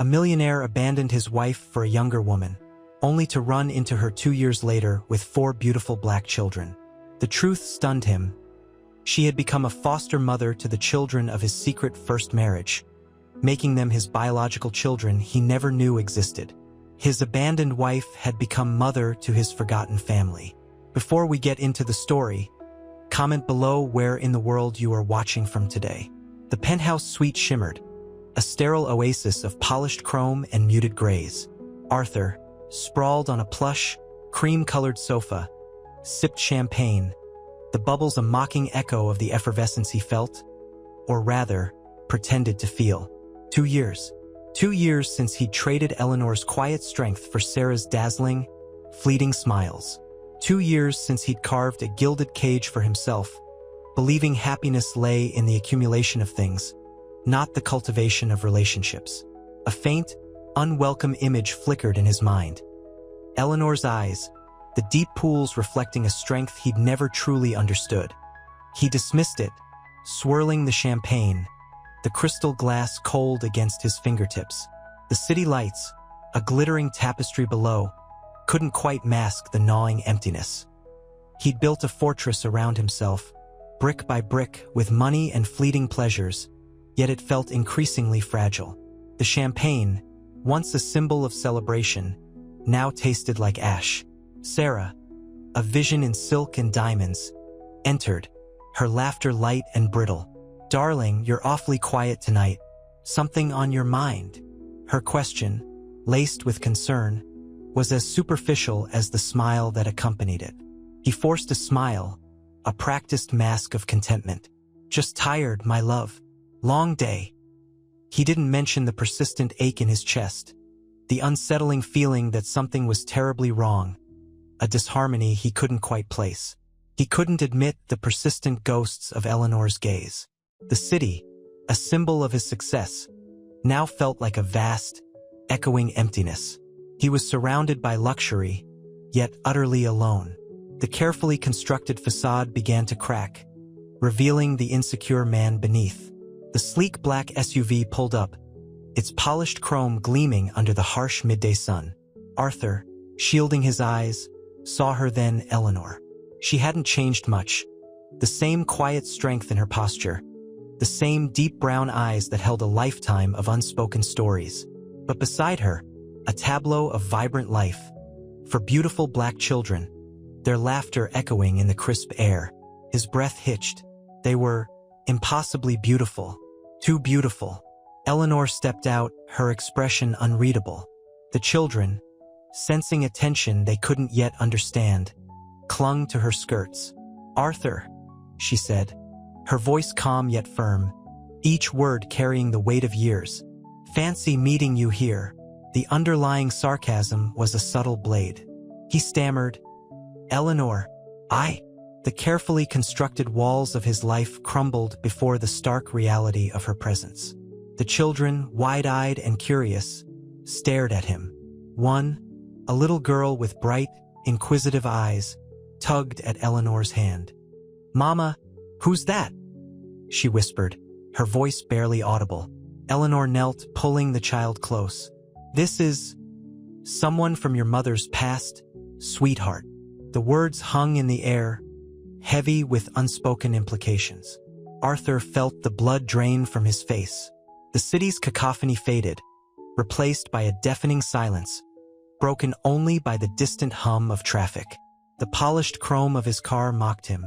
A millionaire abandoned his wife for a younger woman, only to run into her 2 years later with 4 beautiful black children. The truth stunned him. She had become a foster mother to the children of his secret first marriage, making them his biological children he never knew existed. His abandoned wife had become mother to his forgotten family. Before we get into the story, comment below where in the world you are watching from today. The penthouse suite shimmered, a sterile oasis of polished chrome and muted grays. Arthur, sprawled on a plush, cream-colored sofa, sipped champagne, the bubbles a mocking echo of the effervescence he felt, or rather, pretended to feel. 2 years. 2 years since he'd traded Eleanor's quiet strength for Sarah's dazzling, fleeting smiles. 2 years since he'd carved a gilded cage for himself, believing happiness lay in the accumulation of things, not the cultivation of relationships. A faint, unwelcome image flickered in his mind. Eleanor's eyes, the deep pools reflecting a strength he'd never truly understood. He dismissed it, swirling the champagne, the crystal glass cold against his fingertips. The city lights, a glittering tapestry below, couldn't quite mask the gnawing emptiness. He'd built a fortress around himself, brick by brick, with money and fleeting pleasures, yet it felt increasingly fragile. The champagne, once a symbol of celebration, now tasted like ash. Sarah, a vision in silk and diamonds, entered, her laughter light and brittle. "Darling, you're awfully quiet tonight. Something on your mind?" Her question, laced with concern, was as superficial as the smile that accompanied it. He forced a smile, a practiced mask of contentment. "Just tired, my love. Long day." He didn't mention the persistent ache in his chest, the unsettling feeling that something was terribly wrong, a disharmony he couldn't quite place. He couldn't admit the persistent ghosts of Eleanor's gaze. The city, a symbol of his success, now felt like a vast, echoing emptiness. He was surrounded by luxury, yet utterly alone. The carefully constructed facade began to crack, revealing the insecure man beneath. The sleek black SUV pulled up, its polished chrome gleaming under the harsh midday sun. Arthur, shielding his eyes, saw her then Eleanor. She hadn't changed much. The same quiet strength in her posture, the same deep brown eyes that held a lifetime of unspoken stories. But beside her, a tableau of vibrant life. For beautiful black children, their laughter echoing in the crisp air. His breath hitched. They were impossibly beautiful. Too beautiful. Eleanor stepped out, her expression unreadable. The children, sensing a tension they couldn't yet understand, clung to her skirts. "Arthur," she said, her voice calm yet firm, each word carrying the weight of years. "Fancy meeting you here." The underlying sarcasm was a subtle blade. He stammered, "Eleanor, The carefully constructed walls of his life crumbled before the stark reality of her presence. The children, wide-eyed and curious, stared at him. One, a little girl with bright, inquisitive eyes, tugged at Eleanor's hand. "Mama, who's that?" she whispered, her voice barely audible. Eleanor knelt, pulling the child close. "This is someone from your mother's past, sweetheart." The words hung in the air, heavy with unspoken implications. Arthur felt the blood drain from his face. The city's cacophony faded, replaced by a deafening silence, broken only by the distant hum of traffic. The polished chrome of his car mocked him.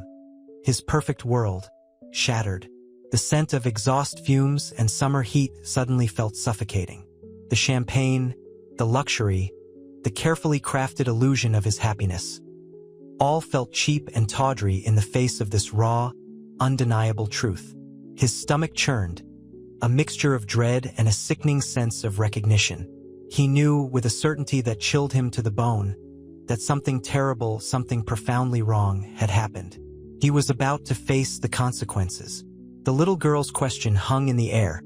His perfect world, shattered. The scent of exhaust fumes and summer heat suddenly felt suffocating. The champagne, the luxury, the carefully crafted illusion of his happiness, all felt cheap and tawdry in the face of this raw, undeniable truth. His stomach churned, a mixture of dread and a sickening sense of recognition. He knew, with a certainty that chilled him to the bone, that something terrible, something profoundly wrong had happened. He was about to face the consequences. The little girl's question hung in the air,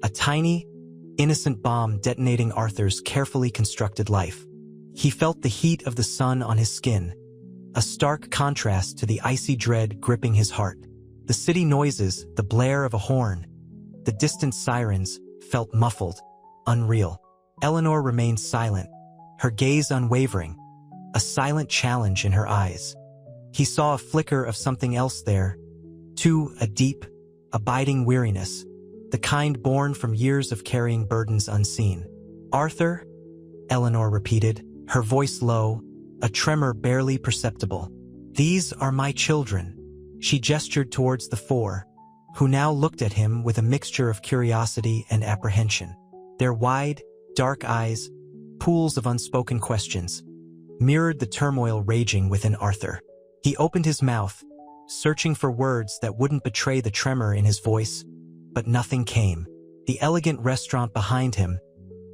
a tiny, innocent bomb detonating Arthur's carefully constructed life. He felt the heat of the sun on his skin, a stark contrast to the icy dread gripping his heart. The city noises, the blare of a horn, the distant sirens, felt muffled, unreal. Eleanor remained silent, her gaze unwavering, a silent challenge in her eyes. He saw a flicker of something else there, too, a deep, abiding weariness, the kind born from years of carrying burdens unseen. "Arthur?" Eleanor repeated, her voice low, a tremor barely perceptible. "These are my children." She gestured towards the four, who now looked at him with a mixture of curiosity and apprehension. Their wide, dark eyes, pools of unspoken questions, mirrored the turmoil raging within Arthur. He opened his mouth, searching for words that wouldn't betray the tremor in his voice, but nothing came. The elegant restaurant behind him,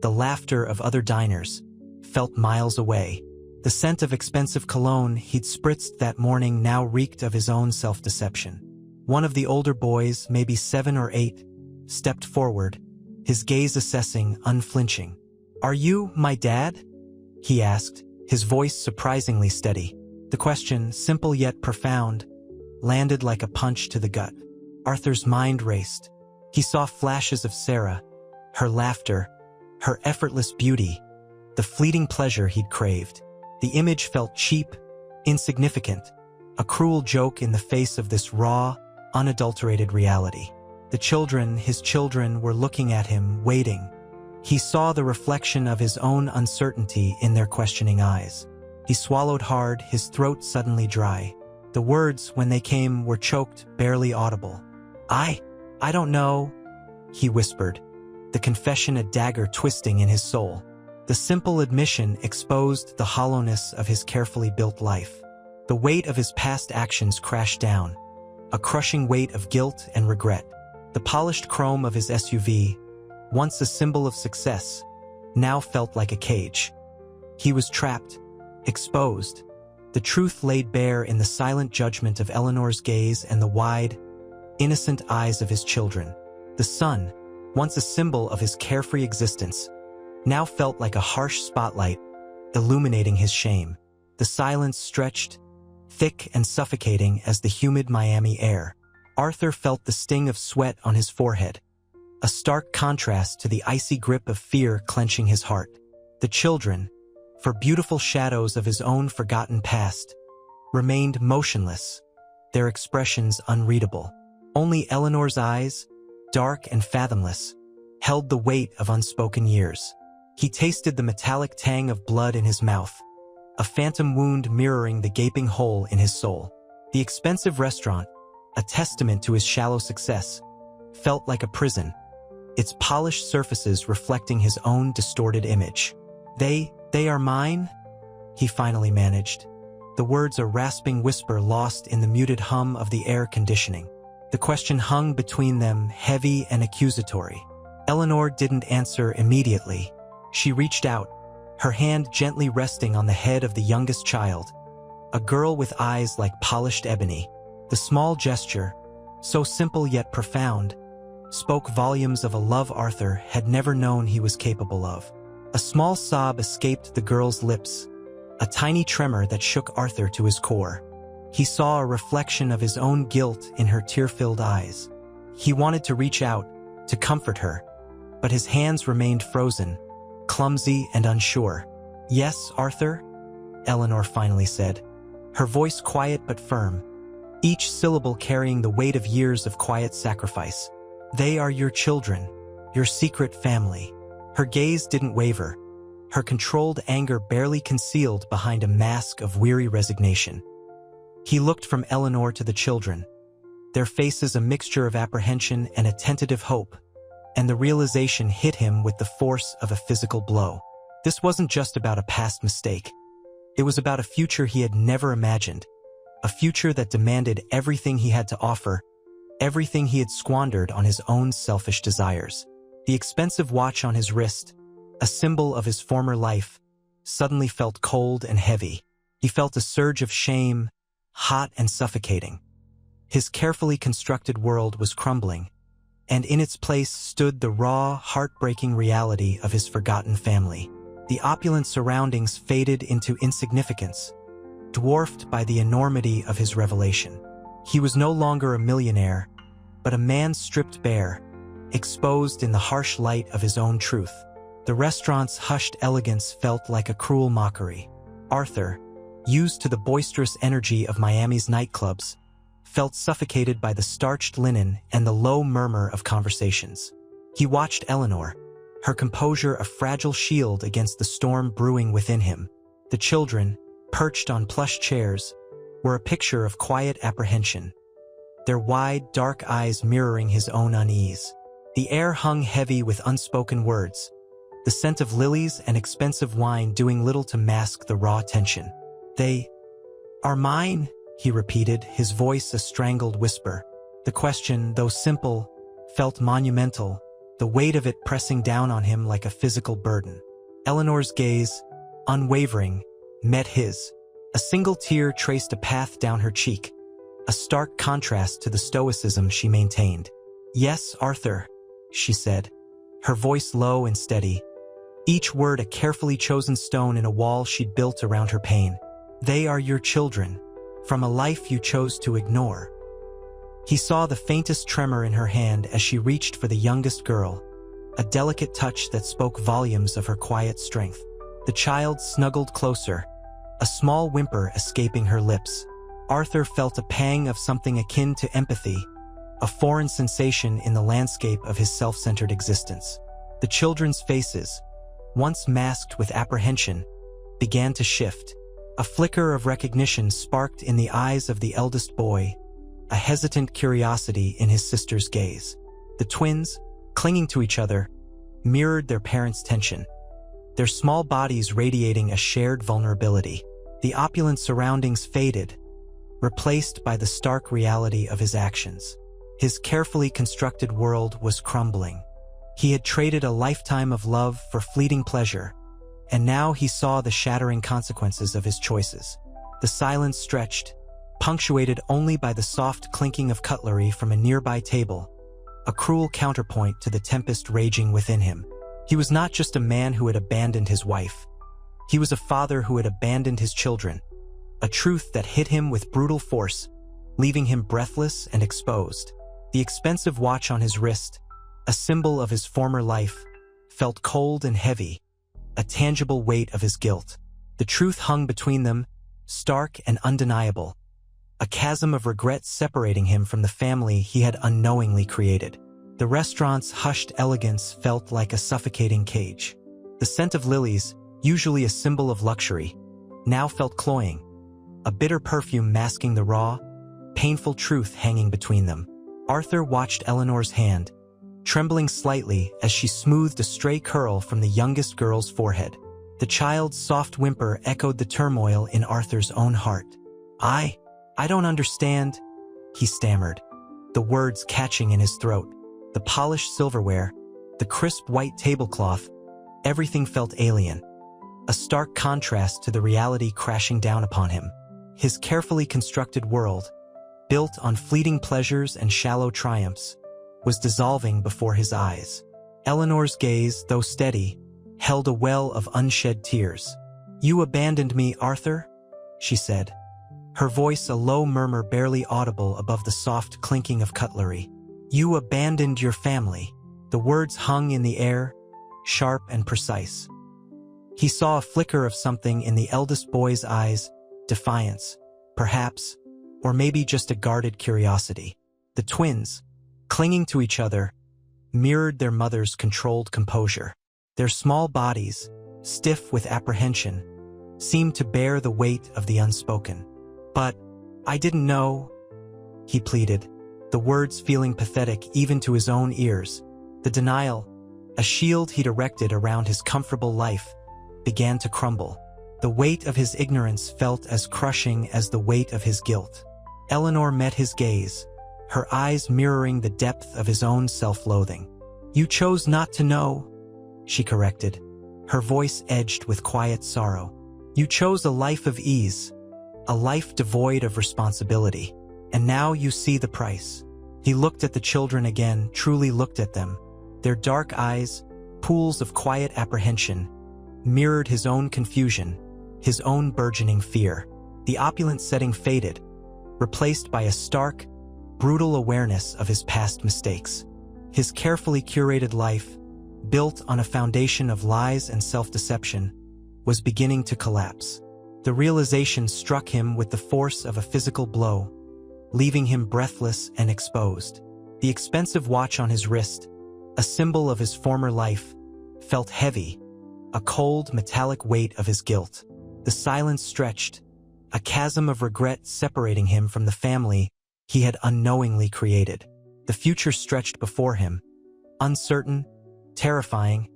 the laughter of other diners, felt miles away. The scent of expensive cologne he'd spritzed that morning now reeked of his own self-deception. One of the older boys, maybe 7 or 8, stepped forward, his gaze assessing, unflinching. "Are you my dad?" he asked, his voice surprisingly steady. The question, simple yet profound, landed like a punch to the gut. Arthur's mind raced. He saw flashes of Sarah, her laughter, her effortless beauty, the fleeting pleasure he'd craved. The image felt cheap, insignificant, a cruel joke in the face of this raw, unadulterated reality. The children, his children, were looking at him, waiting. He saw the reflection of his own uncertainty in their questioning eyes. He swallowed hard, his throat suddenly dry. The words, when they came, were choked, barely audible. I don't know," he whispered, the confession a dagger twisting in his soul. The simple admission exposed the hollowness of his carefully built life. The weight of his past actions crashed down, a crushing weight of guilt and regret. The polished chrome of his SUV, once a symbol of success, now felt like a cage. He was trapped, exposed, the truth laid bare in the silent judgment of Eleanor's gaze and the wide, innocent eyes of his children. The sun, once a symbol of his carefree existence, now felt like a harsh spotlight, illuminating his shame. The silence stretched, thick and suffocating as the humid Miami air. Arthur felt the sting of sweat on his forehead, a stark contrast to the icy grip of fear clenching his heart. The children, for beautiful shadows of his own forgotten past, remained motionless, their expressions unreadable. Only Eleanor's eyes, dark and fathomless, held the weight of unspoken years. He tasted the metallic tang of blood in his mouth, a phantom wound mirroring the gaping hole in his soul. The expensive restaurant, a testament to his shallow success, felt like a prison, its polished surfaces reflecting his own distorted image. They are mine?" he finally managed, the words a rasping whisper lost in the muted hum of the air conditioning. The question hung between them, heavy and accusatory. Eleanor didn't answer immediately. She reached out, her hand gently resting on the head of the youngest child, a girl with eyes like polished ebony. The small gesture, so simple yet profound, spoke volumes of a love Arthur had never known he was capable of. A small sob escaped the girl's lips, a tiny tremor that shook Arthur to his core. He saw a reflection of his own guilt in her tear-filled eyes. He wanted to reach out, to comfort her, but his hands remained frozen, clumsy and unsure. "Yes, Arthur?" Eleanor finally said, her voice quiet but firm, each syllable carrying the weight of years of quiet sacrifice. "They are your children, your secret family." Her gaze didn't waver, her controlled anger barely concealed behind a mask of weary resignation. He looked from Eleanor to the children, their faces a mixture of apprehension and a tentative hope, and the realization hit him with the force of a physical blow. This wasn't just about a past mistake. It was about a future he had never imagined, a future that demanded everything he had to offer, everything he had squandered on his own selfish desires. The expensive watch on his wrist, a symbol of his former life, suddenly felt cold and heavy. He felt a surge of shame, hot and suffocating. His carefully constructed world was crumbling, and in its place stood the raw, heartbreaking reality of his forgotten family. The opulent surroundings faded into insignificance, dwarfed by the enormity of his revelation. He was no longer a millionaire, but a man stripped bare, exposed in the harsh light of his own truth. The restaurant's hushed elegance felt like a cruel mockery. Arthur, used to the boisterous energy of Miami's nightclubs, felt suffocated by the starched linen and the low murmur of conversations. He watched Eleanor, her composure a fragile shield against the storm brewing within him. The children, perched on plush chairs, were a picture of quiet apprehension, their wide, dark eyes mirroring his own unease. The air hung heavy with unspoken words, the scent of lilies and expensive wine doing little to mask the raw tension. "They are mine," he repeated, his voice a strangled whisper. The question, though simple, felt monumental, the weight of it pressing down on him like a physical burden. Eleanor's gaze, unwavering, met his. A single tear traced a path down her cheek, a stark contrast to the stoicism she maintained. "Yes, Arthur," she said, her voice low and steady, each word a carefully chosen stone in a wall she'd built around her pain. "They are your children, from a life you chose to ignore." He saw the faintest tremor in her hand as she reached for the youngest girl, a delicate touch that spoke volumes of her quiet strength. The child snuggled closer, a small whimper escaping her lips. Arthur felt a pang of something akin to empathy, a foreign sensation in the landscape of his self-centered existence. The children's faces, once masked with apprehension, began to shift. A flicker of recognition sparked in the eyes of the eldest boy, a hesitant curiosity in his sister's gaze. The twins, clinging to each other, mirrored their parents' tension, their small bodies radiating a shared vulnerability. The opulent surroundings faded, replaced by the stark reality of his actions. His carefully constructed world was crumbling. He had traded a lifetime of love for fleeting pleasure, and now he saw the shattering consequences of his choices. The silence stretched, punctuated only by the soft clinking of cutlery from a nearby table, a cruel counterpoint to the tempest raging within him. He was not just a man who had abandoned his wife. He was a father who had abandoned his children, a truth that hit him with brutal force, leaving him breathless and exposed. The expensive watch on his wrist, a symbol of his former life, felt cold and heavy, a tangible weight of his guilt. The truth hung between them, stark and undeniable, a chasm of regret separating him from the family he had unknowingly created. The restaurant's hushed elegance felt like a suffocating cage. The scent of lilies, usually a symbol of luxury, now felt cloying, a bitter perfume masking the raw, painful truth hanging between them. Arthur watched Eleanor's hand, trembling slightly as she smoothed a stray curl from the youngest girl's forehead. The child's soft whimper echoed the turmoil in Arthur's own heart. I don't understand," he stammered, the words catching in his throat. The polished silverware, the crisp white tablecloth, everything felt alien, a stark contrast to the reality crashing down upon him. His carefully constructed world, built on fleeting pleasures and shallow triumphs, was dissolving before his eyes. Eleanor's gaze, though steady, held a well of unshed tears. "You abandoned me, Arthur," she said, her voice a low murmur barely audible above the soft clinking of cutlery. "You abandoned your family." The words hung in the air, sharp and precise. He saw a flicker of something in the eldest boy's eyes, defiance, perhaps, or maybe just a guarded curiosity. The twins, clinging to each other, mirrored their mother's controlled composure. Their small bodies, stiff with apprehension, seemed to bear the weight of the unspoken. "But I didn't know," he pleaded, the words feeling pathetic even to his own ears. The denial, a shield he'd erected around his comfortable life, began to crumble. The weight of his ignorance felt as crushing as the weight of his guilt. Eleanor met his gaze, her eyes mirroring the depth of his own self-loathing. "You chose not to know," she corrected, her voice edged with quiet sorrow. "You chose a life of ease, a life devoid of responsibility, and now you see the price." He looked at the children again, truly looked at them. Their dark eyes, pools of quiet apprehension, mirrored his own confusion, his own burgeoning fear. The opulent setting faded, replaced by a stark, brutal awareness of his past mistakes. His carefully curated life, built on a foundation of lies and self-deception, was beginning to collapse. The realization struck him with the force of a physical blow, leaving him breathless and exposed. The expensive watch on his wrist, a symbol of his former life, felt heavy, a cold, metallic weight of his guilt. The silence stretched, a chasm of regret separating him from the family he had unknowingly created. The future stretched before him, uncertain, terrifying,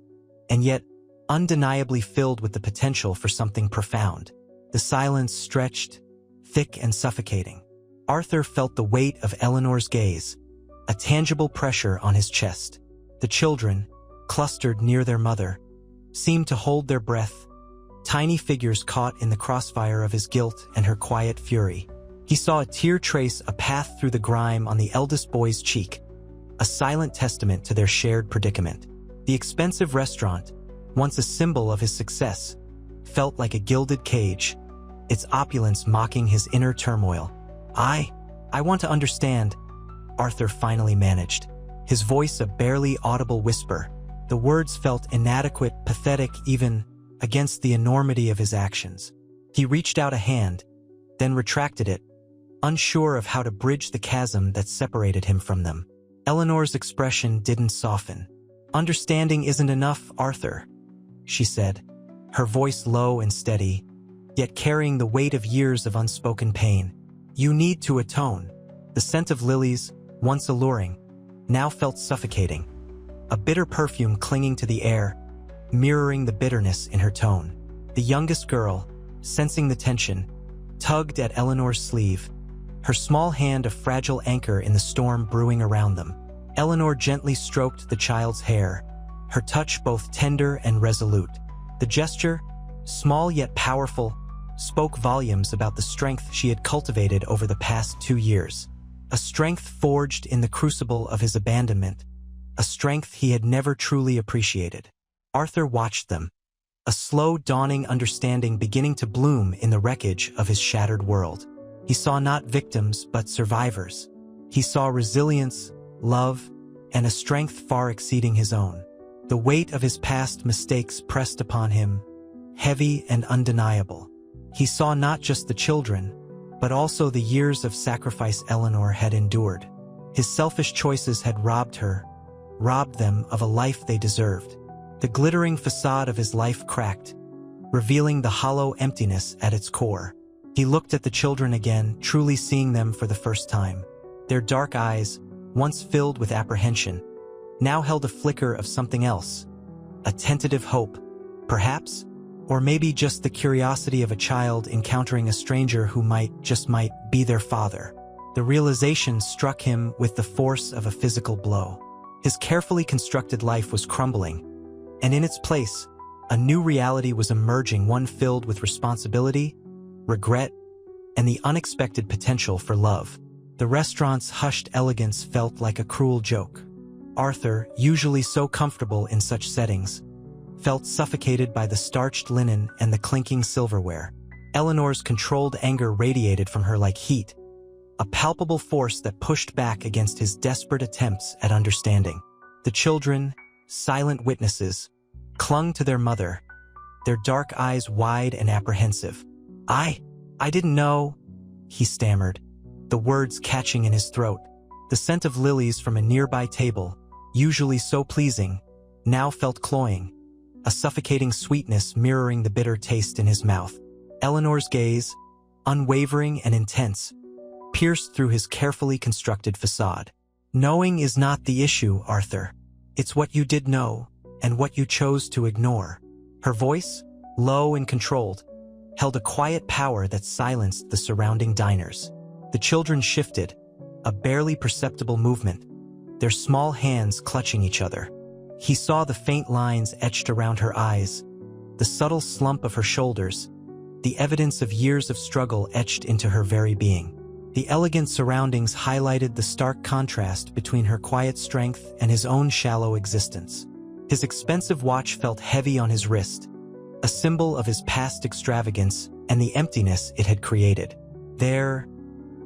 and yet undeniably filled with the potential for something profound. The silence stretched, thick and suffocating. Arthur felt the weight of Eleanor's gaze, a tangible pressure on his chest. The children, clustered near their mother, seemed to hold their breath, tiny figures caught in the crossfire of his guilt and her quiet fury. He saw a tear trace a path through the grime on the eldest boy's cheek, a silent testament to their shared predicament. The expensive restaurant, once a symbol of his success, felt like a gilded cage, its opulence mocking his inner turmoil. I want to understand, Arthur finally managed, his voice a barely audible whisper. The words felt inadequate, pathetic even against the enormity of his actions. He reached out a hand, then retracted it, unsure of how to bridge the chasm that separated him from them. Eleanor's expression didn't soften. "Understanding isn't enough, Arthur," she said, her voice low and steady, yet carrying the weight of years of unspoken pain. "You need to atone." The scent of lilies, once alluring, now felt suffocating, a bitter perfume clinging to the air, mirroring the bitterness in her tone. The youngest girl, sensing the tension, tugged at Eleanor's sleeve, her small hand a fragile anchor in the storm brewing around them. Eleanor gently stroked the child's hair, her touch both tender and resolute. The gesture, small yet powerful, spoke volumes about the strength she had cultivated over the past 2 years. A strength forged in the crucible of his abandonment, a strength he had never truly appreciated. Arthur watched them, a slow dawning understanding beginning to bloom in the wreckage of his shattered world. He saw not victims but survivors. He saw resilience, love, and a strength far exceeding his own. The weight of his past mistakes pressed upon him, heavy and undeniable. He saw not just the children, but also the years of sacrifice Eleanor had endured. His selfish choices had robbed them of a life they deserved. The glittering facade of his life cracked, revealing the hollow emptiness at its core. He looked at the children again, truly seeing them for the first time. Their dark eyes, once filled with apprehension, now held a flicker of something else, a tentative hope, perhaps, or maybe just the curiosity of a child encountering a stranger who might be their father. The realization struck him with the force of a physical blow. His carefully constructed life was crumbling, and in its place, a new reality was emerging, one filled with responsibility, regret, and the unexpected potential for love. The restaurant's hushed elegance felt like a cruel joke. Arthur, usually so comfortable in such settings, felt suffocated by the starched linen and the clinking silverware. Eleanor's controlled anger radiated from her like heat, a palpable force that pushed back against his desperate attempts at understanding. The children, silent witnesses, clung to their mother, their dark eyes wide and apprehensive. I didn't know," he stammered, the words catching in his throat. The scent of lilies from a nearby table, usually so pleasing, now felt cloying, a suffocating sweetness mirroring the bitter taste in his mouth. Eleanor's gaze, unwavering and intense, pierced through his carefully constructed facade. "Knowing is not the issue, Arthur. It's what you did know, and what you chose to ignore." Her voice, low and controlled, held a quiet power that silenced the surrounding diners. The children shifted, a barely perceptible movement, their small hands clutching each other. He saw the faint lines etched around her eyes, the subtle slump of her shoulders, the evidence of years of struggle etched into her very being. The elegant surroundings highlighted the stark contrast between her quiet strength and his own shallow existence. His expensive watch felt heavy on his wrist, a symbol of his past extravagance and the emptiness it had created. They're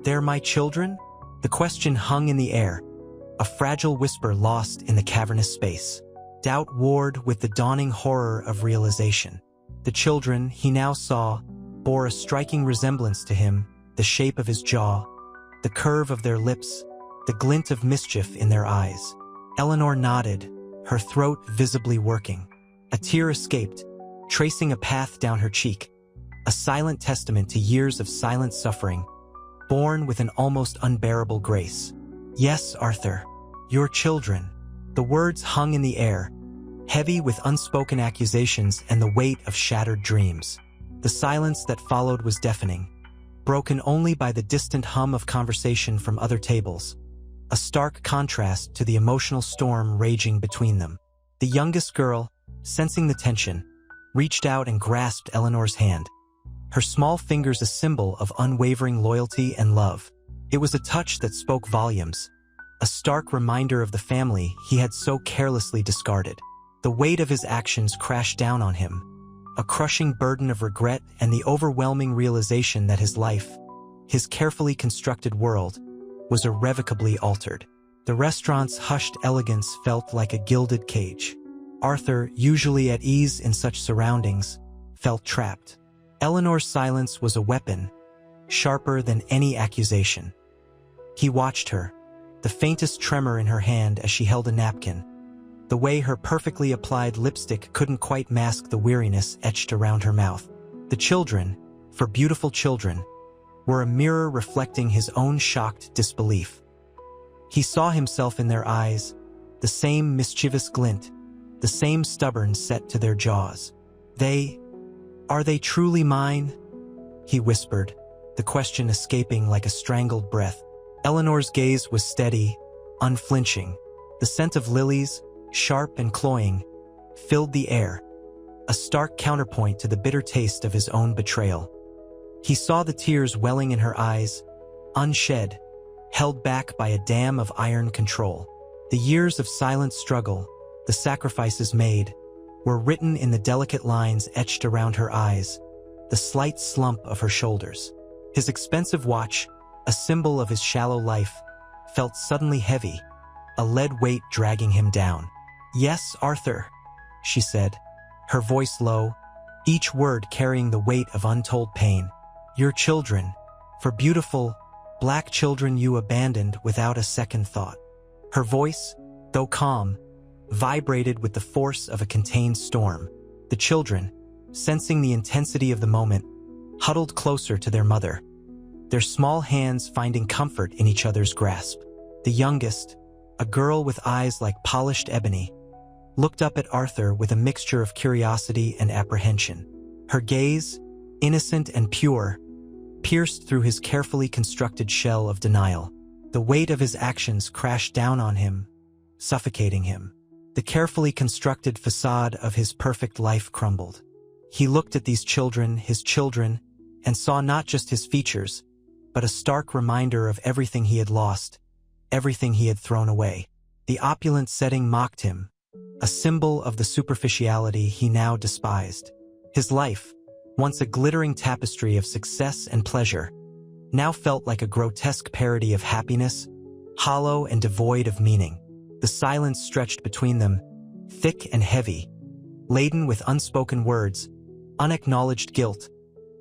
my children?" The question hung in the air, a fragile whisper lost in the cavernous space. Doubt warred with the dawning horror of realization. The children, he now saw, bore a striking resemblance to him, the shape of his jaw, the curve of their lips, the glint of mischief in their eyes. Eleanor nodded, her throat visibly working. A tear escaped, tracing a path down her cheek, a silent testament to years of silent suffering, born with an almost unbearable grace. Yes, Arthur, your children. The words hung in the air, heavy with unspoken accusations and the weight of shattered dreams. The silence that followed was deafening, broken only by the distant hum of conversation from other tables, a stark contrast to the emotional storm raging between them. The youngest girl, sensing the tension, reached out and grasped Eleanor's hand, her small fingers a symbol of unwavering loyalty and love. It was a touch that spoke volumes, a stark reminder of the family he had so carelessly discarded. The weight of his actions crashed down on him, a crushing burden of regret and the overwhelming realization that his life, his carefully constructed world, was irrevocably altered. The restaurant's hushed elegance felt like a gilded cage. Arthur, usually at ease in such surroundings, felt trapped. Eleanor's silence was a weapon, sharper than any accusation. He watched her, the faintest tremor in her hand as she held a napkin. The way her perfectly applied lipstick couldn't quite mask the weariness etched around her mouth. The children, for beautiful children, were a mirror reflecting his own shocked disbelief. He saw himself in their eyes, the same mischievous glint, the same stubborn set to their jaws. Are they truly mine? He whispered, the question escaping like a strangled breath. Eleanor's gaze was steady, unflinching. The scent of lilies, sharp and cloying, filled the air, a stark counterpoint to the bitter taste of his own betrayal. He saw the tears welling in her eyes, unshed, held back by a dam of iron control. The years of silent struggle, the sacrifices made, were written in the delicate lines etched around her eyes, the slight slump of her shoulders. His expensive watch, a symbol of his shallow life, felt suddenly heavy, a lead weight dragging him down. Yes, Arthur, she said, her voice low, each word carrying the weight of untold pain. Your children, for beautiful, black children you abandoned without a second thought. Her voice, though calm, vibrated with the force of a contained storm. The children, sensing the intensity of the moment, huddled closer to their mother, their small hands finding comfort in each other's grasp. The youngest, a girl with eyes like polished ebony, looked up at Arthur with a mixture of curiosity and apprehension. Her gaze, innocent and pure, pierced through his carefully constructed shell of denial. The weight of his actions crashed down on him, suffocating him. The carefully constructed facade of his perfect life crumbled. He looked at these children, his children, and saw not just his features, but a stark reminder of everything he had lost, everything he had thrown away. The opulent setting mocked him, a symbol of the superficiality he now despised. His life, once a glittering tapestry of success and pleasure, now felt like a grotesque parody of happiness, hollow and devoid of meaning. The silence stretched between them, thick and heavy, laden with unspoken words, unacknowledged guilt,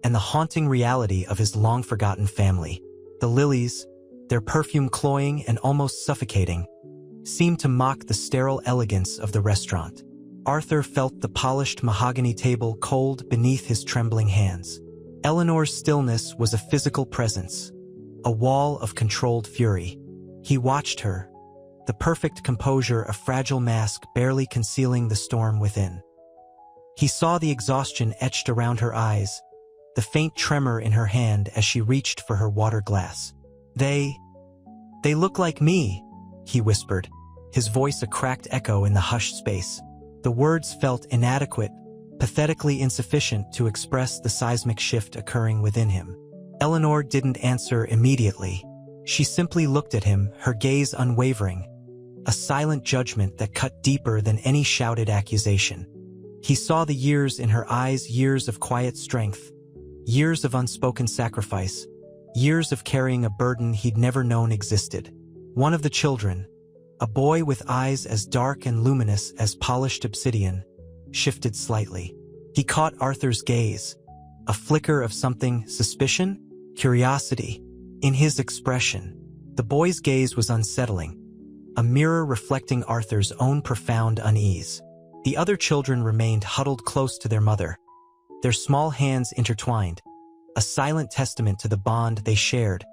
and the haunting reality of his long-forgotten family. The lilies, their perfume cloying and almost suffocating, seemed to mock the sterile elegance of the restaurant. Arthur felt the polished mahogany table cold beneath his trembling hands. Eleanor's stillness was a physical presence, a wall of controlled fury. He watched her, the perfect composure a fragile mask barely concealing the storm within. He saw the exhaustion etched around her eyes, the faint tremor in her hand as she reached for her water glass. They look like me, he whispered, his voice a cracked echo in the hushed space. The words felt inadequate, pathetically insufficient to express the seismic shift occurring within him. Eleanor didn't answer immediately. She simply looked at him, her gaze unwavering, a silent judgment that cut deeper than any shouted accusation. He saw the years in her eyes, years of quiet strength, years of unspoken sacrifice, years of carrying a burden he'd never known existed. One of the children, A boy with eyes as dark and luminous as polished obsidian shifted slightly. He caught Arthur's gaze, a flicker of something, suspicion, curiosity, in his expression. The boy's gaze was unsettling, a mirror reflecting Arthur's own profound unease. The other children remained huddled close to their mother, their small hands intertwined, a silent testament to the bond they shared,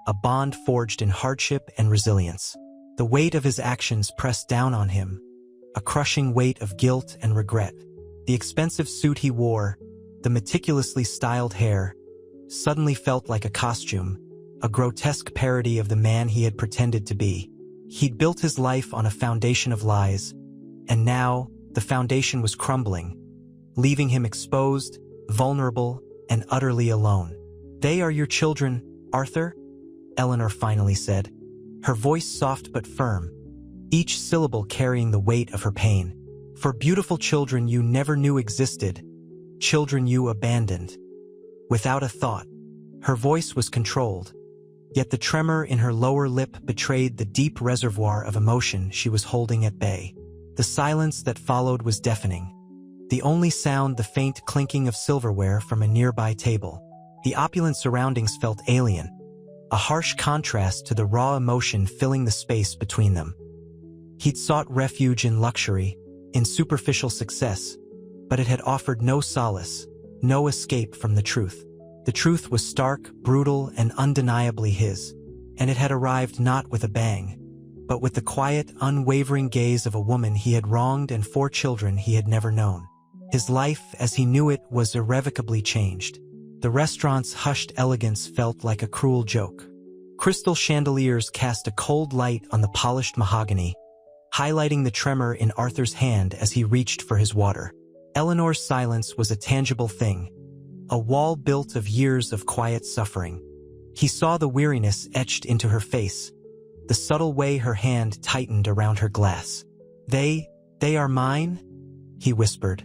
a bond forged in hardship and resilience. The weight of his actions pressed down on him, a crushing weight of guilt and regret. The expensive suit he wore, the meticulously styled hair, suddenly felt like a costume, a grotesque parody of the man he had pretended to be. He'd built his life on a foundation of lies, and now the foundation was crumbling, leaving him exposed, vulnerable, and utterly alone. "They are your children, Arthur?" Eleanor finally said, her voice soft but firm, each syllable carrying the weight of her pain. "For beautiful children you never knew existed, children you abandoned." Without a thought, her voice was controlled, yet the tremor in her lower lip betrayed the deep reservoir of emotion she was holding at bay. The silence that followed was deafening, the only sound the faint clinking of silverware from a nearby table. The opulent surroundings felt alien, a harsh contrast to the raw emotion filling the space between them. He'd sought refuge in luxury, in superficial success, but it had offered no solace, no escape from the truth. The truth was stark, brutal, and undeniably his, and it had arrived not with a bang, but with the quiet, unwavering gaze of a woman he had wronged and 4 children he had never known. His life, as he knew it, was irrevocably changed. The restaurant's hushed elegance felt like a cruel joke. Crystal chandeliers cast a cold light on the polished mahogany, highlighting the tremor in Arthur's hand as he reached for his water. Eleanor's silence was a tangible thing, a wall built of years of quiet suffering. He saw the weariness etched into her face, the subtle way her hand tightened around her glass. They are mine?" he whispered,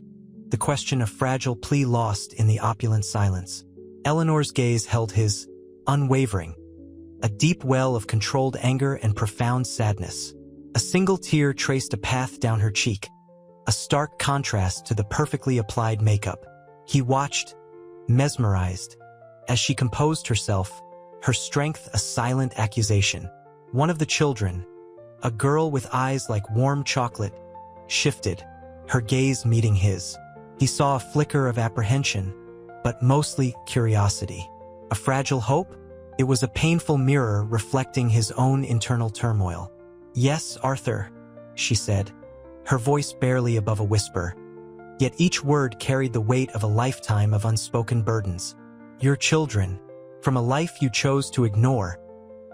the question a fragile plea lost in the opulent silence. Eleanor's gaze held his, unwavering, a deep well of controlled anger and profound sadness. A single tear traced a path down her cheek, a stark contrast to the perfectly applied makeup. He watched, mesmerized, as she composed herself, her strength a silent accusation. One of the children, a girl with eyes like warm chocolate, shifted, her gaze meeting his. He saw a flicker of apprehension, but mostly curiosity. A fragile hope? It was a painful mirror reflecting his own internal turmoil. "Yes, Arthur," she said, her voice barely above a whisper, yet each word carried the weight of a lifetime of unspoken burdens. "Your children, from a life you chose to ignore,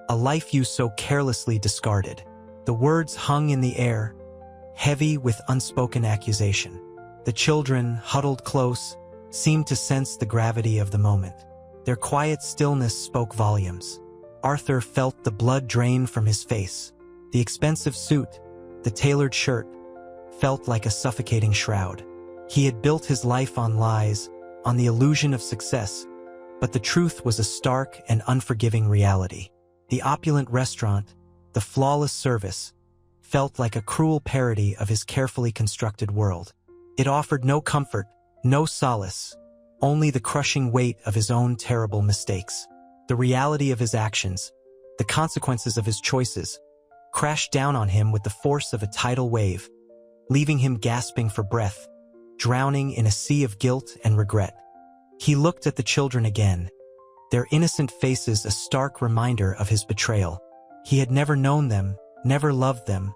a life you so carelessly discarded." The words hung in the air, heavy with unspoken accusation. The children, huddled close, seemed to sense the gravity of the moment. Their quiet stillness spoke volumes. Arthur felt the blood drain from his face. The expensive suit, the tailored shirt, felt like a suffocating shroud. He had built his life on lies, on the illusion of success, but the truth was a stark and unforgiving reality. The opulent restaurant, the flawless service, felt like a cruel parody of his carefully constructed world. It offered no comfort, no solace, only the crushing weight of his own terrible mistakes. The reality of his actions, the consequences of his choices, crashed down on him with the force of a tidal wave, leaving him gasping for breath, drowning in a sea of guilt and regret. He looked at the children again, their innocent faces a stark reminder of his betrayal. He had never known them, never loved them,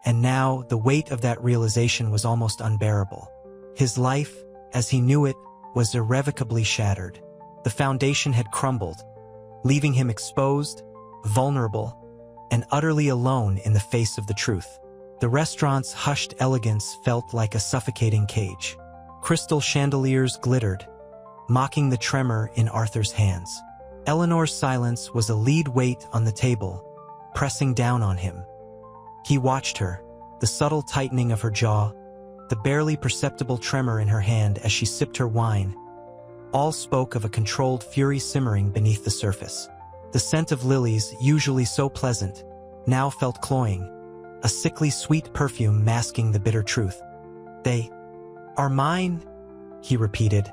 and now the weight of that realization was almost unbearable. His life, as he knew it, was irrevocably shattered. The foundation had crumbled, leaving him exposed, vulnerable, and utterly alone in the face of the truth. The restaurant's hushed elegance felt like a suffocating cage. Crystal chandeliers glittered, mocking the tremor in Arthur's hands. Eleanor's silence was a lead weight on the table, pressing down on him. He watched her, the subtle tightening of her jaw, the barely perceptible tremor in her hand as she sipped her wine. All spoke of a controlled fury simmering beneath the surface. The scent of lilies, usually so pleasant, now felt cloying, a sickly sweet perfume masking the bitter truth. "They are mine," he repeated,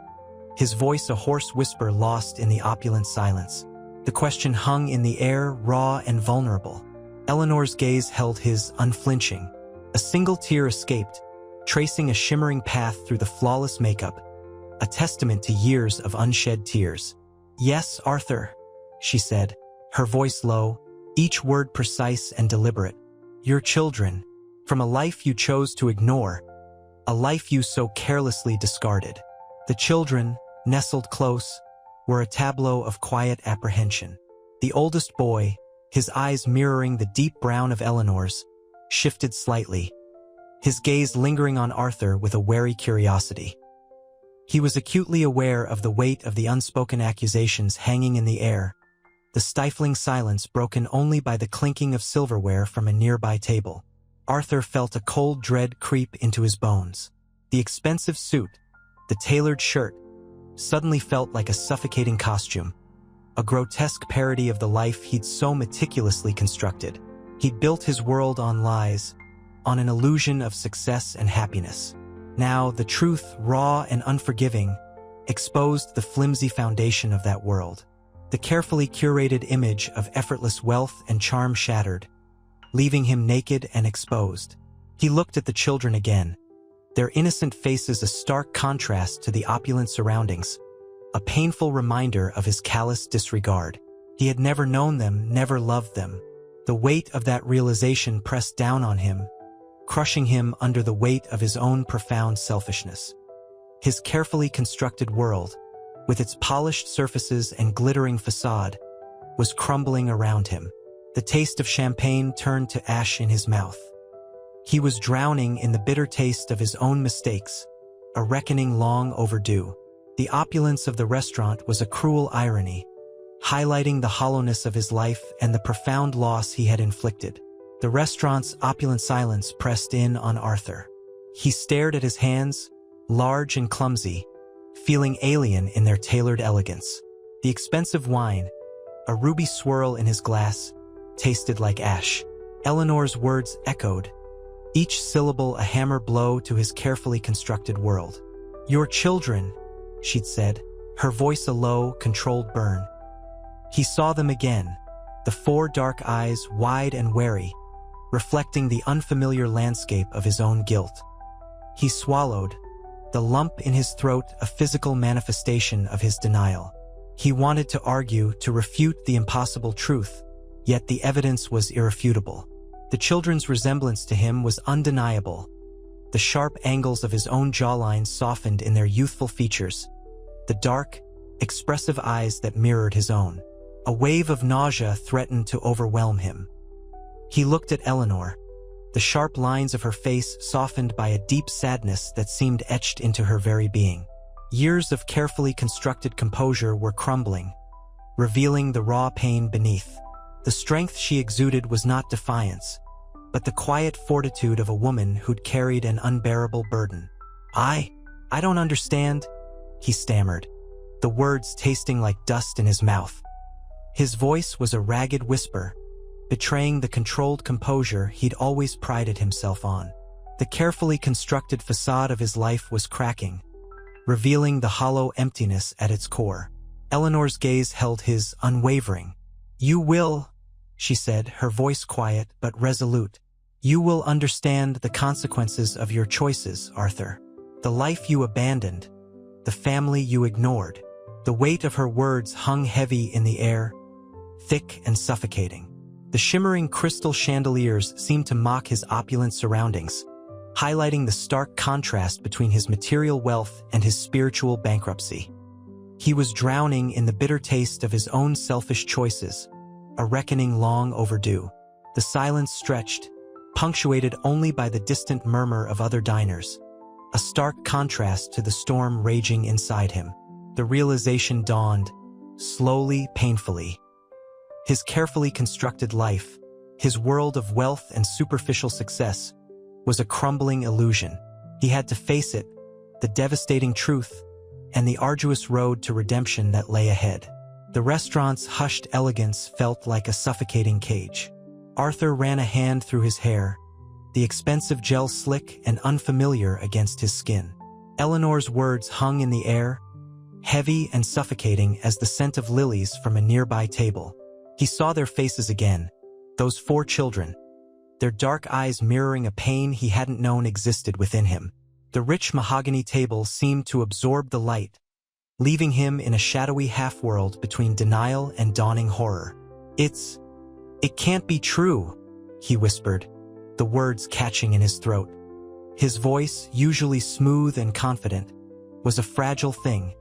his voice a hoarse whisper lost in the opulent silence. The question hung in the air, raw and vulnerable. Eleanor's gaze held his, unflinching. A single tear escaped, tracing a shimmering path through the flawless makeup, a testament to years of unshed tears. "Yes, Arthur," she said, her voice low, each word precise and deliberate. "Your children, from a life you chose to ignore, a life you so carelessly discarded." The children, nestled close, were a tableau of quiet apprehension. The oldest boy, his eyes mirroring the deep brown of Eleanor's, shifted slightly, his gaze lingering on Arthur with a wary curiosity. He was acutely aware of the weight of the unspoken accusations hanging in the air, the stifling silence broken only by the clinking of silverware from a nearby table. Arthur felt a cold dread creep into his bones. The expensive suit, the tailored shirt, suddenly felt like a suffocating costume, a grotesque parody of the life he'd so meticulously constructed. He'd built his world on lies, on an illusion of success and happiness. Now, the truth, raw and unforgiving, exposed the flimsy foundation of that world. The carefully curated image of effortless wealth and charm shattered, leaving him naked and exposed. He looked at the children again, their innocent faces a stark contrast to the opulent surroundings, a painful reminder of his callous disregard. He had never known them, never loved them. The weight of that realization pressed down on him, crushing him under the weight of his own profound selfishness. His carefully constructed world, with its polished surfaces and glittering facade, was crumbling around him. The taste of champagne turned to ash in his mouth. He was drowning in the bitter taste of his own mistakes, a reckoning long overdue. The opulence of the restaurant was a cruel irony, highlighting the hollowness of his life and the profound loss he had inflicted. The restaurant's opulent silence pressed in on Arthur. He stared at his hands, large and clumsy, feeling alien in their tailored elegance. The expensive wine, a ruby swirl in his glass, tasted like ash. Eleanor's words echoed, each syllable a hammer blow to his carefully constructed world. "Your children," she'd said, her voice a low, controlled burn. He saw them again, the four dark eyes wide and wary, reflecting the unfamiliar landscape of his own guilt. He swallowed, the lump in his throat a physical manifestation of his denial. He wanted to argue, to refute the impossible truth, yet the evidence was irrefutable. The children's resemblance to him was undeniable. The sharp angles of his own jawline softened in their youthful features, the dark, expressive eyes that mirrored his own. A wave of nausea threatened to overwhelm him. He looked at Eleanor, the sharp lines of her face softened by a deep sadness that seemed etched into her very being. Years of carefully constructed composure were crumbling, revealing the raw pain beneath. The strength she exuded was not defiance, but the quiet fortitude of a woman who'd carried an unbearable burden. I don't understand," he stammered, the words tasting like dust in his mouth. His voice was a ragged whisper, betraying the controlled composure he'd always prided himself on. The carefully constructed facade of his life was cracking, revealing the hollow emptiness at its core. Eleanor's gaze held his, unwavering. "You will," she said, her voice quiet but resolute. "You will understand the consequences of your choices, Arthur. The life you abandoned, the family you ignored." The weight of her words hung heavy in the air, thick and suffocating. The shimmering crystal chandeliers seemed to mock his opulent surroundings, highlighting the stark contrast between his material wealth and his spiritual bankruptcy. He was drowning in the bitter taste of his own selfish choices, a reckoning long overdue. The silence stretched, punctuated only by the distant murmur of other diners, a stark contrast to the storm raging inside him. The realization dawned, slowly, painfully. His carefully constructed life, his world of wealth and superficial success, was a crumbling illusion. He had to face it, the devastating truth, and the arduous road to redemption that lay ahead. The restaurant's hushed elegance felt like a suffocating cage. Arthur ran a hand through his hair, the expensive gel slick and unfamiliar against his skin. Eleanor's words hung in the air, heavy and suffocating as the scent of lilies from a nearby table. He saw their faces again, those 4 children, their dark eyes mirroring a pain he hadn't known existed within him. The rich mahogany table seemed to absorb the light, leaving him in a shadowy half-world between denial and dawning horror. It can't be true," he whispered, the words catching in his throat. His voice, usually smooth and confident, was a fragile thing,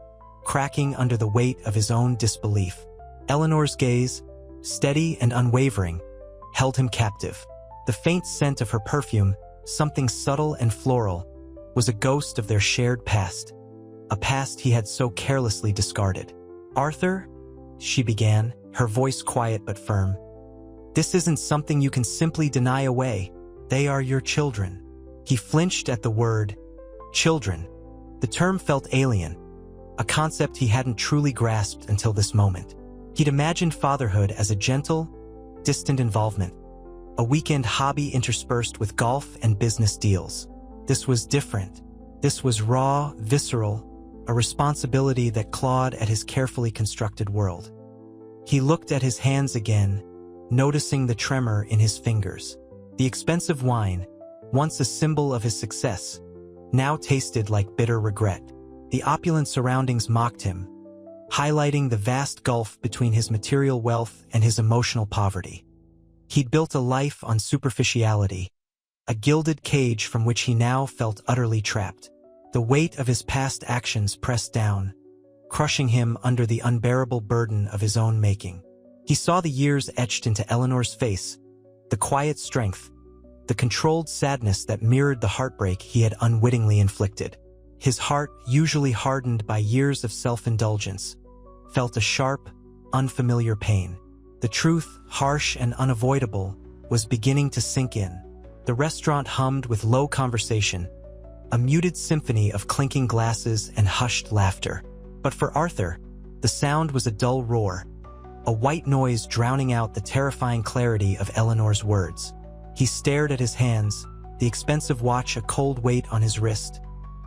cracking under the weight of his own disbelief. Eleanor's gaze, steady and unwavering, held him captive. The faint scent of her perfume, something subtle and floral, was a ghost of their shared past, a past he had so carelessly discarded. "Arthur," she began, her voice quiet but firm, "this isn't something you can simply deny away. They are your children." He flinched at the word, children. The term felt alien, a concept he hadn't truly grasped until this moment. He'd imagined fatherhood as a gentle, distant involvement, a weekend hobby interspersed with golf and business deals. This was different. This was raw, visceral, a responsibility that clawed at his carefully constructed world. He looked at his hands again, noticing the tremor in his fingers. The expensive wine, once a symbol of his success, now tasted like bitter regret. The opulent surroundings mocked him, highlighting the vast gulf between his material wealth and his emotional poverty. He'd built a life on superficiality, a gilded cage from which he now felt utterly trapped. The weight of his past actions pressed down, crushing him under the unbearable burden of his own making. He saw the years etched into Eleanor's face, the quiet strength, the controlled sadness that mirrored the heartbreak he had unwittingly inflicted. His heart, usually hardened by years of self-indulgence, felt a sharp, unfamiliar pain. The truth, harsh and unavoidable, was beginning to sink in. The restaurant hummed with low conversation, a muted symphony of clinking glasses and hushed laughter. But for Arthur, the sound was a dull roar, a white noise drowning out the terrifying clarity of Eleanor's words. He stared at his hands, the expensive watch a cold weight on his wrist,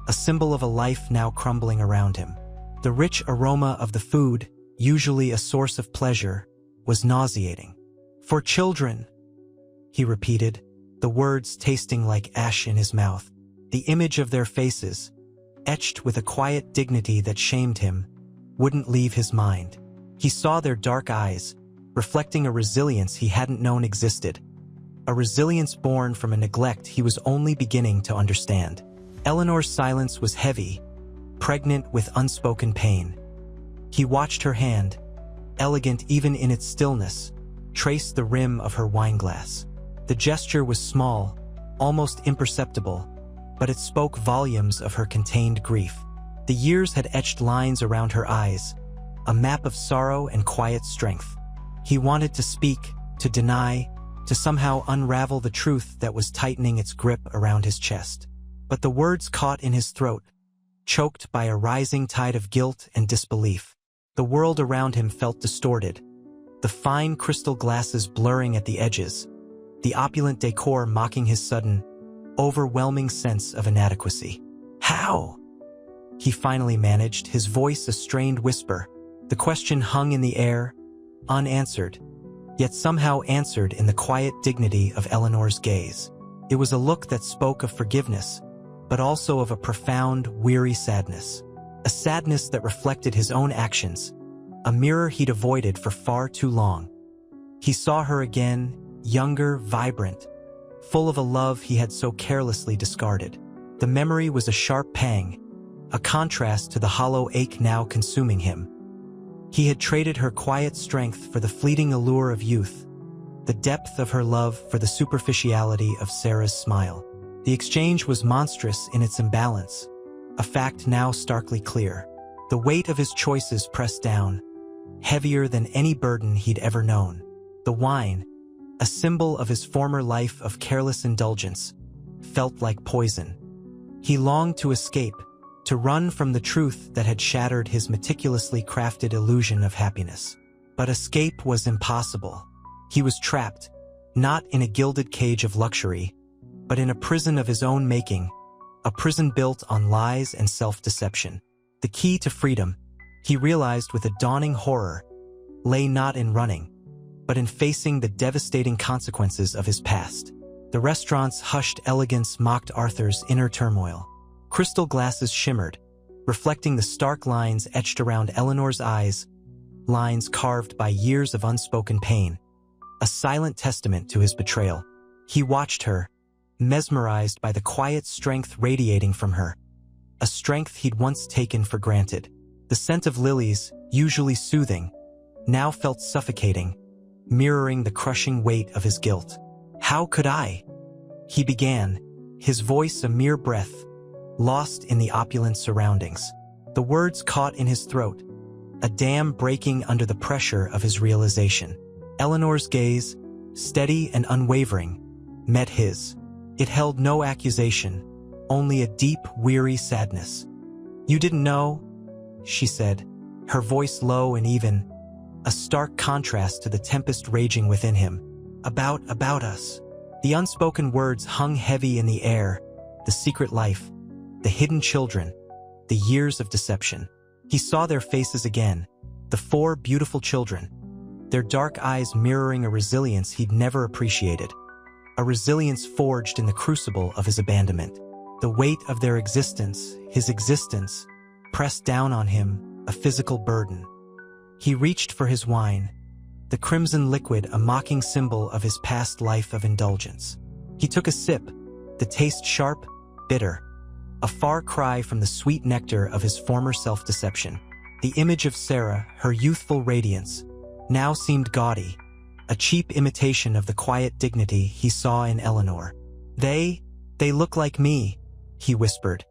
a symbol of a life now crumbling around him. The rich aroma of the food, usually a source of pleasure, was nauseating. "For children," he repeated, the words tasting like ash in his mouth. The image of their faces, etched with a quiet dignity that shamed him, wouldn't leave his mind. He saw their dark eyes, reflecting a resilience he hadn't known existed, a resilience born from a neglect he was only beginning to understand. Eleanor's silence was heavy, pregnant with unspoken pain. He watched her hand, elegant even in its stillness, trace the rim of her wineglass. The gesture was small, almost imperceptible, but it spoke volumes of her contained grief. The years had etched lines around her eyes, a map of sorrow and quiet strength. He wanted to speak, to deny, to somehow unravel the truth that was tightening its grip around his chest. But the words caught in his throat, choked by a rising tide of guilt and disbelief. The world around him felt distorted, the fine crystal glasses blurring at the edges, the opulent decor mocking his sudden, overwhelming sense of inadequacy. "How?" he finally managed, his voice a strained whisper. The question hung in the air, unanswered, yet somehow answered in the quiet dignity of Eleanor's gaze. It was a look that spoke of forgiveness, but also of a profound, weary sadness. A sadness that reflected his own actions, a mirror he'd avoided for far too long. He saw her again, younger, vibrant, full of a love he had so carelessly discarded. The memory was a sharp pang, a contrast to the hollow ache now consuming him. He had traded her quiet strength for the fleeting allure of youth, the depth of her love for the superficiality of Sarah's smile. The exchange was monstrous in its imbalance, a fact now starkly clear. The weight of his choices pressed down, heavier than any burden he'd ever known. The wine, a symbol of his former life of careless indulgence, felt like poison. He longed to escape, to run from the truth that had shattered his meticulously crafted illusion of happiness. But escape was impossible. He was trapped, not in a gilded cage of luxury, but in a prison of his own making, a prison built on lies and self-deception. The key to freedom, he realized with a dawning horror, lay not in running, but in facing the devastating consequences of his past. The restaurant's hushed elegance mocked Arthur's inner turmoil. Crystal glasses shimmered, reflecting the stark lines etched around Eleanor's eyes, lines carved by years of unspoken pain, a silent testament to his betrayal. He watched her, mesmerized by the quiet strength radiating from her, a strength he'd once taken for granted. The scent of lilies, usually soothing, now felt suffocating, mirroring the crushing weight of his guilt. "How could I?" he began, his voice a mere breath, lost in the opulent surroundings. The words caught in his throat, a dam breaking under the pressure of his realization. Eleanor's gaze, steady and unwavering, met his. It held no accusation, only a deep, weary sadness. "You didn't know?" she said, her voice low and even, a stark contrast to the tempest raging within him. About us." The unspoken words hung heavy in the air, the secret life, the hidden children, the years of deception. He saw their faces again, the 4 beautiful children, their dark eyes mirroring a resilience he'd never appreciated, a resilience forged in the crucible of his abandonment. The weight of their existence, his existence, pressed down on him, a physical burden. He reached for his wine, the crimson liquid a mocking symbol of his past life of indulgence. He took a sip, the taste sharp, bitter, a far cry from the sweet nectar of his former self-deception. The image of Sarah, her youthful radiance, now seemed gaudy, a cheap imitation of the quiet dignity he saw in Eleanor. They look like me," he whispered,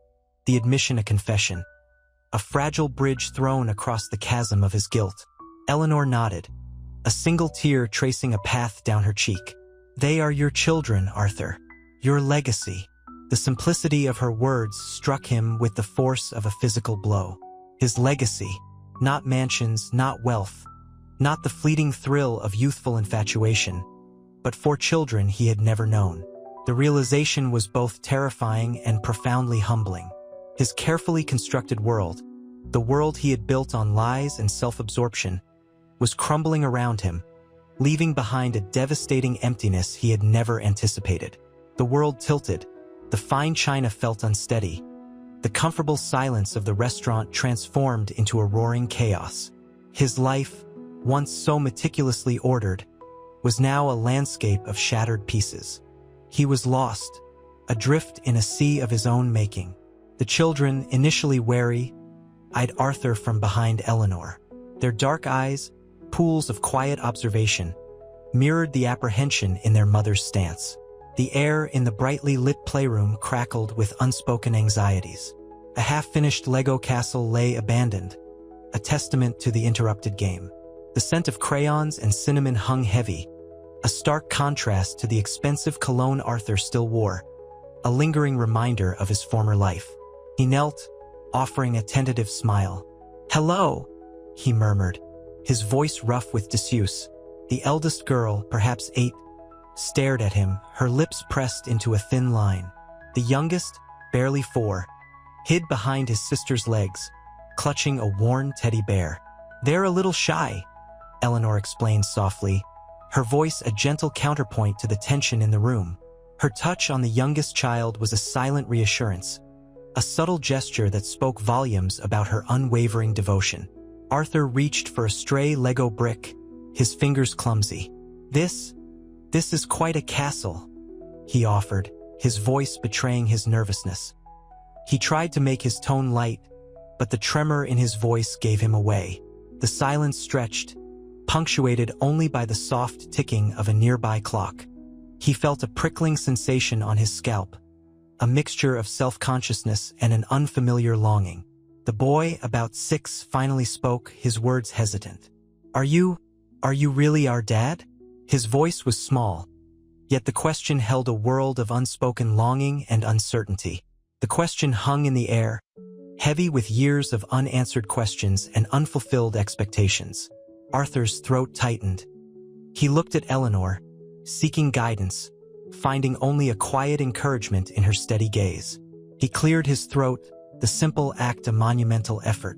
the admission a confession, a fragile bridge thrown across the chasm of his guilt. Eleanor nodded, a single tear tracing a path down her cheek. "They are your children, Arthur, your legacy." The simplicity of her words struck him with the force of a physical blow. His legacy, not mansions, not wealth, not the fleeting thrill of youthful infatuation, but 4 children he had never known. The realization was both terrifying and profoundly humbling. His carefully constructed world, the world he had built on lies and self-absorption, was crumbling around him, leaving behind a devastating emptiness he had never anticipated. The world tilted, the fine china felt unsteady, the comfortable silence of the restaurant transformed into a roaring chaos. His life, once so meticulously ordered, was now a landscape of shattered pieces. He was lost, adrift in a sea of his own making. The children, initially wary, eyed Arthur from behind Eleanor. Their dark eyes, pools of quiet observation, mirrored the apprehension in their mother's stance. The air in the brightly lit playroom crackled with unspoken anxieties. A half-finished Lego castle lay abandoned, a testament to the interrupted game. The scent of crayons and cinnamon hung heavy, a stark contrast to the expensive cologne Arthur still wore, a lingering reminder of his former life. He knelt, offering a tentative smile. "Hello," he murmured, his voice rough with disuse. The eldest girl, perhaps 8, stared at him, her lips pressed into a thin line. The youngest, barely 4, hid behind his sister's legs, clutching a worn teddy bear. "They're a little shy," Eleanor explained softly, her voice a gentle counterpoint to the tension in the room. Her touch on the youngest child was a silent reassurance, a subtle gesture that spoke volumes about her unwavering devotion. Arthur reached for a stray Lego brick, his fingers clumsy. This is quite a castle," he offered, his voice betraying his nervousness. He tried to make his tone light, but the tremor in his voice gave him away. The silence stretched, punctuated only by the soft ticking of a nearby clock. He felt a prickling sensation on his scalp, a mixture of self-consciousness and an unfamiliar longing. The boy, about 6, finally spoke, his words hesitant. Are you really our dad?" His voice was small, yet the question held a world of unspoken longing and uncertainty. The question hung in the air, heavy with years of unanswered questions and unfulfilled expectations. Arthur's throat tightened. He looked at Eleanor, seeking guidance, finding only a quiet encouragement in her steady gaze. He cleared his throat, the simple act a monumental effort.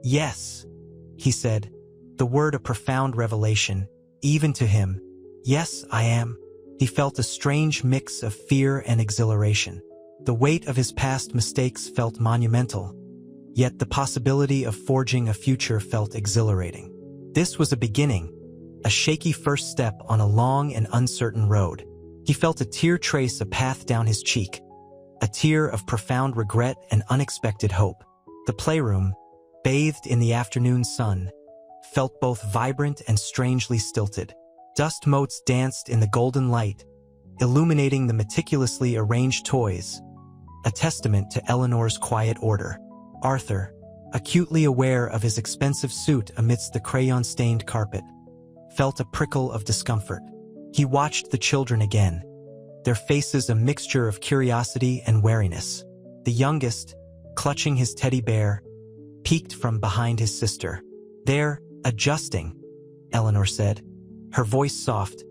"Yes," he said, the word a profound revelation, even to him. "Yes, I am." He felt a strange mix of fear and exhilaration. The weight of his past mistakes felt monumental, yet the possibility of forging a future felt exhilarating. This was a beginning, a shaky first step on a long and uncertain road. He felt a tear trace a path down his cheek, a tear of profound regret and unexpected hope. The playroom, bathed in the afternoon sun, felt both vibrant and strangely stilted. Dust motes danced in the golden light, illuminating the meticulously arranged toys, a testament to Eleanor's quiet order. Arthur, acutely aware of his expensive suit amidst the crayon-stained carpet, felt a prickle of discomfort. He watched the children again, their faces a mixture of curiosity and wariness. The youngest, clutching his teddy bear, peeked from behind his sister. "They're adjusting," Eleanor said, her voice soft,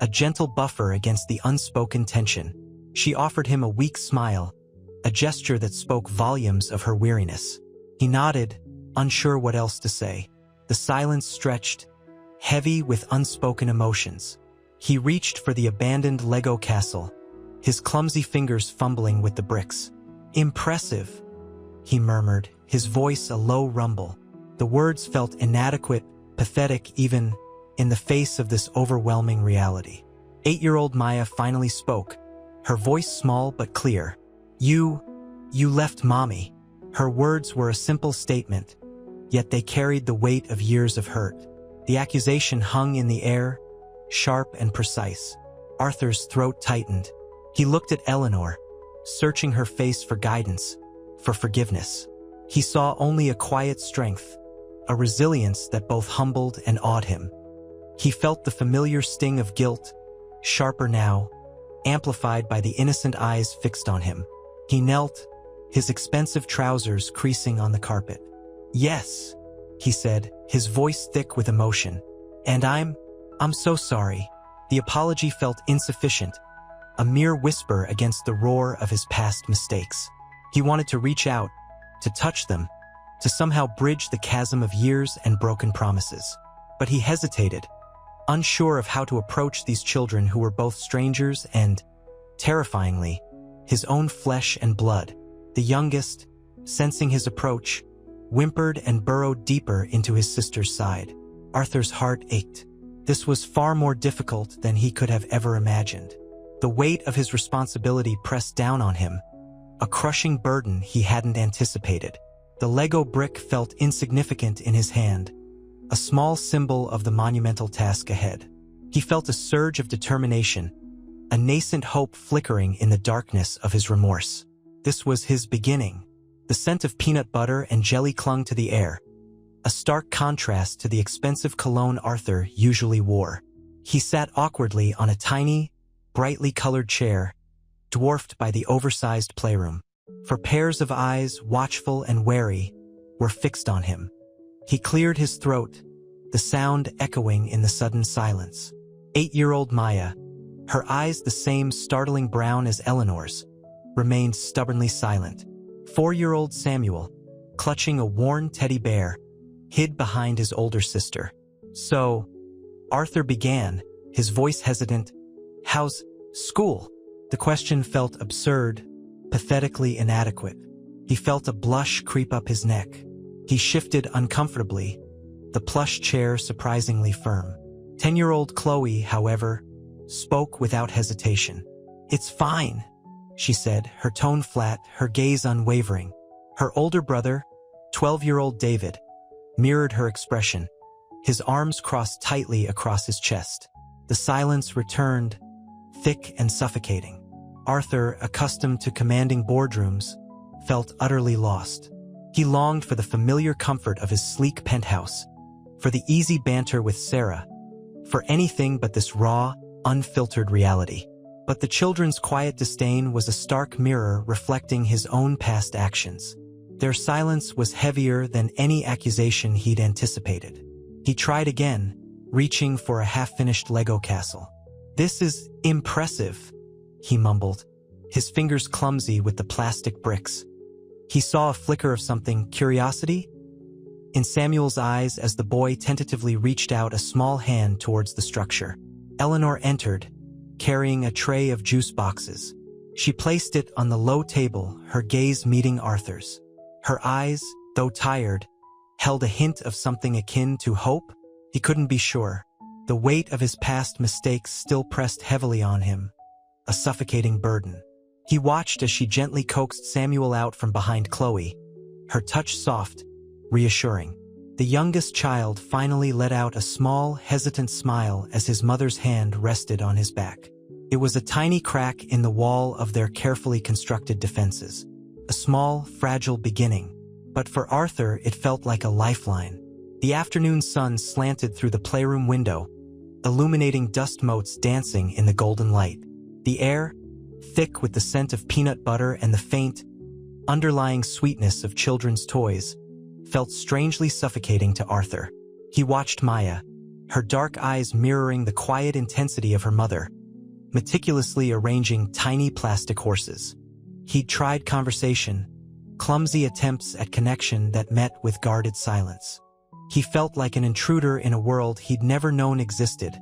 a gentle buffer against the unspoken tension. She offered him a weak smile, a gesture that spoke volumes of her weariness. He nodded, unsure what else to say. The silence stretched, heavy with unspoken emotions. He reached for the abandoned Lego castle, his clumsy fingers fumbling with the bricks. "Impressive," he murmured, his voice a low rumble. The words felt inadequate, pathetic even in the face of this overwhelming reality. 8-year-old Maya finally spoke, her voice small but clear. You left Mommy." Her words were a simple statement, yet they carried the weight of years of hurt. The accusation hung in the air, sharp and precise. Arthur's throat tightened. He looked at Eleanor, searching her face for guidance, for forgiveness. He saw only a quiet strength, a resilience that both humbled and awed him. He felt the familiar sting of guilt, sharper now, amplified by the innocent eyes fixed on him. He knelt, his expensive trousers creasing on the carpet. "Yes," he said, his voice thick with emotion. "And I'm so sorry." The apology felt insufficient, a mere whisper against the roar of his past mistakes. He wanted to reach out, to touch them, to somehow bridge the chasm of years and broken promises. But he hesitated, unsure of how to approach these children who were both strangers and, terrifyingly, his own flesh and blood. The youngest, sensing his approach, whimpered and burrowed deeper into his sister's side. Arthur's heart ached. This was far more difficult than he could have ever imagined. The weight of his responsibility pressed down on him, a crushing burden he hadn't anticipated. The Lego brick felt insignificant in his hand, a small symbol of the monumental task ahead. He felt a surge of determination, a nascent hope flickering in the darkness of his remorse. This was his beginning. The scent of peanut butter and jelly clung to the air, a stark contrast to the expensive cologne Arthur usually wore. He sat awkwardly on a tiny, brightly colored chair, dwarfed by the oversized playroom. For pairs of eyes, watchful and wary, were fixed on him. He cleared his throat, the sound echoing in the sudden silence. 8-year-old Maya, her eyes the same startling brown as Eleanor's, remained stubbornly silent. 4-year-old Samuel, clutching a worn teddy bear, hid behind his older sister. "So," Arthur began, his voice hesitant, "how's school?" The question felt absurd, pathetically inadequate. He felt a blush creep up his neck. He shifted uncomfortably, the plush chair surprisingly firm. 10-year-old Chloe, however, spoke without hesitation. "It's fine," she said, her tone flat, her gaze unwavering. Her older brother, 12-year-old David, mirrored her expression, his arms crossed tightly across his chest. The silence returned, thick and suffocating. Arthur, accustomed to commanding boardrooms, felt utterly lost. He longed for the familiar comfort of his sleek penthouse, for the easy banter with Sarah, for anything but this raw, unfiltered reality. But the children's quiet disdain was a stark mirror reflecting his own past actions. Their silence was heavier than any accusation he'd anticipated. He tried again, reaching for a half-finished Lego castle. "This is impressive," he mumbled, his fingers clumsy with the plastic bricks. He saw a flicker of something, curiosity, in Samuel's eyes as the boy tentatively reached out a small hand towards the structure. Eleanor entered, carrying a tray of juice boxes. She placed it on the low table, her gaze meeting Arthur's. Her eyes, though tired, held a hint of something akin to hope. He couldn't be sure. The weight of his past mistakes still pressed heavily on him, a suffocating burden. He watched as she gently coaxed Samuel out from behind Chloe, her touch soft, reassuring. The youngest child finally let out a small, hesitant smile as his mother's hand rested on his back. It was a tiny crack in the wall of their carefully constructed defenses. A small, fragile beginning. But for Arthur, it felt like a lifeline. The afternoon sun slanted through the playroom window, illuminating dust motes dancing in the golden light. The air, thick with the scent of peanut butter and the faint, underlying sweetness of children's toys, felt strangely suffocating to Arthur. He watched Maya, her dark eyes mirroring the quiet intensity of her mother, meticulously arranging tiny plastic horses. He'd tried conversation, clumsy attempts at connection that met with guarded silence. He felt like an intruder in a world he'd never known existed,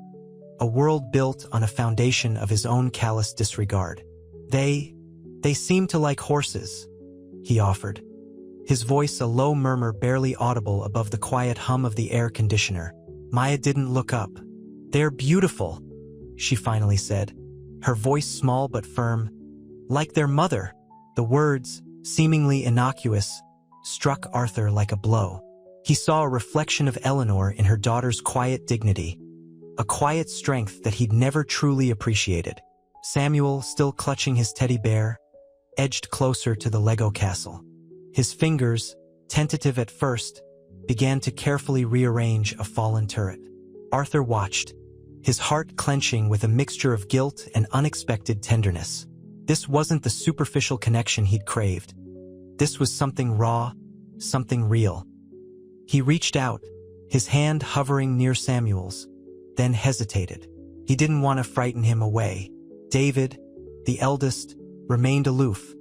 a world built on a foundation of his own callous disregard. They seem to like horses, he offered, his voice a low murmur barely audible above the quiet hum of the air conditioner. Maya didn't look up. They're beautiful, she finally said, her voice small but firm. Like their mother. The words, seemingly innocuous, struck Arthur like a blow. He saw a reflection of Eleanor in her daughter's quiet dignity, a quiet strength that he'd never truly appreciated. Samuel, still clutching his teddy bear, edged closer to the Lego castle. His fingers, tentative at first, began to carefully rearrange a fallen turret. Arthur watched, his heart clenching with a mixture of guilt and unexpected tenderness. This wasn't the superficial connection he'd craved. This was something raw, something real. He reached out, his hand hovering near Samuel's, then hesitated. He didn't want to frighten him away. David, the eldest, remained aloof,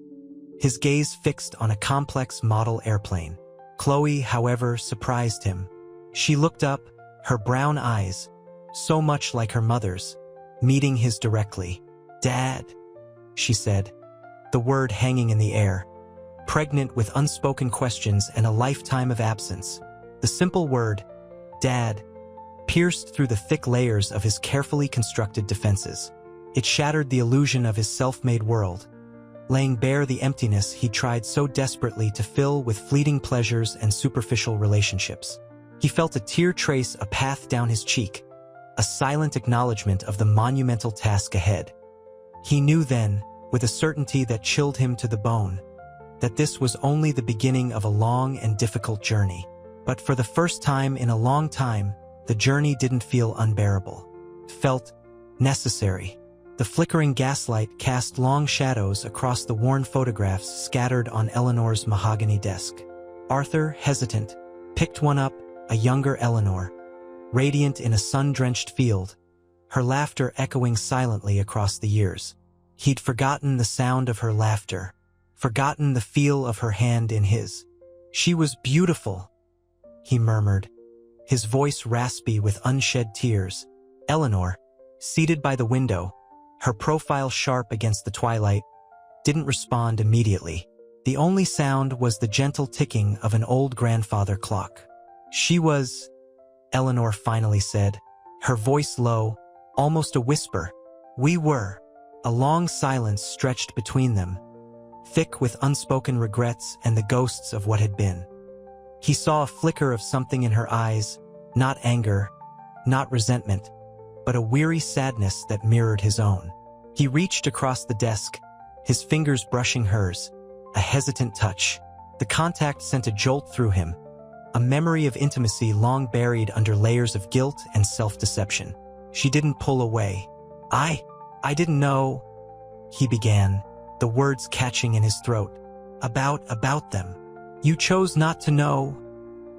his gaze fixed on a complex model airplane. Chloe, however, surprised him. She looked up, her brown eyes, so much like her mother's, meeting his directly. "Dad," she said, the word hanging in the air, pregnant with unspoken questions and a lifetime of absence. The simple word, "Dad," pierced through the thick layers of his carefully constructed defenses. It shattered the illusion of his self-made world, laying bare the emptiness he tried so desperately to fill with fleeting pleasures and superficial relationships. He felt a tear trace a path down his cheek, a silent acknowledgement of the monumental task ahead. He knew then, with a certainty that chilled him to the bone, that this was only the beginning of a long and difficult journey. But for the first time in a long time, the journey didn't feel unbearable. It felt necessary. The flickering gaslight cast long shadows across the worn photographs scattered on Eleanor's mahogany desk. Arthur, hesitant, picked one up, a younger Eleanor, radiant in a sun-drenched field, her laughter echoing silently across the years. He'd forgotten the sound of her laughter, forgotten the feel of her hand in his. "She was beautiful," he murmured, his voice raspy with unshed tears. Eleanor, seated by the window, her profile sharp against the twilight, didn't respond immediately. The only sound was the gentle ticking of an old grandfather clock. "She was," Eleanor finally said, her voice low, almost a whisper. "We were." A long silence stretched between them, thick with unspoken regrets and the ghosts of what had been. He saw a flicker of something in her eyes, not anger, not resentment, but a weary sadness that mirrored his own. He reached across the desk, his fingers brushing hers, a hesitant touch. The contact sent a jolt through him, a memory of intimacy long buried under layers of guilt and self-deception. She didn't pull away. I didn't know," he began, the words catching in his throat. About them. "You chose not to know,"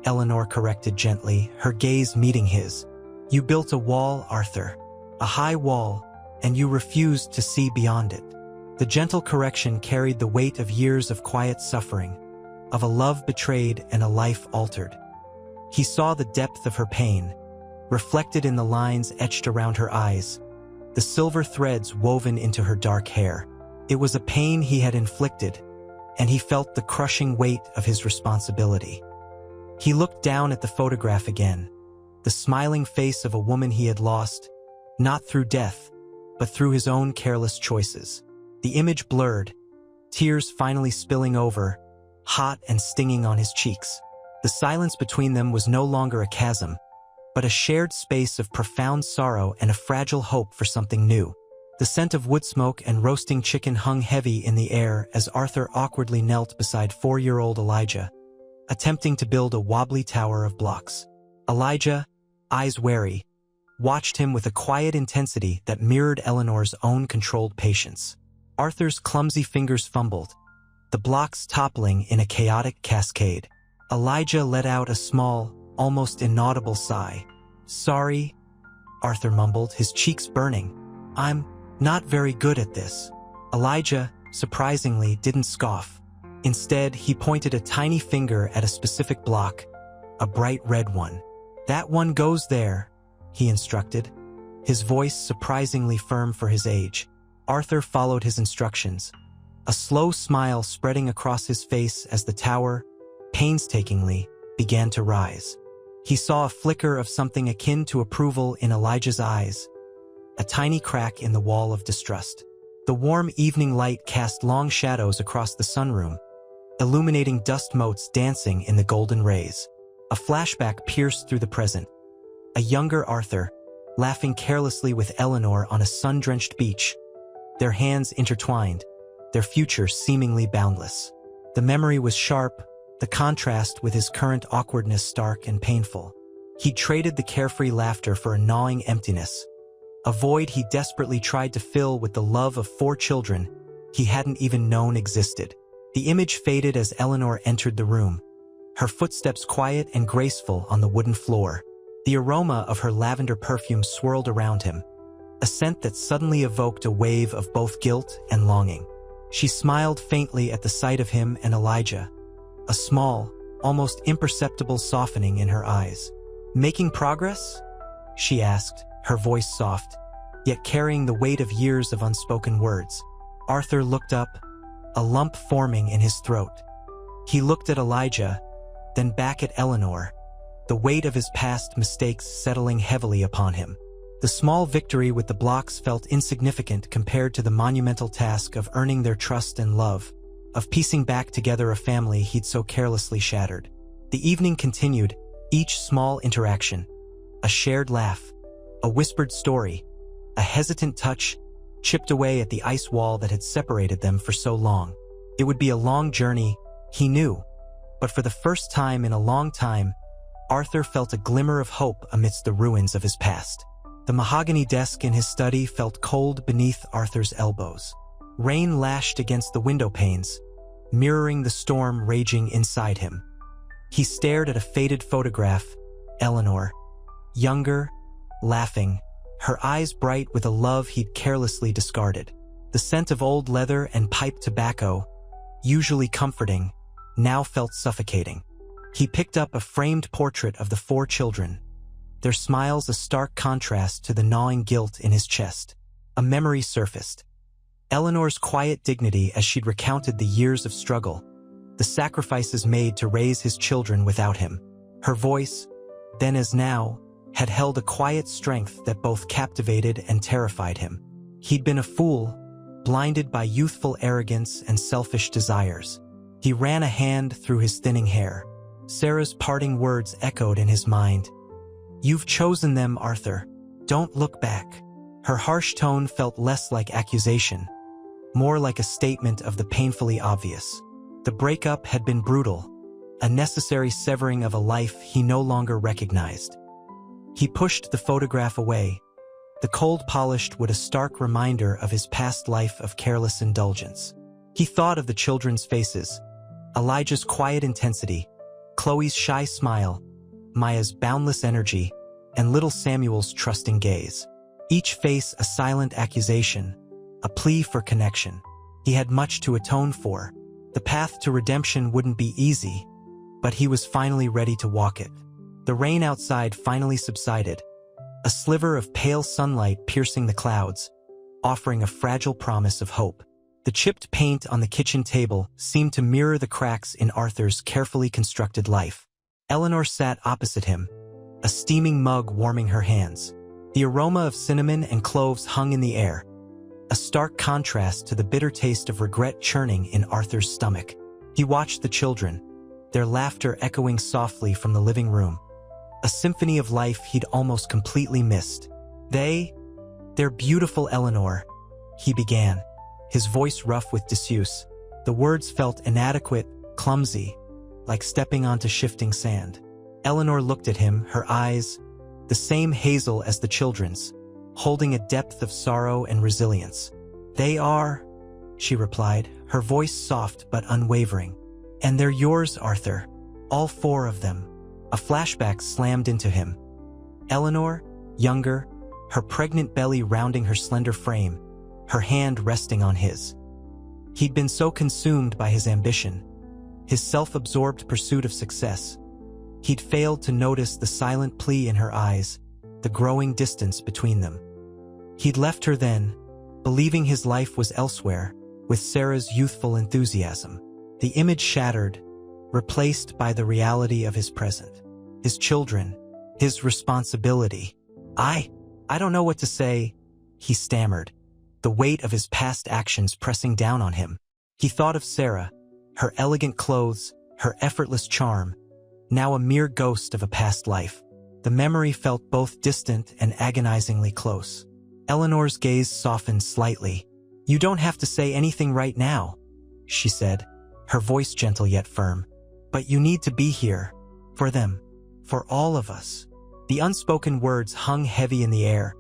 Eleanor corrected gently, her gaze meeting his. "You built a wall, Arthur. A high wall, and you refused to see beyond it. The gentle correction carried the weight of years of quiet suffering, of a love betrayed and a life altered. He saw the depth of her pain, reflected in the lines etched around her eyes, the silver threads woven into her dark hair. It was a pain he had inflicted, and he felt the crushing weight of his responsibility. He looked down at the photograph again, the smiling face of a woman he had lost, not through death, but through his own careless choices. The image blurred, tears finally spilling over, hot and stinging on his cheeks. The silence between them was no longer a chasm, but a shared space of profound sorrow and a fragile hope for something new. The scent of wood smoke and roasting chicken hung heavy in the air as Arthur awkwardly knelt beside 4-year-old Elijah, attempting to build a wobbly tower of blocks. Elijah, eyes wary, watched him with a quiet intensity that mirrored Eleanor's own controlled patience. Arthur's clumsy fingers fumbled, the blocks toppling in a chaotic cascade. Elijah let out a small, almost inaudible sigh. "Sorry," Arthur mumbled, his cheeks burning. "I'm not very good at this." Elijah, surprisingly, didn't scoff. Instead, he pointed a tiny finger at a specific block, a bright red one. "That one goes there," he instructed, his voice surprisingly firm for his age. Arthur followed his instructions, a slow smile spreading across his face as the tower, painstakingly, began to rise. He saw a flicker of something akin to approval in Elijah's eyes, a tiny crack in the wall of distrust. The warm evening light cast long shadows across the sunroom, illuminating dust motes dancing in the golden rays. A flashback pierced through the present. A younger Arthur, laughing carelessly with Eleanor on a sun-drenched beach, their hands intertwined, their future seemingly boundless. The memory was sharp, the contrast with his current awkwardness stark and painful. He traded the carefree laughter for a gnawing emptiness, a void he desperately tried to fill with the love of 4 children he hadn't even known existed. The image faded as Eleanor entered the room, her footsteps quiet and graceful on the wooden floor. The aroma of her lavender perfume swirled around him, a scent that suddenly evoked a wave of both guilt and longing. She smiled faintly at the sight of him and Elijah, a small, almost imperceptible softening in her eyes. "Making progress?" she asked, her voice soft, yet carrying the weight of years of unspoken words. Arthur looked up, a lump forming in his throat. He looked at Elijah, then back at Eleanor, the weight of his past mistakes settling heavily upon him. The small victory with the blocks felt insignificant compared to the monumental task of earning their trust and love, of piecing back together a family he'd so carelessly shattered. The evening continued, each small interaction, a shared laugh, a whispered story, a hesitant touch, chipped away at the ice wall that had separated them for so long. It would be a long journey, he knew, but for the first time in a long time, Arthur felt a glimmer of hope amidst the ruins of his past. The mahogany desk in his study felt cold beneath Arthur's elbows. Rain lashed against the window panes, mirroring the storm raging inside him. He stared at a faded photograph, Eleanor, younger, laughing, her eyes bright with a love he'd carelessly discarded. The scent of old leather and pipe tobacco, usually comforting, now felt suffocating. He picked up a framed portrait of the 4 children, their smiles a stark contrast to the gnawing guilt in his chest. A memory surfaced. Eleanor's quiet dignity as she'd recounted the years of struggle, the sacrifices made to raise his children without him. Her voice, then as now, had held a quiet strength that both captivated and terrified him. He'd been a fool, blinded by youthful arrogance and selfish desires. He ran a hand through his thinning hair. Sarah's parting words echoed in his mind. "You've chosen them, Arthur. Don't look back." Her harsh tone felt less like accusation, more like a statement of the painfully obvious. The breakup had been brutal, a necessary severing of a life he no longer recognized. He pushed the photograph away, the cold polished wood a stark reminder of his past life of careless indulgence. He thought of the children's faces, Elijah's quiet intensity, Chloe's shy smile, Maya's boundless energy, and little Samuel's trusting gaze. each face a silent accusation, a plea for connection. He had much to atone for. The path to redemption wouldn't be easy, but he was finally ready to walk it. The rain outside finally subsided, a sliver of pale sunlight piercing the clouds, offering a fragile promise of hope. The chipped paint on the kitchen table seemed to mirror the cracks in Arthur's carefully constructed life. Eleanor sat opposite him, a steaming mug warming her hands. The aroma of cinnamon and cloves hung in the air, a stark contrast to the bitter taste of regret churning in Arthur's stomach. He watched the children, their laughter echoing softly from the living room, a symphony of life he'd almost completely missed. They're beautiful, Eleanor, he began, his voice rough with disuse. The words felt inadequate, clumsy, like stepping onto shifting sand. Eleanor looked at him, her eyes, the same hazel as the children's, holding a depth of sorrow and resilience. They are, she replied, her voice soft but unwavering. And they're yours, Arthur. All 4 of them. A flashback slammed into him. Eleanor, younger, her pregnant belly rounding her slender frame, her hand resting on his. He'd been so consumed by his ambition, his self-absorbed pursuit of success. He'd failed to notice the silent plea in her eyes, the growing distance between them. He'd left her then, believing his life was elsewhere, with Sarah's youthful enthusiasm. The image shattered, replaced by the reality of his present. His children, his responsibility. I don't know what to say, he stammered, the weight of his past actions pressing down on him. He thought of Sarah, her elegant clothes, her effortless charm, now a mere ghost of a past life. The memory felt both distant and agonizingly close. Eleanor's gaze softened slightly. You don't have to say anything right now, she said, her voice gentle yet firm. But you need to be here. For them. For all of us. The unspoken words hung heavy in the air.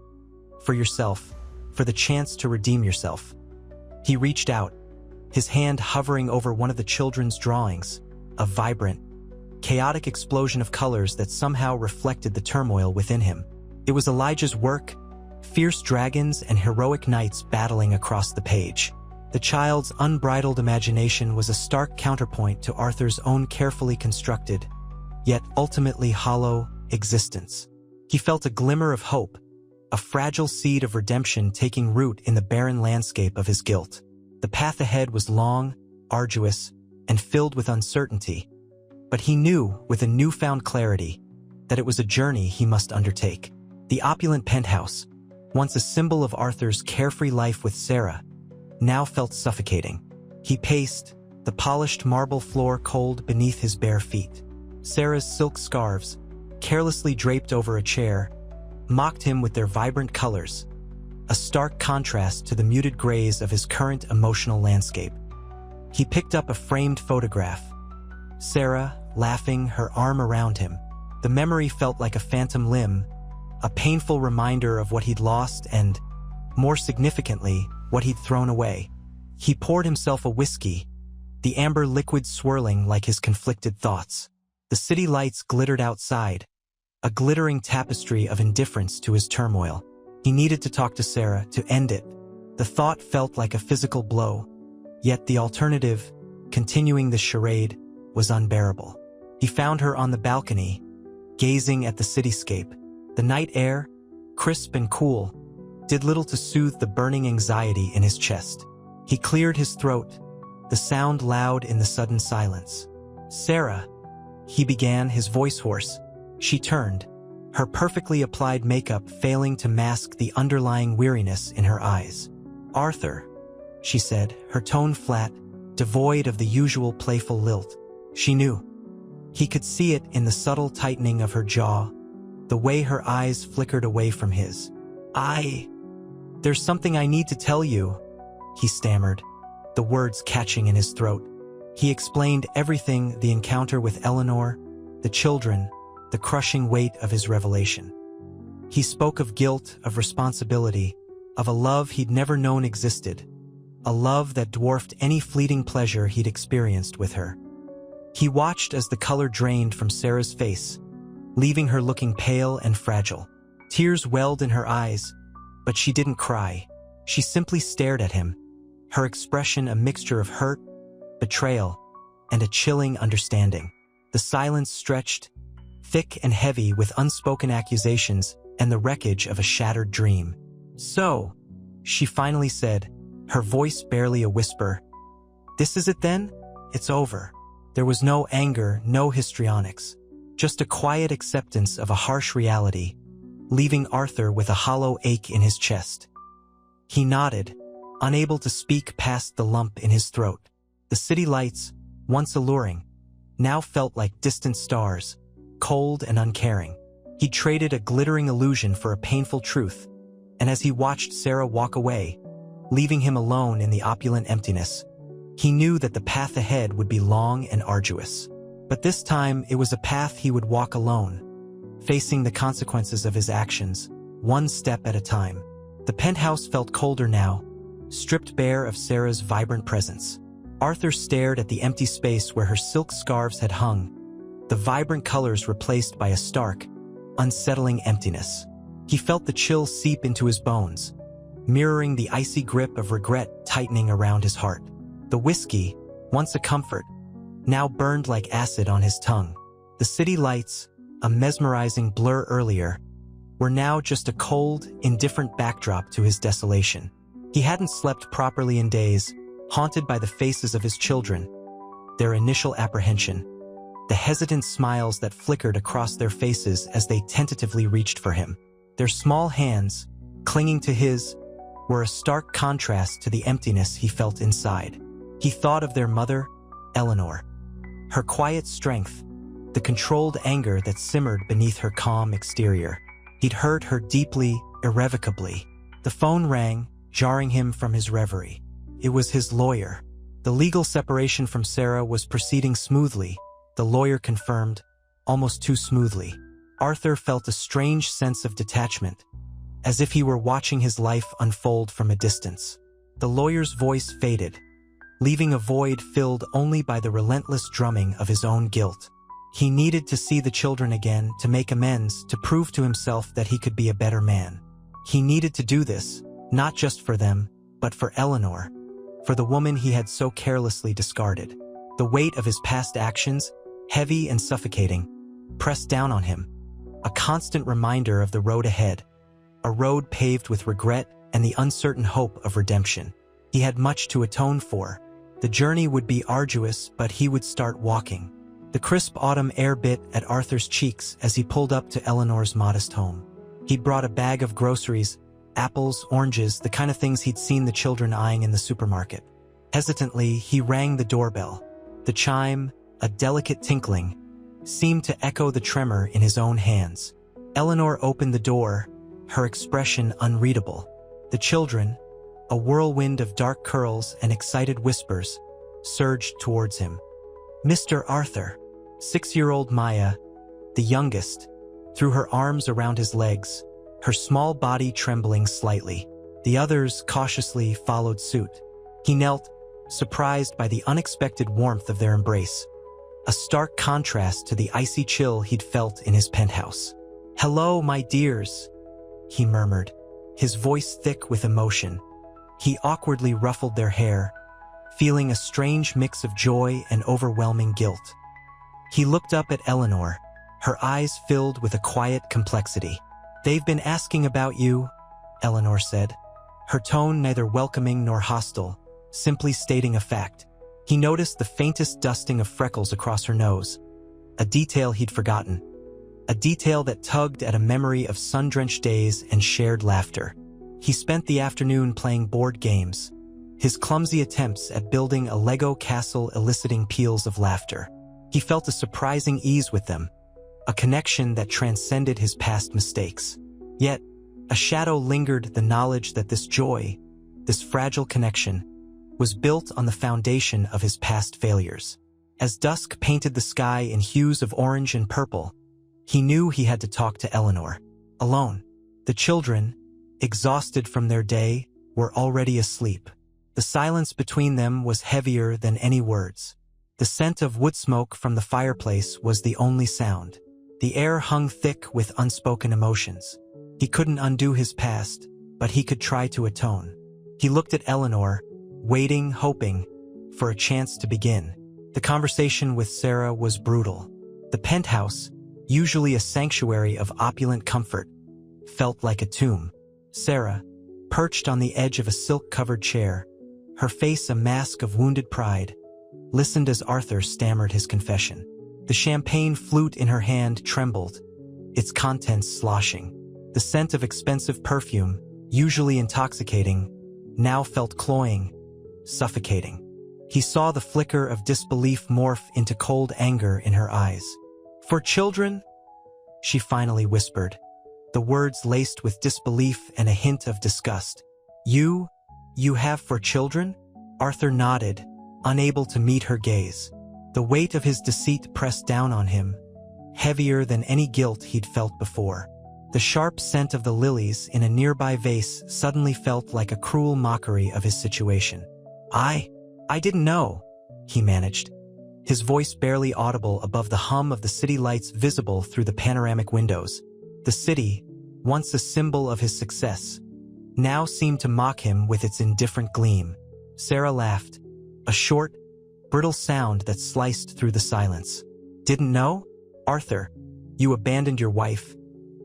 For yourself. For the chance to redeem yourself. He reached out, his hand hovering over one of the children's drawings, a vibrant, chaotic explosion of colors that somehow reflected the turmoil within him. It was Elijah's work, fierce dragons and heroic knights battling across the page. The child's unbridled imagination was a stark counterpoint to Arthur's own carefully constructed, yet ultimately hollow, existence. He felt a glimmer of hope, a fragile seed of redemption taking root in the barren landscape of his guilt. The path ahead was long, arduous, and filled with uncertainty, but he knew, with a newfound clarity, that it was a journey he must undertake. The opulent penthouse, once a symbol of Arthur's carefree life with Sarah, now felt suffocating. He paced, the polished marble floor cold beneath his bare feet. Sarah's silk scarves, carelessly draped over a chair, mocked him with their vibrant colors, a stark contrast to the muted grays of his current emotional landscape. He picked up a framed photograph. Sarah, laughing, her arm around him. The memory felt like a phantom limb, a painful reminder of what he'd lost and, more significantly, what he'd thrown away. He poured himself a whiskey, the amber liquid swirling like his conflicted thoughts. The city lights glittered outside, a glittering tapestry of indifference to his turmoil. He needed to talk to Sarah, to end it. The thought felt like a physical blow, yet the alternative, continuing the charade, was unbearable. He found her on the balcony, gazing at the cityscape. The night air, crisp and cool, did little to soothe the burning anxiety in his chest. He cleared his throat, the sound loud in the sudden silence. Sarah, he began, his voice hoarse. She turned, her perfectly applied makeup failing to mask the underlying weariness in her eyes. Arthur, she said, her tone flat, devoid of the usual playful lilt. She knew. He could see it in the subtle tightening of her jaw, the way her eyes flickered away from his. There's something I need to tell you, he stammered, the words catching in his throat. He explained everything, the encounter with Eleanor, the children, the crushing weight of his revelation. He spoke of guilt, of responsibility, of a love he'd never known existed, a love that dwarfed any fleeting pleasure he'd experienced with her. He watched as the color drained from Sarah's face, leaving her looking pale and fragile. Tears welled in her eyes, But she didn't cry. She simply stared at him, her expression a mixture of hurt, betrayal, and a chilling understanding. The silence stretched, thick and heavy with unspoken accusations and the wreckage of a shattered dream. "So," she finally said, her voice barely a whisper, "this is it then? It's over." There was no anger, no histrionics, just a quiet acceptance of a harsh reality, leaving Arthur with a hollow ache in his chest. He nodded, unable to speak past the lump in his throat. The city lights, once alluring, now felt like distant stars, cold and uncaring. He traded a glittering illusion for a painful truth, and as he watched Sarah walk away, leaving him alone in the opulent emptiness, he knew that the path ahead would be long and arduous. But this time it was a path he would walk alone, facing the consequences of his actions, one step at a time. The penthouse felt colder now, stripped bare of Sarah's vibrant presence. Arthur stared at the empty space where her silk scarves had hung, the vibrant colors replaced by a stark, unsettling emptiness. He felt the chill seep into his bones, mirroring the icy grip of regret tightening around his heart. The whiskey, once a comfort, now burned like acid on his tongue. The city lights, a mesmerizing blur earlier, were now just a cold, indifferent backdrop to his desolation. He hadn't slept properly in days, haunted by the faces of his children, their initial apprehension, the hesitant smiles that flickered across their faces as they tentatively reached for him. Their small hands, clinging to his, were a stark contrast to the emptiness he felt inside. He thought of their mother, Eleanor, her quiet strength, the controlled anger that simmered beneath her calm exterior. He'd hurt her deeply, irrevocably. The phone rang, jarring him from his reverie. It was his lawyer. The legal separation from Sarah was proceeding smoothly, the lawyer confirmed, almost too smoothly. Arthur felt a strange sense of detachment, as if he were watching his life unfold from a distance. The lawyer's voice faded, leaving a void filled only by the relentless drumming of his own guilt. He needed to see the children again, to make amends, to prove to himself that he could be a better man. He needed to do this, not just for them, but for Eleanor, for the woman he had so carelessly discarded. The weight of his past actions, heavy and suffocating, pressed down on him, a constant reminder of the road ahead, a road paved with regret and the uncertain hope of redemption. He had much to atone for. The journey would be arduous, but he would start walking. The crisp autumn air bit at Arthur's cheeks as he pulled up to Eleanor's modest home. He'd brought a bag of groceries, apples, oranges, the kind of things he'd seen the children eyeing in the supermarket. Hesitantly, he rang the doorbell. The chime, a delicate tinkling, seemed to echo the tremor in his own hands. Eleanor opened the door, her expression unreadable. The children, a whirlwind of dark curls and excited whispers, surged towards him. "Mr. Arthur." 6-year-old Maya, the youngest, threw her arms around his legs, her small body trembling slightly. The others cautiously followed suit. He knelt, surprised by the unexpected warmth of their embrace, a stark contrast to the icy chill he'd felt in his penthouse. "Hello, my dears," he murmured, his voice thick with emotion. He awkwardly ruffled their hair, feeling a strange mix of joy and overwhelming guilt. He looked up at Eleanor, her eyes filled with a quiet complexity. "They've been asking about you," Eleanor said, her tone neither welcoming nor hostile, simply stating a fact. He noticed the faintest dusting of freckles across her nose, a detail he'd forgotten, a detail that tugged at a memory of sun-drenched days and shared laughter. He spent the afternoon playing board games, his clumsy attempts at building a Lego castle eliciting peals of laughter. He felt a surprising ease with them, a connection that transcended his past mistakes. Yet, a shadow lingered, the knowledge that this joy, this fragile connection, was built on the foundation of his past failures. As dusk painted the sky in hues of orange and purple, he knew he had to talk to Eleanor. Alone. The children, exhausted from their day, were already asleep. The silence between them was heavier than any words. The scent of wood smoke from the fireplace was the only sound. The air hung thick with unspoken emotions. He couldn't undo his past, but he could try to atone. He looked at Eleanor, waiting, hoping for a chance to begin. The conversation with Sarah was brutal. The penthouse, usually a sanctuary of opulent comfort, felt like a tomb. Sarah, perched on the edge of a silk-covered chair, her face a mask of wounded pride, listened as Arthur stammered his confession. The champagne flute in her hand trembled, its contents sloshing. The scent of expensive perfume, usually intoxicating, now felt cloying, suffocating. He saw the flicker of disbelief morph into cold anger in her eyes. "For children?" she finally whispered, the words laced with disbelief and a hint of disgust. You have 4 children?" Arthur nodded, unable to meet her gaze. The weight of his deceit pressed down on him, heavier than any guilt he'd felt before. The sharp scent of the lilies in a nearby vase suddenly felt like a cruel mockery of his situation. I didn't know," he managed, his voice barely audible above the hum of the city lights visible through the panoramic windows. The city, once a symbol of his success, now seemed to mock him with its indifferent gleam. Sarah laughed, a short, brittle sound that sliced through the silence. "Didn't know? Arthur, you abandoned your wife,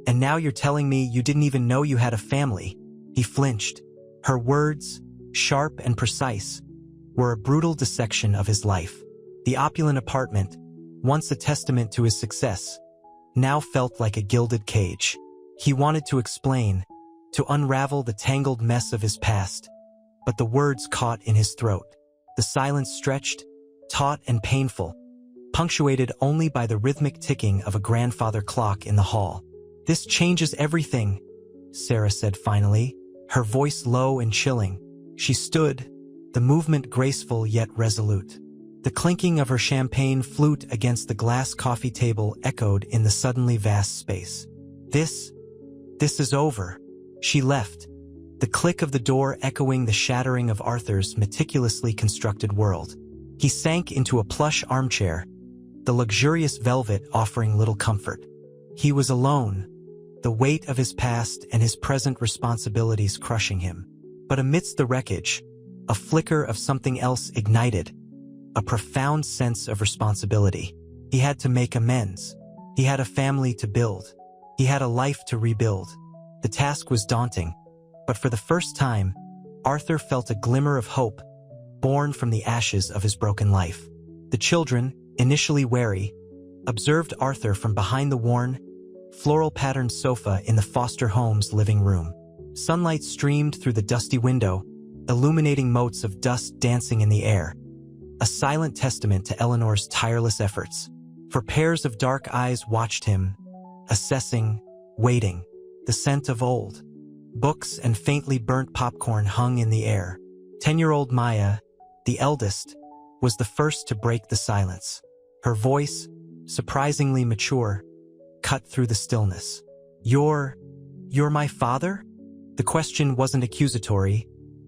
and now you're telling me you didn't even know you had a family." He flinched. Her words, sharp and precise, were a brutal dissection of his life. The opulent apartment, once a testament to his success, now felt like a gilded cage. He wanted to explain, to unravel the tangled mess of his past, but the words caught in his throat. The silence stretched, taut and painful, punctuated only by the rhythmic ticking of a grandfather clock in the hall. "This changes everything," Sarah said finally, her voice low and chilling. She stood, the movement graceful yet resolute. The clinking of her champagne flute against the glass coffee table echoed in the suddenly vast space. This is over." She left, the click of the door echoing the shattering of Arthur's meticulously constructed world. He sank into a plush armchair, the luxurious velvet offering little comfort. He was alone, the weight of his past and his present responsibilities crushing him. But amidst the wreckage, a flicker of something else ignited, a profound sense of responsibility. He had to make amends. He had a family to build. He had a life to rebuild. The task was daunting, but for the first time, Arthur felt a glimmer of hope, born from the ashes of his broken life. The children, initially wary, observed Arthur from behind the worn, floral-patterned sofa in the foster home's living room. Sunlight streamed through the dusty window, illuminating motes of dust dancing in the air, a silent testament to Eleanor's tireless efforts. For pairs of dark eyes watched him, assessing, waiting. The scent of old books and faintly burnt popcorn hung in the air. 10-year-old Maya, the eldest, was the first to break the silence. Her voice, surprisingly mature, cut through the stillness. You're my father?" The question wasn't accusatory,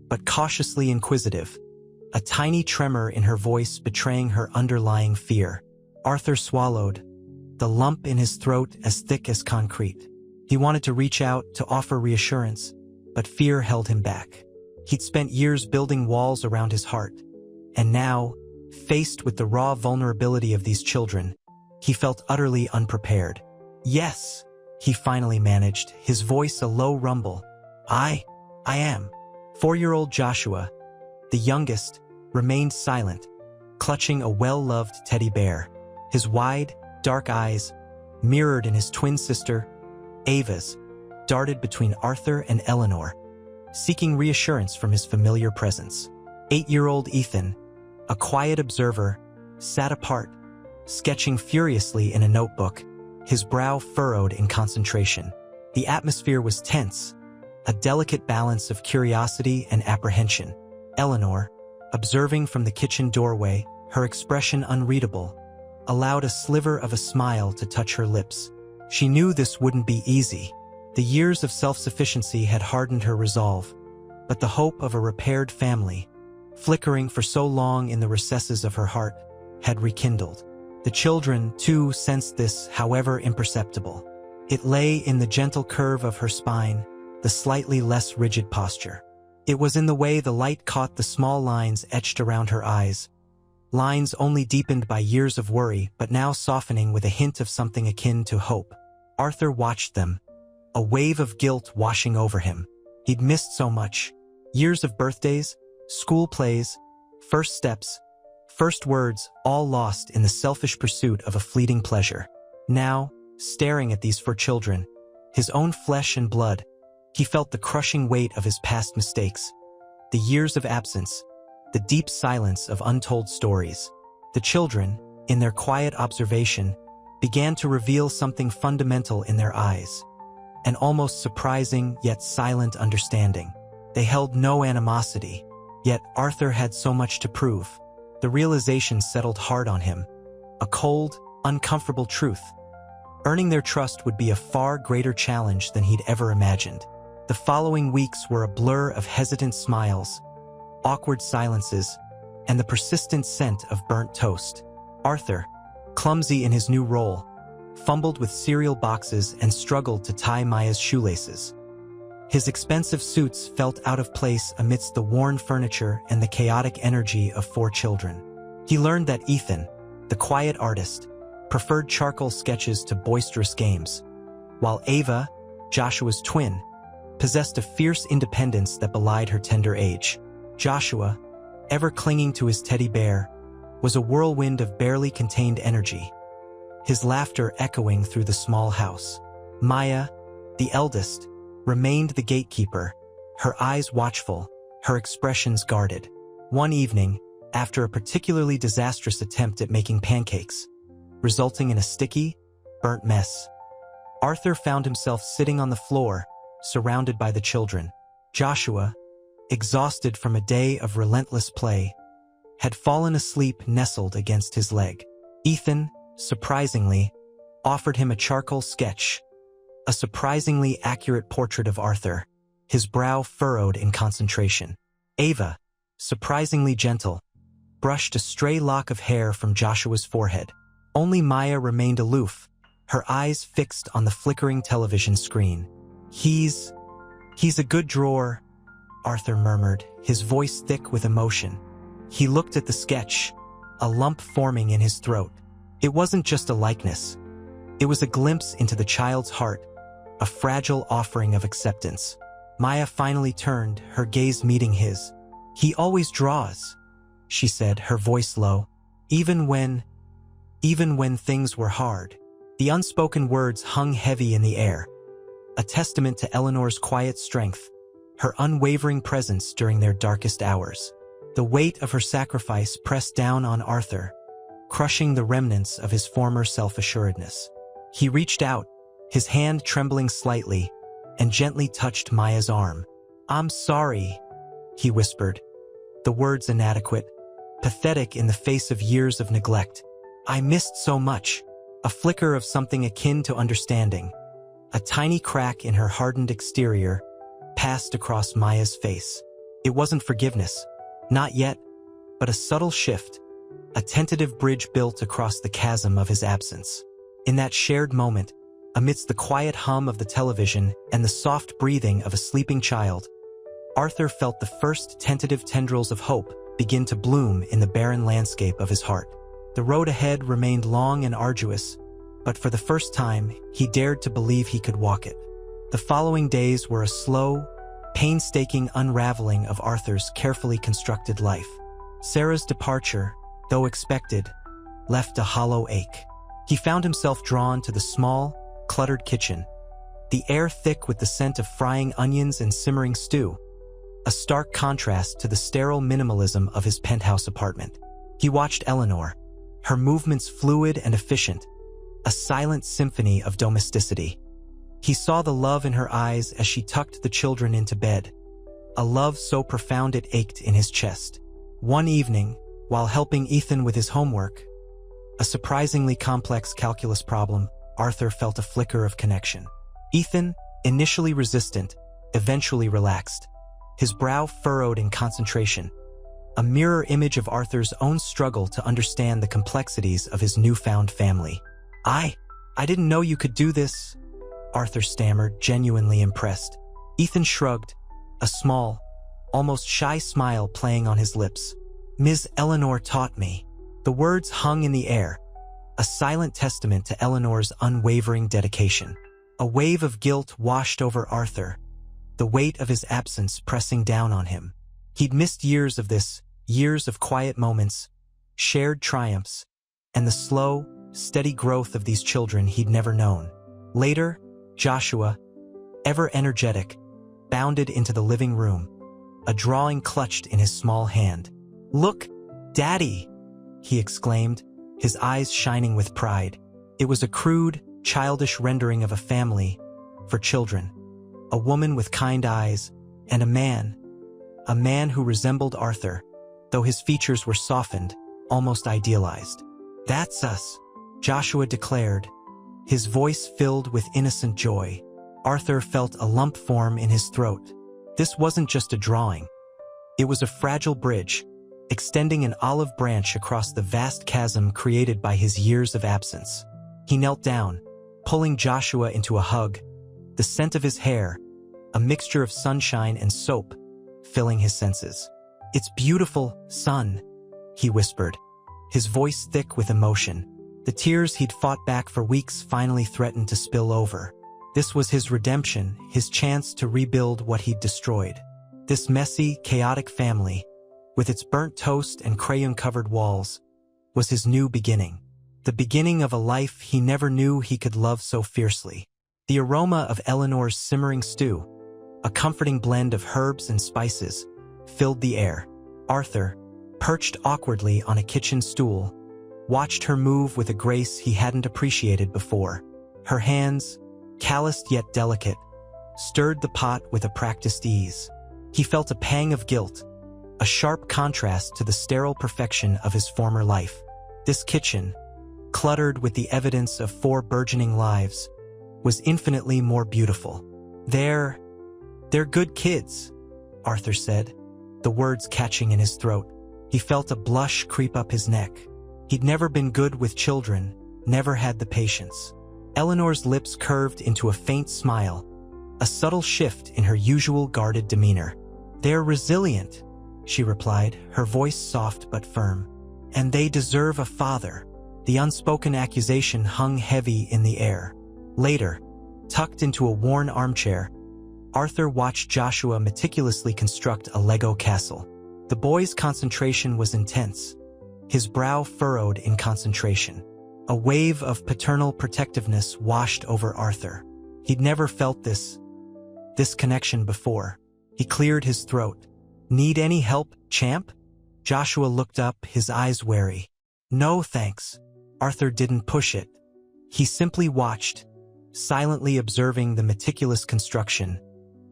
but cautiously inquisitive, a tiny tremor in her voice betraying her underlying fear. Arthur swallowed, the lump in his throat as thick as concrete. He wanted to reach out to offer reassurance, but fear held him back. He'd spent years building walls around his heart, and now, faced with the raw vulnerability of these children, he felt utterly unprepared. "Yes," he finally managed, his voice a low rumble. I am." 4-year-old Joshua, the youngest, remained silent, clutching a well-loved teddy bear. His wide, dark eyes, mirrored in his twin sister, Ava's, darted between Arthur and Eleanor, seeking reassurance from his familiar presence. 8-year-old Ethan, a quiet observer, sat apart, sketching furiously in a notebook, his brow furrowed in concentration. The atmosphere was tense, a delicate balance of curiosity and apprehension. Eleanor, observing from the kitchen doorway, her expression unreadable, allowed a sliver of a smile to touch her lips. She knew this wouldn't be easy. The years of self-sufficiency had hardened her resolve, but the hope of a repaired family, flickering for so long in the recesses of her heart, had rekindled. The children, too, sensed this, however imperceptible. It lay in the gentle curve of her spine, the the slightly less rigid posture. It was in the way the light caught the small lines etched around her eyes, lines only deepened by years of worry but now softening with a hint of something akin to hope. Arthur watched them, a wave of guilt washing over him. He'd missed so much. Years of birthdays, school plays, first steps, first words, all lost in the selfish pursuit of a fleeting pleasure. Now, staring at these four children, his own flesh and blood, he felt the crushing weight of his past mistakes, the years of absence, the deep silence of untold stories. The children, in their quiet observation, began to reveal something fundamental in their eyes, an almost surprising yet silent understanding. They held no animosity, yet Arthur had so much to prove. The realization settled hard on him, a cold, uncomfortable truth. Earning their trust would be a far greater challenge than he'd ever imagined. The following weeks were a blur of hesitant smiles, awkward silences, and the persistent scent of burnt toast. Arthur, clumsy in his new role, fumbled with cereal boxes and struggled to tie Maya's shoelaces. His expensive suits felt out of place amidst the worn furniture and the chaotic energy of four children. He learned that Ethan, the quiet artist, preferred charcoal sketches to boisterous games, while Ava, Joshua's twin, possessed a fierce independence that belied her tender age. Joshua, ever clinging to his teddy bear, was a whirlwind of barely contained energy, his laughter echoing through the small house. Maya, the eldest, remained the gatekeeper, her eyes watchful, her expressions guarded. One evening, after a particularly disastrous attempt at making pancakes, resulting in a sticky, burnt mess, Arthur found himself sitting on the floor, surrounded by the children. Joshua, exhausted from a day of relentless play, had fallen asleep nestled against his leg. Ethan, surprisingly, offered him a charcoal sketch, a surprisingly accurate portrait of Arthur, his brow furrowed in concentration. Ava, surprisingly gentle, brushed a stray lock of hair from Joshua's forehead. Only Maya remained aloof, her eyes fixed on the flickering television screen. He's a good drawer," Arthur murmured, his voice thick with emotion. He looked at the sketch, a lump forming in his throat. It wasn't just a likeness. It was a glimpse into the child's heart, a fragile offering of acceptance. Maya finally turned, her gaze meeting his. "He always draws," she said, her voice low, even when things were hard." The unspoken words hung heavy in the air, a testament to Eleanor's quiet strength, her unwavering presence during their darkest hours. The weight of her sacrifice pressed down on Arthur, crushing the remnants of his former self-assuredness. He reached out, his hand trembling slightly, and gently touched Maya's arm. "I'm sorry," he whispered, the words inadequate, pathetic in the face of years of neglect. "I missed so much." A flicker of something akin to understanding, a tiny crack in her hardened exterior, passed across Maya's face. It wasn't forgiveness, not yet, but a subtle shift, a tentative bridge built across the chasm of his absence. In that shared moment, amidst the quiet hum of the television and the soft breathing of a sleeping child, Arthur felt the first tentative tendrils of hope begin to bloom in the barren landscape of his heart. The road ahead remained long and arduous, but for the first time, he dared to believe he could walk it. The following days were a slow, painstaking unraveling of Arthur's carefully constructed life. Sarah's departure, though expected, left a hollow ache. He found himself drawn to the small, cluttered kitchen, the air thick with the scent of frying onions and simmering stew, a stark contrast to the sterile minimalism of his penthouse apartment. He watched Eleanor, her movements fluid and efficient, a silent symphony of domesticity. He saw the love in her eyes as she tucked the children into bed, a love so profound it ached in his chest. One evening, while helping Ethan with his homework, a surprisingly complex calculus problem, Arthur felt a flicker of connection. Ethan, initially resistant, eventually relaxed, his brow furrowed in concentration, a mirror image of Arthur's own struggle to understand the complexities of his newfound family. I didn't know you could do this," Arthur stammered, genuinely impressed. Ethan shrugged, a small, almost shy smile playing on his lips. Ms. Eleanor taught me. The words hung in the air, a silent testament to Eleanor's unwavering dedication. A wave of guilt washed over Arthur, the weight of his absence pressing down on him. He'd missed years of this, years of quiet moments, shared triumphs, and the slow, steady growth of these children he'd never known. Later, Joshua, ever energetic, bounded into the living room, a drawing clutched in his small hand. "Look, Daddy!" he exclaimed, his eyes shining with pride. It was a crude, childish rendering of a family for children. A woman with kind eyes, and a man who resembled Arthur, though his features were softened, almost idealized. "That's us," Joshua declared, his voice filled with innocent joy. Arthur felt a lump form in his throat. This wasn't just a drawing. It was a fragile bridge, extending an olive branch across the vast chasm created by his years of absence. He knelt down, pulling Joshua into a hug, the scent of his hair, a mixture of sunshine and soap, filling his senses. "It's beautiful, son," he whispered, his voice thick with emotion. The tears he'd fought back for weeks finally threatened to spill over. This was his redemption, his chance to rebuild what he'd destroyed. This messy, chaotic family, with its burnt toast and crayon-covered walls, was his new beginning. The beginning of a life he never knew he could love so fiercely. The aroma of Eleanor's simmering stew, a comforting blend of herbs and spices, filled the air. Arthur, perched awkwardly on a kitchen stool, watched her move with a grace he hadn't appreciated before. Her hands, calloused yet delicate, stirred the pot with a practiced ease. He felt a pang of guilt, a sharp contrast to the sterile perfection of his former life. This kitchen, cluttered with the evidence of 4 burgeoning lives, was infinitely more beautiful. They're good kids," Arthur said, the words catching in his throat. He felt a blush creep up his neck. He'd never been good with children, never had the patience. Eleanor's lips curved into a faint smile, a subtle shift in her usual guarded demeanor. "They're resilient," she replied, her voice soft but firm. "And they deserve a father." The unspoken accusation hung heavy in the air. Later, tucked into a worn armchair, Arthur watched Joshua meticulously construct a Lego castle. The boy's concentration was intense, his brow furrowed in concentration. A wave of paternal protectiveness washed over Arthur. He'd never felt this connection before. He cleared his throat. "Need any help, champ?" Joshua looked up, his eyes wary. "No, thanks." Arthur didn't push it. He simply watched, silently observing the meticulous construction,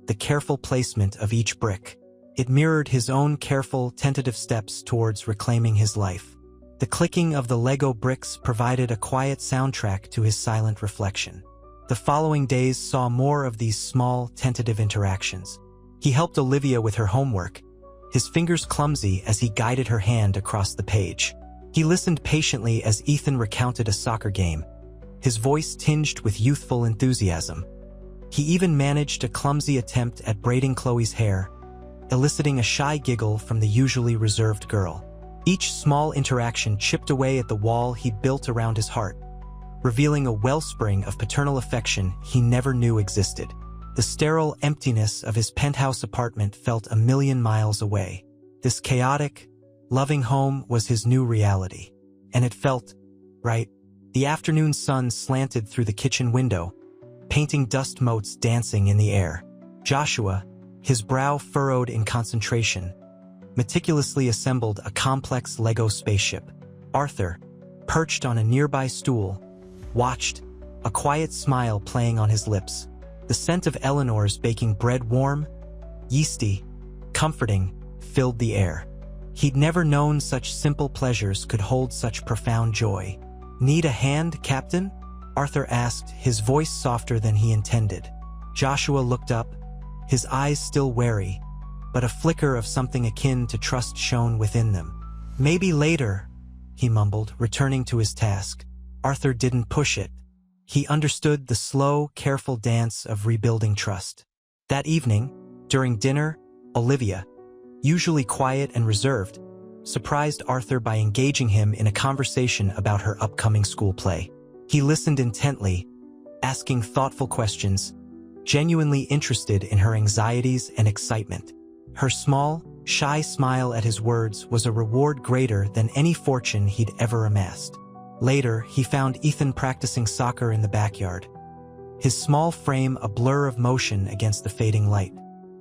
the careful placement of each brick. It mirrored his own careful, tentative steps towards reclaiming his life. The clicking of the Lego bricks provided a quiet soundtrack to his silent reflection. The following days saw more of these small, tentative interactions. He helped Olivia with her homework, his fingers clumsy as he guided her hand across the page. He listened patiently as Ethan recounted a soccer game, his voice tinged with youthful enthusiasm. He even managed a clumsy attempt at braiding Chloe's hair, eliciting a shy giggle from the usually reserved girl. Each small interaction chipped away at the wall he'd built around his heart, revealing a wellspring of paternal affection he never knew existed. The sterile emptiness of his penthouse apartment felt a million miles away. This chaotic, loving home was his new reality, and it felt right. The afternoon sun slanted through the kitchen window, painting dust motes dancing in the air. Joshua, his brow furrowed in concentration, meticulously assembled a complex Lego spaceship. Arthur, perched on a nearby stool, watched, a quiet smile playing on his lips. The scent of Eleanor's baking bread, warm, yeasty, comforting, filled the air. He'd never known such simple pleasures could hold such profound joy. "Need a hand, Captain?" Arthur asked, his voice softer than he intended. Joshua looked up, his eyes still wary, but a flicker of something akin to trust shone within them. "Maybe later," he mumbled, returning to his task. Arthur didn't push it. He understood the slow, careful dance of rebuilding trust. That evening, during dinner, Olivia, usually quiet and reserved, surprised Arthur by engaging him in a conversation about her upcoming school play. He listened intently, asking thoughtful questions, genuinely interested in her anxieties and excitement. Her small, shy smile at his words was a reward greater than any fortune he'd ever amassed. Later, he found Ethan practicing soccer in the backyard, his small frame a blur of motion against the fading light.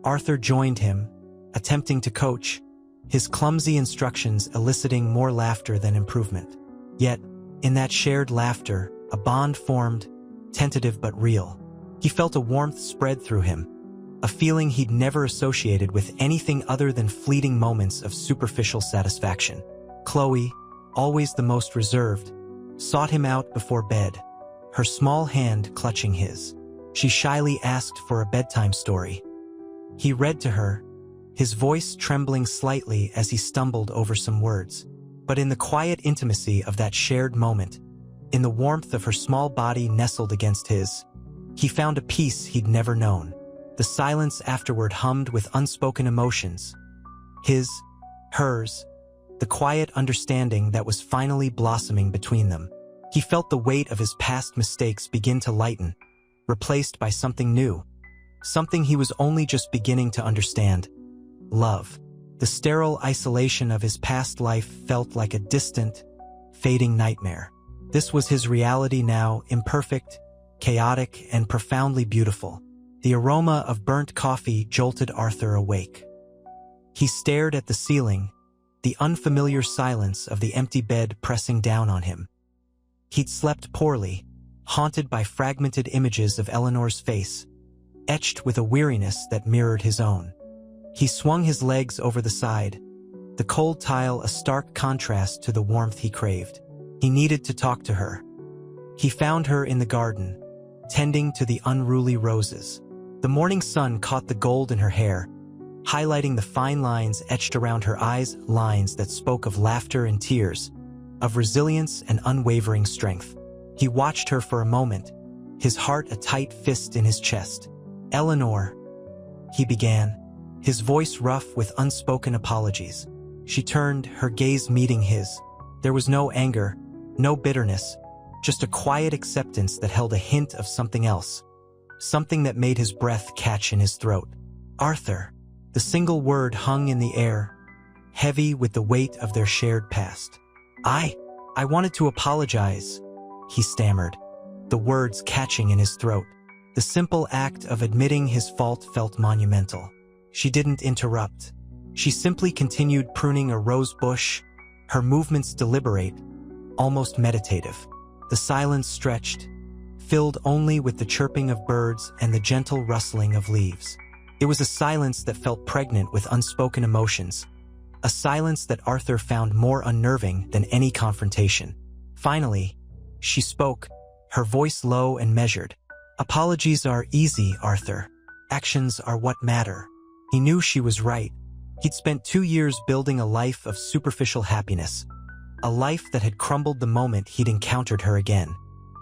Arthur joined him, attempting to coach, his clumsy instructions eliciting more laughter than improvement. Yet, in that shared laughter, a bond formed, tentative but real. He felt a warmth spread through him, a feeling he'd never associated with anything other than fleeting moments of superficial satisfaction. Chloe, always the most reserved, sought him out before bed, her small hand clutching his. She shyly asked for a bedtime story. He read to her, his voice trembling slightly as he stumbled over some words. But in the quiet intimacy of that shared moment, in the warmth of her small body nestled against his, he found a peace he'd never known. The silence afterward hummed with unspoken emotions. His, hers, the quiet understanding that was finally blossoming between them. He felt the weight of his past mistakes begin to lighten, replaced by something new, something he was only just beginning to understand. Love. The sterile isolation of his past life felt like a distant, fading nightmare. This was his reality now, imperfect, chaotic, and profoundly beautiful. The aroma of burnt coffee jolted Arthur awake. He stared at the ceiling, the unfamiliar silence of the empty bed pressing down on him. He'd slept poorly, haunted by fragmented images of Eleanor's face, etched with a weariness that mirrored his own. He swung his legs over the side, the cold tile a stark contrast to the warmth he craved. He needed to talk to her. He found her in the garden, tending to the unruly roses. The morning sun caught the gold in her hair, highlighting the fine lines etched around her eyes, lines that spoke of laughter and tears, of resilience and unwavering strength. He watched her for a moment, his heart a tight fist in his chest. "Eleanor," he began, his voice rough with unspoken apologies. She turned, her gaze meeting his. There was no anger, no bitterness, just a quiet acceptance that held a hint of something else, something that made his breath catch in his throat. "Arthur." The single word hung in the air, heavy with the weight of their shared past. I wanted to apologize," he stammered, the words catching in his throat. The simple act of admitting his fault felt monumental. She didn't interrupt. She simply continued pruning a rose bush, her movements deliberate, almost meditative. The silence stretched, filled only with the chirping of birds and the gentle rustling of leaves. It was a silence that felt pregnant with unspoken emotions, a silence that Arthur found more unnerving than any confrontation. Finally, she spoke, her voice low and measured. "Apologies are easy, Arthur. Actions are what matter." He knew she was right. He'd spent 2 years building a life of superficial happiness, a life that had crumbled the moment he'd encountered her again.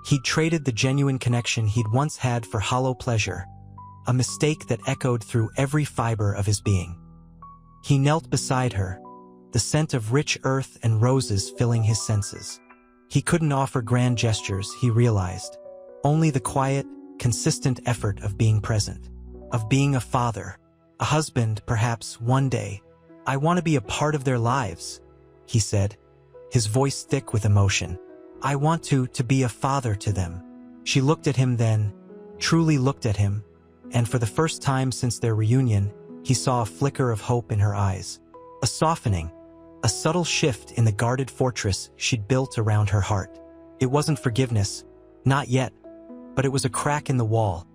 He'd traded the genuine connection he'd once had for hollow pleasure, a mistake that echoed through every fiber of his being. He knelt beside her, the scent of rich earth and roses filling his senses. He couldn't offer grand gestures, he realized, only the quiet, consistent effort of being present, of being a father, a husband, perhaps one day. "I want to be a part of their lives," he said, his voice thick with emotion. "I want to be a father to them." She looked at him then, truly looked at him, and for the first time since their reunion, he saw a flicker of hope in her eyes. A softening, a subtle shift in the guarded fortress she'd built around her heart. It wasn't forgiveness, not yet, but it was a crack in the wall,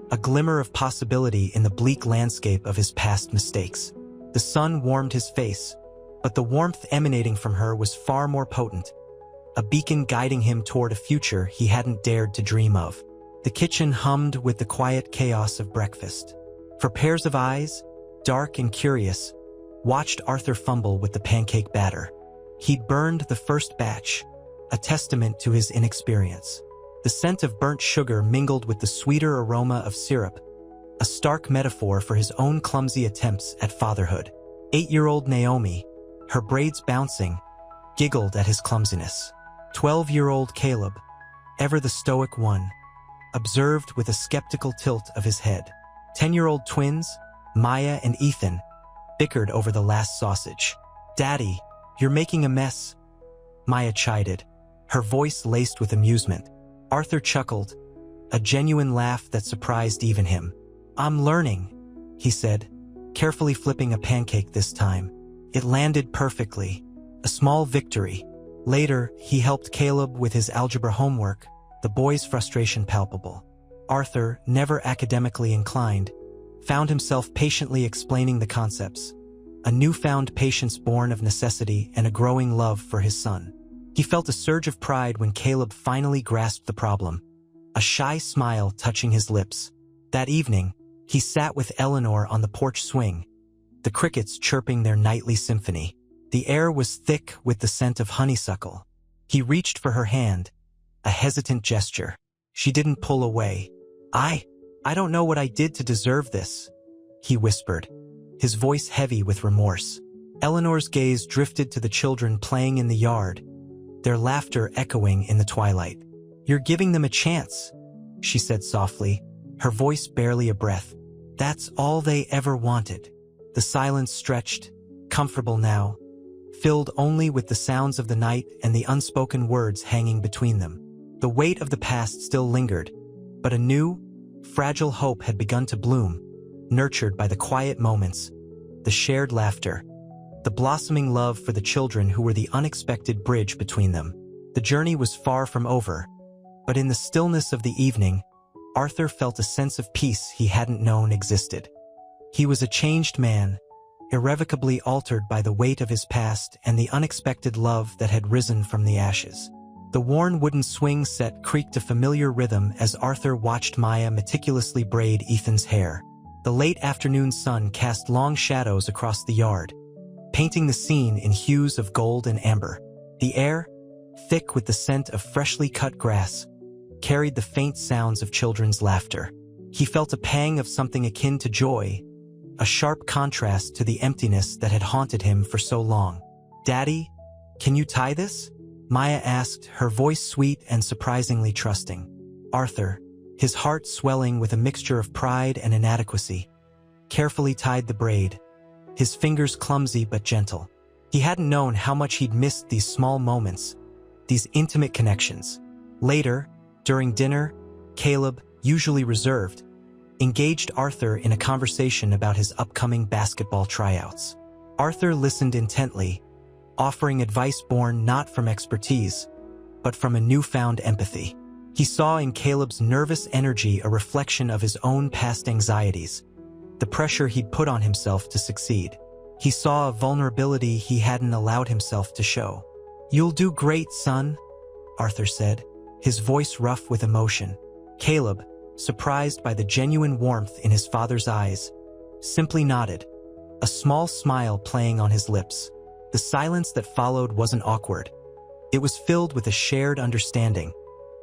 a glimmer of possibility in the bleak landscape of his past mistakes. The sun warmed his face, but the warmth emanating from her was far more potent, a beacon guiding him toward a future he hadn't dared to dream of. The kitchen hummed with the quiet chaos of breakfast. For pairs of eyes, dark and curious, watched Arthur fumble with the pancake batter. He'd burned the first batch, a testament to his inexperience. The scent of burnt sugar mingled with the sweeter aroma of syrup, a stark metaphor for his own clumsy attempts at fatherhood. 8-year-old Naomi, her braids bouncing, giggled at his clumsiness. 12-year-old Caleb, ever the stoic one, observed with a skeptical tilt of his head. 10-year-old twins, Maya and Ethan, bickered over the last sausage. "Daddy, you're making a mess," Maya chided, her voice laced with amusement. Arthur chuckled, a genuine laugh that surprised even him. "I'm learning," he said, carefully flipping a pancake this time. It landed perfectly, a small victory. Later, he helped Caleb with his algebra homework, the boy's frustration palpable. Arthur, never academically inclined, found himself patiently explaining the concepts, a newfound patience born of necessity and a growing love for his son. He felt a surge of pride when Caleb finally grasped the problem, a shy smile touching his lips. That evening, he sat with Eleanor on the porch swing, the crickets chirping their nightly symphony. The air was thick with the scent of honeysuckle. He reached for her hand, a hesitant gesture. She didn't pull away. I don't know what I did to deserve this," he whispered, his voice heavy with remorse. Eleanor's gaze drifted to the children playing in the yard, their laughter echoing in the twilight. "You're giving them a chance," she said softly, her voice barely a breath. "That's all they ever wanted." The silence stretched, comfortable now, filled only with the sounds of the night and the unspoken words hanging between them. The weight of the past still lingered, but a new, fragile hope had begun to bloom, nurtured by the quiet moments, the shared laughter, the blossoming love for the children who were the unexpected bridge between them. The journey was far from over, but in the stillness of the evening, Arthur felt a sense of peace he hadn't known existed. He was a changed man, irrevocably altered by the weight of his past and the unexpected love that had risen from the ashes. The worn wooden swing set creaked a familiar rhythm as Arthur watched Maya meticulously braid Ethan's hair. The late afternoon sun cast long shadows across the yard, painting the scene in hues of gold and amber. The air, thick with the scent of freshly cut grass, carried the faint sounds of children's laughter. He felt a pang of something akin to joy, a sharp contrast to the emptiness that had haunted him for so long. "Daddy, can you tie this?" Maya asked, her voice sweet and surprisingly trusting. Arthur, his heart swelling with a mixture of pride and inadequacy, carefully tied the braid, his fingers clumsy but gentle. He hadn't known how much he'd missed these small moments, these intimate connections. Later, during dinner, Caleb, usually reserved, engaged Arthur in a conversation about his upcoming basketball tryouts. Arthur listened intently, offering advice born not from expertise, but from a newfound empathy. He saw in Caleb's nervous energy a reflection of his own past anxieties, the pressure he'd put on himself to succeed. He saw a vulnerability he hadn't allowed himself to show. "You'll do great, son," Arthur said, his voice rough with emotion. Caleb, surprised by the genuine warmth in his father's eyes, simply nodded, a small smile playing on his lips. The silence that followed wasn't awkward. It was filled with a shared understanding,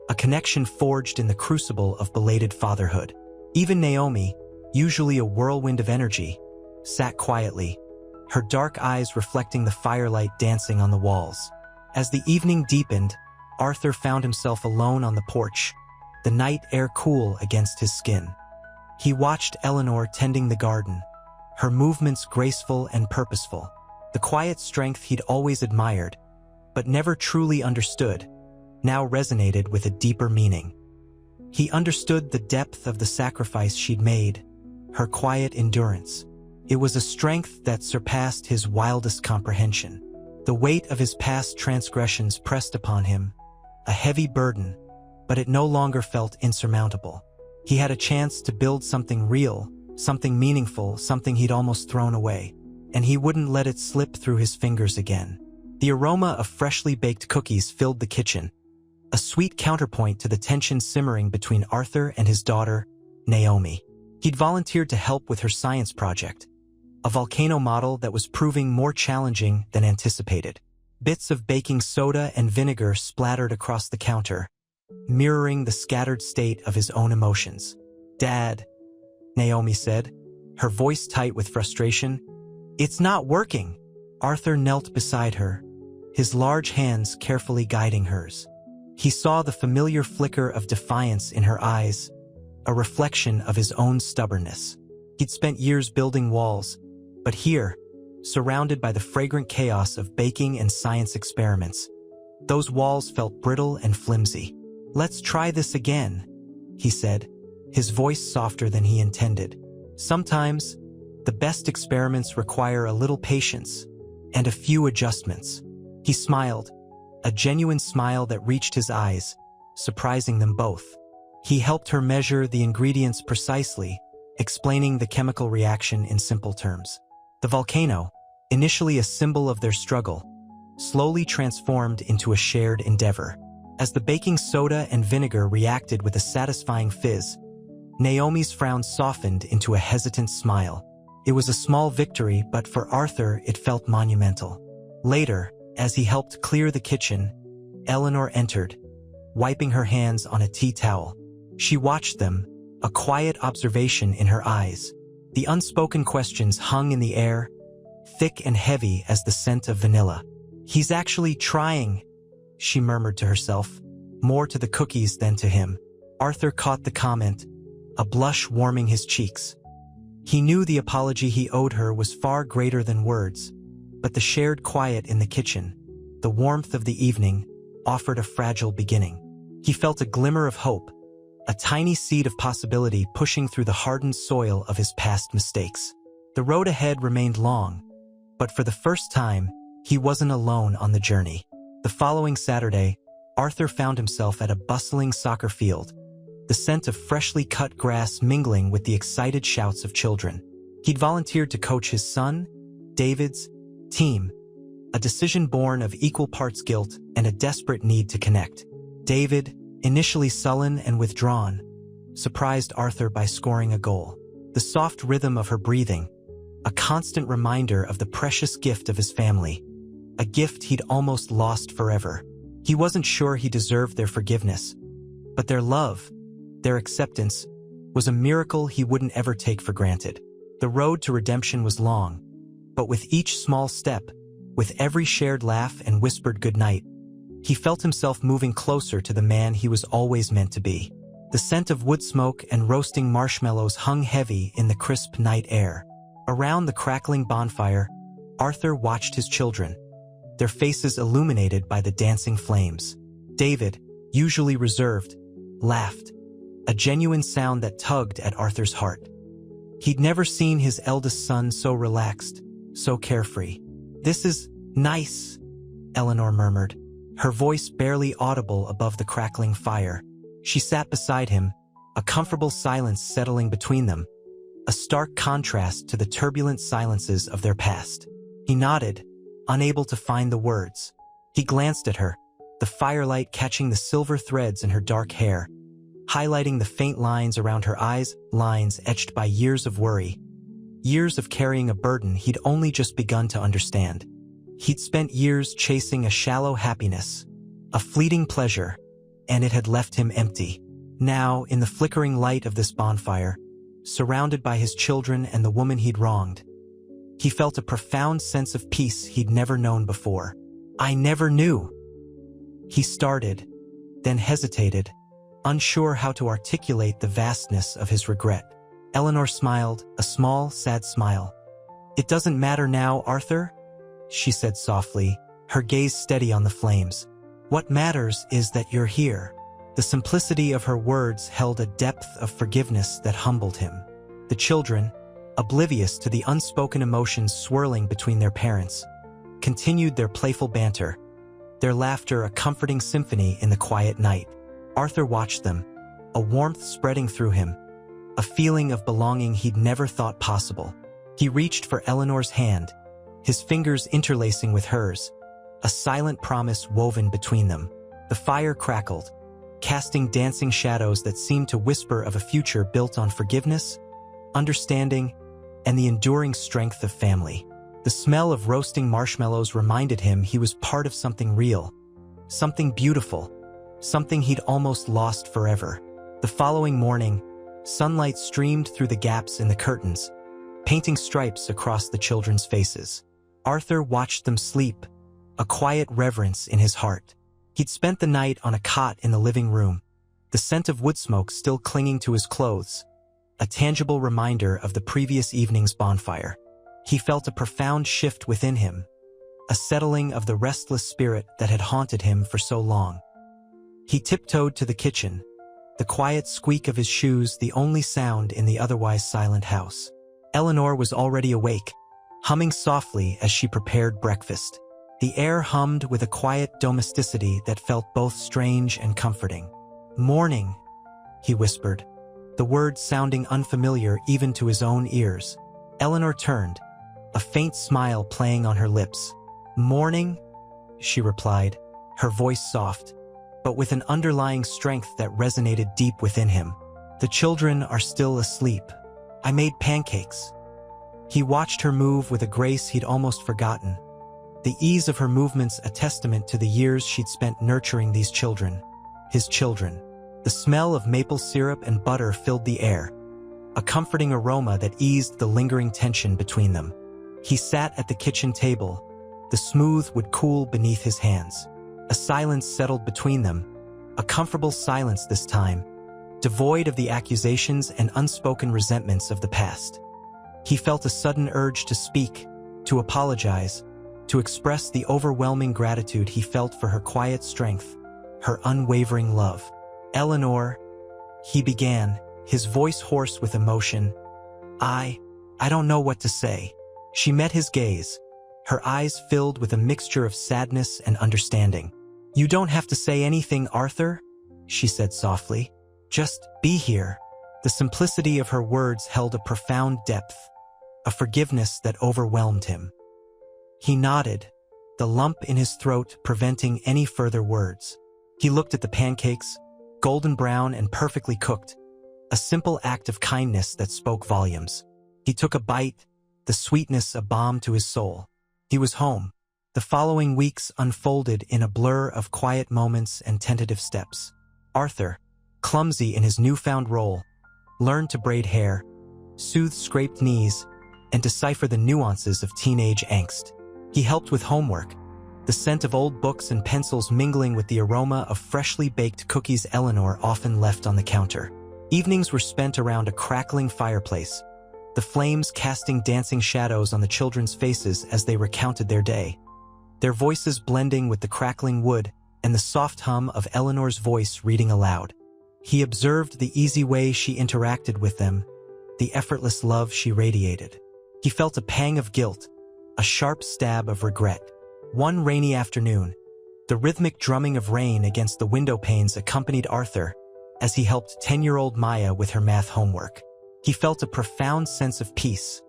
a connection forged in the crucible of belated fatherhood. Even Naomi, usually a whirlwind of energy, sat quietly, her dark eyes reflecting the firelight dancing on the walls. As the evening deepened, Arthur found himself alone on the porch, the night air cool against his skin. He watched Eleanor tending the garden, her movements graceful and purposeful. The quiet strength he'd always admired, but never truly understood, now resonated with a deeper meaning. He understood the depth of the sacrifice she'd made, her quiet endurance. It was a strength that surpassed his wildest comprehension. The weight of his past transgressions pressed upon him, a heavy burden, but it no longer felt insurmountable. He had a chance to build something real, something meaningful, something he'd almost thrown away, and he wouldn't let it slip through his fingers again. The aroma of freshly baked cookies filled the kitchen, a sweet counterpoint to the tension simmering between Arthur and his daughter, Naomi. He'd volunteered to help with her science project, a volcano model that was proving more challenging than anticipated. Bits of baking soda and vinegar splattered across the counter, mirroring the scattered state of his own emotions. "Dad, Naomi said, her voice tight with frustration. It's not working. Arthur knelt beside her, his large hands carefully guiding hers. He saw the familiar flicker of defiance in her eyes, a reflection of his own stubbornness. He'd spent years building walls, but here, surrounded by the fragrant chaos of baking and science experiments, those walls felt brittle and flimsy. Let's try this again, he said, his voice softer than he intended. Sometimes, the best experiments require a little patience and a few adjustments. He smiled, a genuine smile that reached his eyes, surprising them both. He helped her measure the ingredients precisely, explaining the chemical reaction in simple terms. The volcano, initially a symbol of their struggle, slowly transformed into a shared endeavor. As the baking soda and vinegar reacted with a satisfying fizz, Naomi's frown softened into a hesitant smile. It was a small victory, but for Arthur it felt monumental. Later, as he helped clear the kitchen, Eleanor entered, wiping her hands on a tea towel. She watched them, a quiet observation in her eyes. The unspoken questions hung in the air, thick and heavy as the scent of vanilla. He's actually trying, she murmured to herself, more to the cookies than to him. Arthur caught the comment, a blush warming his cheeks. He knew the apology he owed her was far greater than words, but the shared quiet in the kitchen, the warmth of the evening, offered a fragile beginning. He felt a glimmer of hope, a tiny seed of possibility pushing through the hardened soil of his past mistakes. The road ahead remained long, but for the first time, he wasn't alone on the journey. The following Saturday, Arthur found himself at a bustling soccer field, the scent of freshly cut grass mingling with the excited shouts of children. He'd volunteered to coach his son, David's, team, a decision born of equal parts guilt and a desperate need to connect. David, initially sullen and withdrawn, surprised Arthur by scoring a goal. The soft rhythm of her breathing, a constant reminder of the precious gift of his family, a gift he'd almost lost forever. He wasn't sure he deserved their forgiveness, but their love, their acceptance, was a miracle he wouldn't ever take for granted. The road to redemption was long, but with each small step, with every shared laugh and whispered goodnight, he felt himself moving closer to the man he was always meant to be. The scent of wood smoke and roasting marshmallows hung heavy in the crisp night air. Around the crackling bonfire, Arthur watched his children, their faces illuminated by the dancing flames. David, usually reserved, laughed, a genuine sound that tugged at Arthur's heart. He'd never seen his eldest son so relaxed, so carefree. "This is nice," Eleanor murmured, her voice barely audible above the crackling fire. She sat beside him, a comfortable silence settling between them, a stark contrast to the turbulent silences of their past. He nodded, unable to find the words. He glanced at her, the firelight catching the silver threads in her dark hair, highlighting the faint lines around her eyes, lines etched by years of worry, years of carrying a burden he'd only just begun to understand. He'd spent years chasing a shallow happiness, a fleeting pleasure, and it had left him empty. Now, in the flickering light of this bonfire, surrounded by his children and the woman he'd wronged, he felt a profound sense of peace he'd never known before. "I never knew," he started, then hesitated, unsure how to articulate the vastness of his regret. Eleanor smiled, a small, sad smile. "It doesn't matter now, Arthur," she said softly, her gaze steady on the flames. "What matters is that you're here." The simplicity of her words held a depth of forgiveness that humbled him. The children, oblivious to the unspoken emotions swirling between their parents, continued their playful banter, their laughter a comforting symphony in the quiet night. Arthur watched them, a warmth spreading through him, a feeling of belonging he'd never thought possible. He reached for Eleanor's hand, his fingers interlacing with hers, a silent promise woven between them. The fire crackled, casting dancing shadows that seemed to whisper of a future built on forgiveness, understanding, and the enduring strength of family. The smell of roasting marshmallows reminded him he was part of something real, something beautiful, something he'd almost lost forever. The following morning, Sunlight streamed through the gaps in the curtains, painting stripes across the children's faces. Arthur watched them sleep, a quiet reverence in his heart. He'd spent the night on a cot in the living room, the scent of wood smoke still clinging to his clothes, a tangible reminder of the previous evening's bonfire. He felt a profound shift within him, a settling of the restless spirit that had haunted him for so long. He tiptoed to the kitchen, the quiet squeak of his shoes the only sound in the otherwise silent house. Eleanor was already awake, humming softly as she prepared breakfast. The air hummed with a quiet domesticity that felt both strange and comforting. "Morning," he whispered, the words sounding unfamiliar even to his own ears. Eleanor turned, a faint smile playing on her lips. "Morning," she replied, her voice soft, but with an underlying strength that resonated deep within him. "The children are still asleep. I made pancakes." He watched her move with a grace he'd almost forgotten, the ease of her movements a testament to the years she'd spent nurturing these children. His children. The smell of maple syrup and butter filled the air, a comforting aroma that eased the lingering tension between them. He sat at the kitchen table, the smooth wood cool beneath his hands. A silence settled between them, a comfortable silence this time, devoid of the accusations and unspoken resentments of the past. He felt a sudden urge to speak, to apologize, to express the overwhelming gratitude he felt for her quiet strength, her unwavering love. "Eleanor," he began, his voice hoarse with emotion. I don't know what to say." She met his gaze, her eyes filled with a mixture of sadness and understanding. "You don't have to say anything, Arthur," she said softly. "Just be here." The simplicity of her words held a profound depth, a forgiveness that overwhelmed him. He nodded, the lump in his throat preventing any further words. He looked at the pancakes, golden brown and perfectly cooked, a simple act of kindness that spoke volumes. He took a bite, the sweetness a balm to his soul. He was home. The following weeks unfolded in a blur of quiet moments and tentative steps. Arthur, clumsy in his newfound role, learned to braid hair, soothe scraped knees, and decipher the nuances of teenage angst. He helped with homework, the scent of old books and pencils mingling with the aroma of freshly baked cookies Eleanor often left on the counter. Evenings were spent around a crackling fireplace, the flames casting dancing shadows on the children's faces as they recounted their day, their voices blending with the crackling wood and the soft hum of Eleanor's voice reading aloud. He observed the easy way she interacted with them, the effortless love she radiated. He felt a pang of guilt, a sharp stab of regret. One rainy afternoon, the rhythmic drumming of rain against the window panes accompanied Arthur as he helped 10-year-old Maya with her math homework. He felt a profound sense of peace,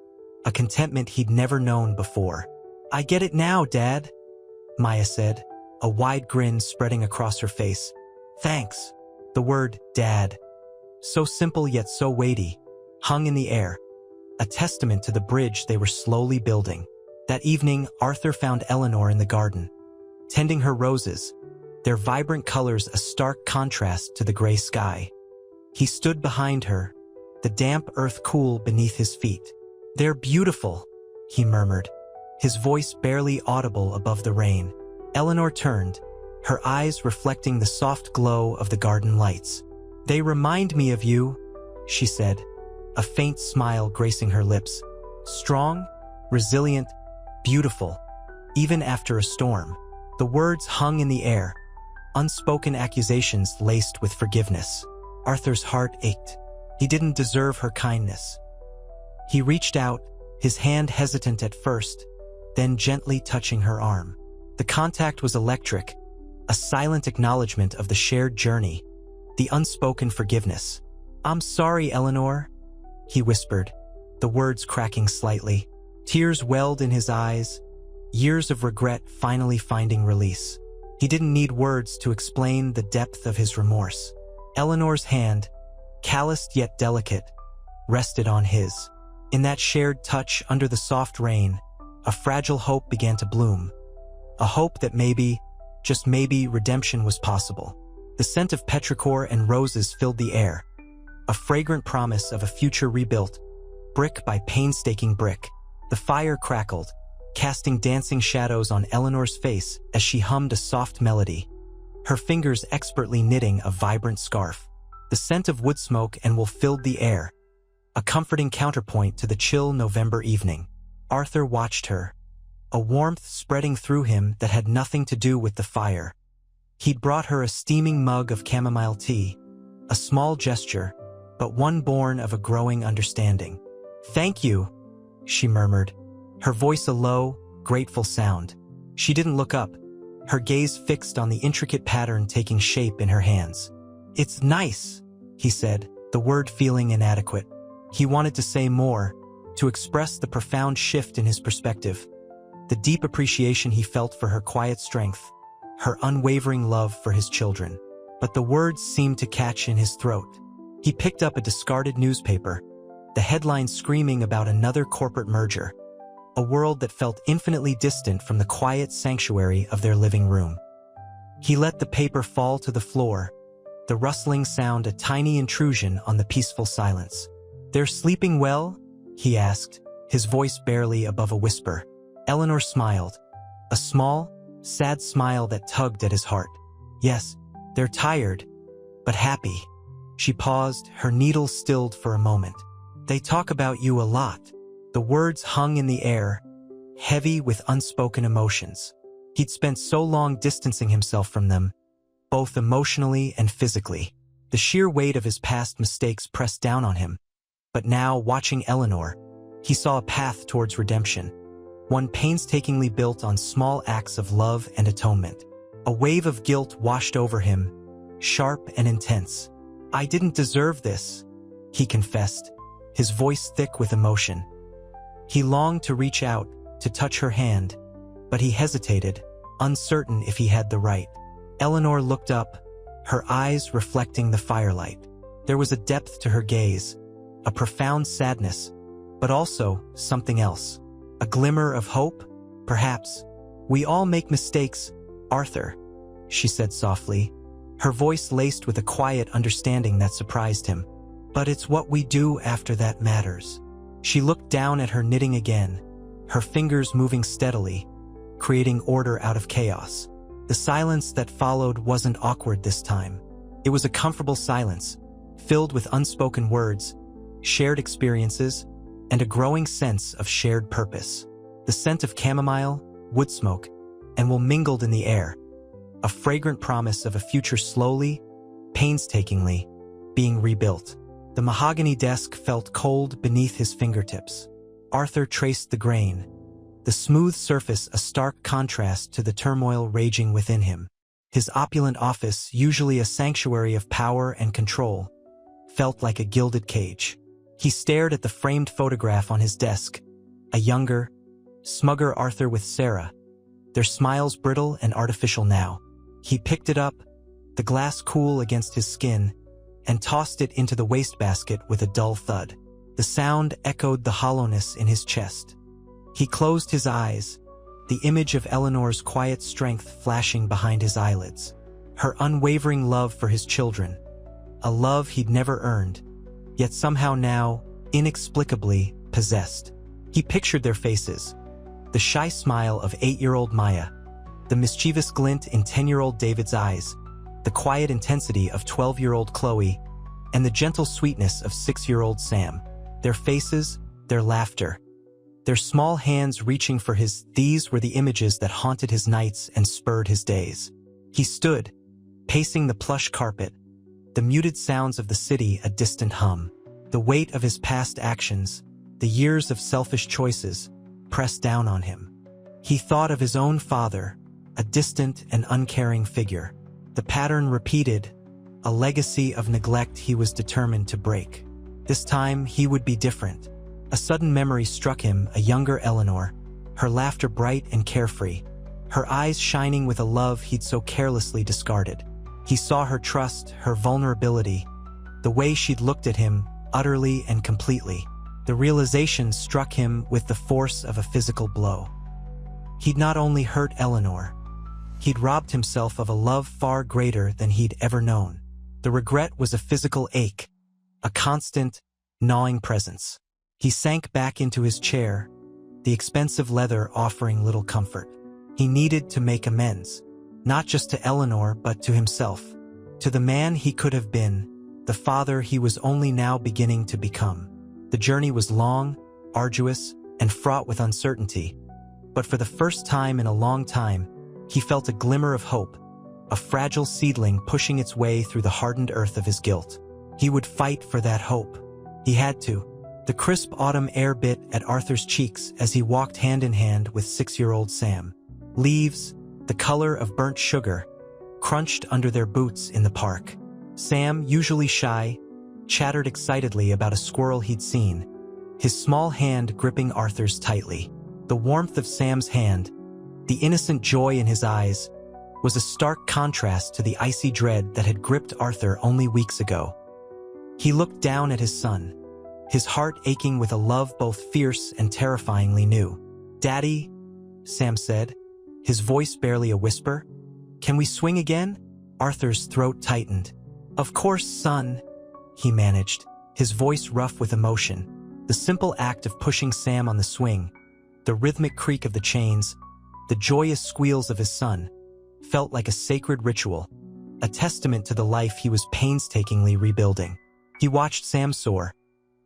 a contentment he'd never known before. "I get it now, Dad," Maya said, a wide grin spreading across her face. "Thanks." The word "Dad," so simple yet so weighty, hung in the air, a testament to the bridge they were slowly building. That evening, Arthur found Eleanor in the garden, tending her roses, their vibrant colors a stark contrast to the gray sky. He stood behind her, the damp earth cool beneath his feet. "They're beautiful," he murmured, his voice barely audible above the rain. Eleanor turned, her eyes reflecting the soft glow of the garden lights. "They remind me of you," she said, a faint smile gracing her lips. "Strong, resilient, beautiful, even after a storm." The words hung in the air, unspoken accusations laced with forgiveness. Arthur's heart ached. He didn't deserve her kindness. He reached out, his hand hesitant at first, then gently touching her arm. The contact was electric, a silent acknowledgement of the shared journey, the unspoken forgiveness. "I'm sorry, Eleanor," he whispered, the words cracking slightly. Tears welled in his eyes, years of regret finally finding release. He didn't need words to explain the depth of his remorse. Eleanor's hand, calloused yet delicate, rested on his. In that shared touch under the soft rain, a fragile hope began to bloom. A hope that maybe, just maybe, redemption was possible. The scent of petrichor and roses filled the air, a fragrant promise of a future rebuilt, brick by painstaking brick. The fire crackled, casting dancing shadows on Eleanor's face as she hummed a soft melody, her fingers expertly knitting a vibrant scarf. The scent of wood smoke and wool filled the air, a comforting counterpoint to the chill November evening. Arthur watched her, a warmth spreading through him that had nothing to do with the fire. He'd brought her a steaming mug of chamomile tea, a small gesture, but one born of a growing understanding. "Thank you," she murmured, her voice a low, grateful sound. She didn't look up, her gaze fixed on the intricate pattern taking shape in her hands. "It's nice," he said, the word feeling inadequate. He wanted to say more, to express the profound shift in his perspective, the deep appreciation he felt for her quiet strength, her unwavering love for his children. But the words seemed to catch in his throat. He picked up a discarded newspaper, the headline screaming about another corporate merger, a world that felt infinitely distant from the quiet sanctuary of their living room. He let the paper fall to the floor, the rustling sound a tiny intrusion on the peaceful silence. "They're sleeping well?" he asked, his voice barely above a whisper. Eleanor smiled, a small, sad smile that tugged at his heart. "Yes, they're tired, but happy." She paused, her needle stilled for a moment. "They talk about you a lot." The words hung in the air, heavy with unspoken emotions. He'd spent so long distancing himself from them, both emotionally and physically. The sheer weight of his past mistakes pressed down on him. But now, watching Eleanor, he saw a path towards redemption, one painstakingly built on small acts of love and atonement. A wave of guilt washed over him, sharp and intense. "I didn't deserve this," he confessed, his voice thick with emotion. He longed to reach out, to touch her hand, but he hesitated, uncertain if he had the right. Eleanor looked up, her eyes reflecting the firelight. There was a depth to her gaze, a profound sadness, but also something else. A glimmer of hope, perhaps. "We all make mistakes, Arthur," she said softly, her voice laced with a quiet understanding that surprised him. "But it's what we do after that matters." She looked down at her knitting again, her fingers moving steadily, creating order out of chaos. The silence that followed wasn't awkward this time. It was a comfortable silence, filled with unspoken words, shared experiences, and a growing sense of shared purpose. The scent of chamomile, wood smoke, and wool mingled in the air, a fragrant promise of a future slowly, painstakingly, being rebuilt. The mahogany desk felt cold beneath his fingertips. Arthur traced the grain, the smooth surface a stark contrast to the turmoil raging within him. His opulent office, usually a sanctuary of power and control, felt like a gilded cage. He stared at the framed photograph on his desk, a younger, smugger Arthur with Sarah, their smiles brittle and artificial now. He picked it up, the glass cool against his skin, and tossed it into the wastebasket with a dull thud. The sound echoed the hollowness in his chest. He closed his eyes, the image of Eleanor's quiet strength flashing behind his eyelids, her unwavering love for his children, a love he'd never earned, yet somehow now, inexplicably, possessed. He pictured their faces, the shy smile of 8-year-old Maya, the mischievous glint in 10-year-old David's eyes, the quiet intensity of 12-year-old Chloe, and the gentle sweetness of 6-year-old Sam. Their faces, their laughter, their small hands reaching for his. These were the images that haunted his nights and spurred his days. He stood, pacing the plush carpet, the muted sounds of the city a distant hum. The weight of his past actions, the years of selfish choices, pressed down on him. He thought of his own father, a distant and uncaring figure. The pattern repeated, a legacy of neglect he was determined to break. This time he would be different. A sudden memory struck him, a younger Eleanor, her laughter bright and carefree, her eyes shining with a love he'd so carelessly discarded. He saw her trust, her vulnerability, the way she'd looked at him, utterly and completely. The realization struck him with the force of a physical blow. He'd not only hurt Eleanor, he'd robbed himself of a love far greater than he'd ever known. The regret was a physical ache, a constant, gnawing presence. He sank back into his chair, the expensive leather offering little comfort. He needed to make amends, not just to Eleanor but to himself, to the man he could have been, the father he was only now beginning to become. The journey was long, arduous, and fraught with uncertainty, but for the first time in a long time, he felt a glimmer of hope, a fragile seedling pushing its way through the hardened earth of his guilt. He would fight for that hope. He had to. The crisp autumn air bit at Arthur's cheeks as he walked hand in hand with 6-year-old Sam. Leaves, the color of burnt sugar, crunched under their boots in the park. Sam, usually shy, chattered excitedly about a squirrel he'd seen, his small hand gripping Arthur's tightly. The warmth of Sam's hand, the innocent joy in his eyes, was a stark contrast to the icy dread that had gripped Arthur only weeks ago. He looked down at his son, his heart aching with a love both fierce and terrifyingly new. "Daddy," Sam said, his voice barely a whisper. "Can we swing again?" Arthur's throat tightened. "Of course, son," he managed, his voice rough with emotion. The simple act of pushing Sam on the swing, the rhythmic creak of the chains, the joyous squeals of his son, felt like a sacred ritual, a testament to the life he was painstakingly rebuilding. He watched Sam soar,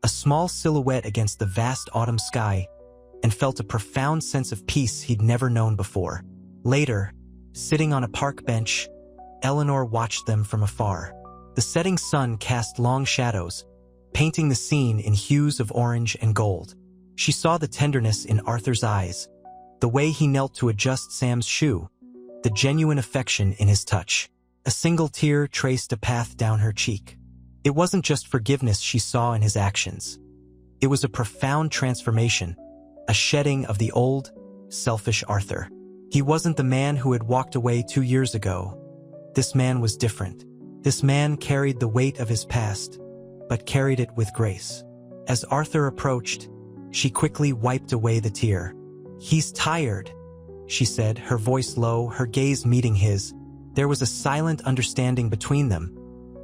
a small silhouette against the vast autumn sky, and felt a profound sense of peace he'd never known before. Later, sitting on a park bench, Eleanor watched them from afar. The setting sun cast long shadows, painting the scene in hues of orange and gold. She saw the tenderness in Arthur's eyes, the way he knelt to adjust Sam's shoe, the genuine affection in his touch. A single tear traced a path down her cheek. It wasn't just forgiveness she saw in his actions. It was a profound transformation, a shedding of the old, selfish Arthur. He wasn't the man who had walked away 2 years ago. This man was different. This man carried the weight of his past, but carried it with grace. As Arthur approached, she quickly wiped away the tear. "He's tired," she said, her voice low, her gaze meeting his. There was a silent understanding between them,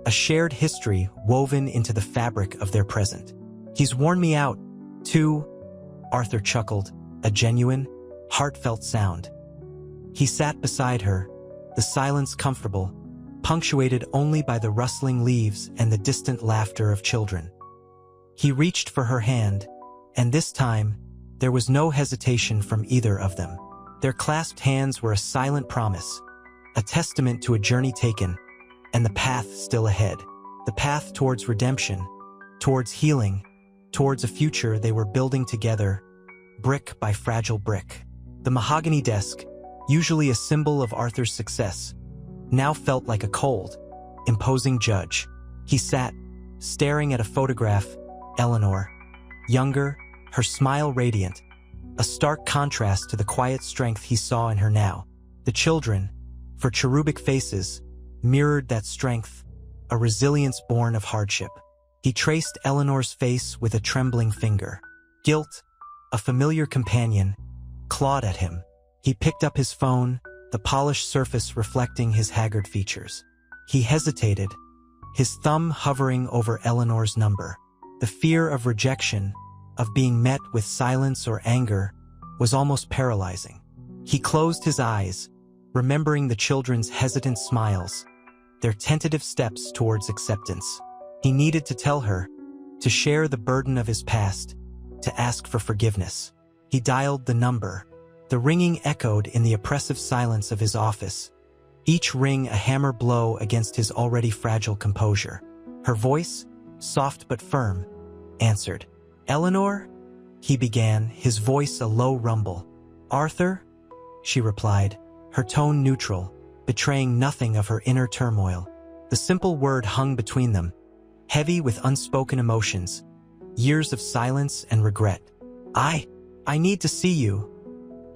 a shared history woven into the fabric of their present. "He's worn me out, too," Arthur chuckled, a genuine, heartfelt sound. He sat beside her, the silence comfortable, punctuated only by the rustling leaves and the distant laughter of children. He reached for her hand, and this time, there was no hesitation from either of them. Their clasped hands were a silent promise, a testament to a journey taken, and the path still ahead. The path towards redemption, towards healing, towards a future they were building together, brick by fragile brick. The mahogany desk, usually a symbol of Arthur's success, now felt like a cold, imposing judge. He sat, staring at a photograph, Eleanor, younger, her smile radiant, a stark contrast to the quiet strength he saw in her now. The children, for cherubic faces, mirrored that strength, a resilience born of hardship. He traced Eleanor's face with a trembling finger. Guilt, a familiar companion, clawed at him. He picked up his phone, the polished surface reflecting his haggard features. He hesitated, his thumb hovering over Eleanor's number. The fear of rejection, of being met with silence or anger, was almost paralyzing. He closed his eyes, remembering the children's hesitant smiles, their tentative steps towards acceptance. He needed to tell her, to share the burden of his past, to ask for forgiveness. He dialed the number. The ringing echoed in the oppressive silence of his office, each ring a hammer blow against his already fragile composure. Her voice, soft but firm, answered. "Eleanor?" he began, his voice a low rumble. "Arthur?" she replied, her tone neutral, betraying nothing of her inner turmoil. The simple word hung between them, heavy with unspoken emotions, years of silence and regret. I need to see you,"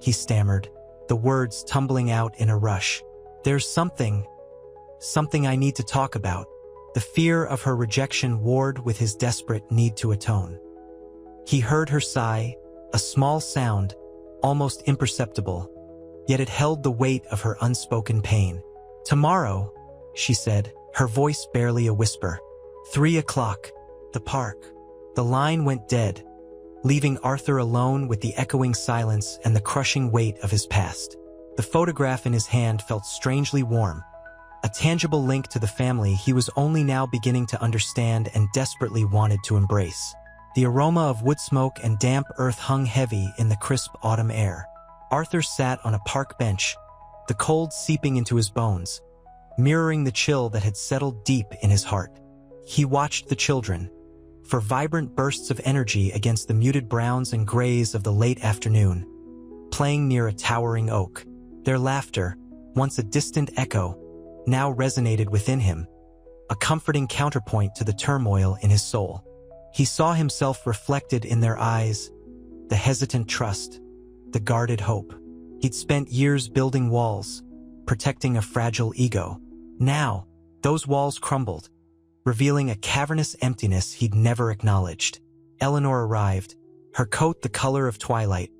he stammered, the words tumbling out in a rush. "There's something I need to talk about." The fear of her rejection warred with his desperate need to atone. He heard her sigh, a small sound, almost imperceptible, yet it held the weight of her unspoken pain. "Tomorrow," she said, her voice barely a whisper. 3 o'clock. The park. The line went dead, leaving Arthur alone with the echoing silence and the crushing weight of his past. The photograph in his hand felt strangely warm, a tangible link to the family he was only now beginning to understand and desperately wanted to embrace. The aroma of wood smoke and damp earth hung heavy in the crisp autumn air. Arthur sat on a park bench, the cold seeping into his bones, mirroring the chill that had settled deep in his heart. He watched the children, for vibrant bursts of energy against the muted browns and grays of the late afternoon, playing near a towering oak. Their laughter, once a distant echo, now resonated within him, a comforting counterpoint to the turmoil in his soul. He saw himself reflected in their eyes, the hesitant trust, the guarded hope. He'd spent years building walls, protecting a fragile ego. Now, those walls crumbled, revealing a cavernous emptiness he'd never acknowledged. Eleanor arrived, her coat the color of twilight,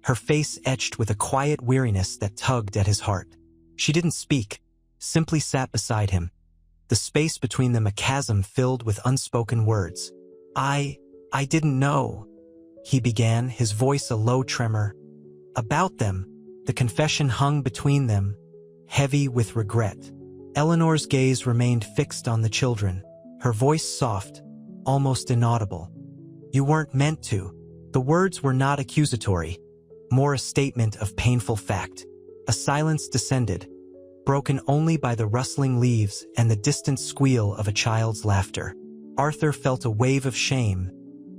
her face etched with a quiet weariness that tugged at his heart. She didn't speak, simply sat beside him, the space between them a chasm filled with unspoken words. I didn't know," he began, his voice a low tremor. About them, the confession hung between them, heavy with regret. Eleanor's gaze remained fixed on the children, her voice soft, almost inaudible. "You weren't meant to." The words were not accusatory, more a statement of painful fact. A silence descended, broken only by the rustling leaves and the distant squeal of a child's laughter. Arthur felt a wave of shame,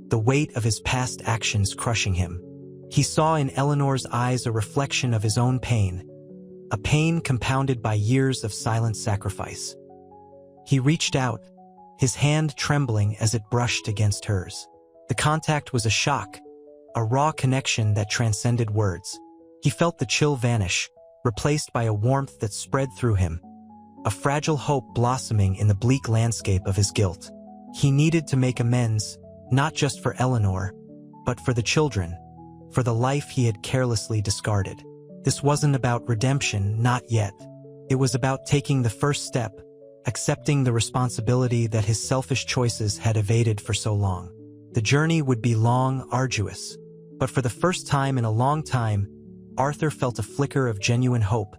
the weight of his past actions crushing him. He saw in Eleanor's eyes a reflection of his own pain, a pain compounded by years of silent sacrifice. He reached out, his hand trembling as it brushed against hers. The contact was a shock, a raw connection that transcended words. He felt the chill vanish, replaced by a warmth that spread through him, a fragile hope blossoming in the bleak landscape of his guilt. He needed to make amends, not just for Eleanor, but for the children, for the life he had carelessly discarded. This wasn't about redemption, not yet. It was about taking the first step, accepting the responsibility that his selfish choices had evaded for so long. The journey would be long, arduous, but for the first time in a long time, Arthur felt a flicker of genuine hope,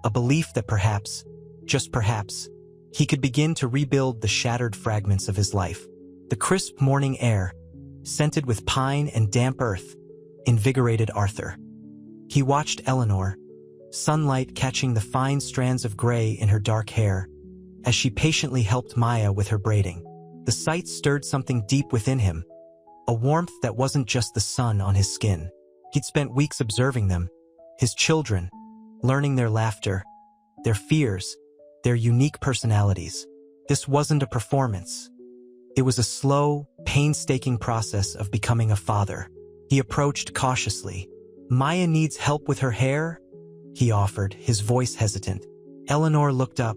a belief that perhaps, just perhaps, he could begin to rebuild the shattered fragments of his life. The crisp morning air, scented with pine and damp earth, invigorated Arthur. He watched Eleanor, sunlight catching the fine strands of gray in her dark hair, as she patiently helped Maya with her braiding. The sight stirred something deep within him, a warmth that wasn't just the sun on his skin. He'd spent weeks observing them, his children, learning their laughter, their fears, their unique personalities. This wasn't a performance. It was a slow, painstaking process of becoming a father. He approached cautiously. "Maya needs help with her hair?" he offered, his voice hesitant. Eleanor looked up,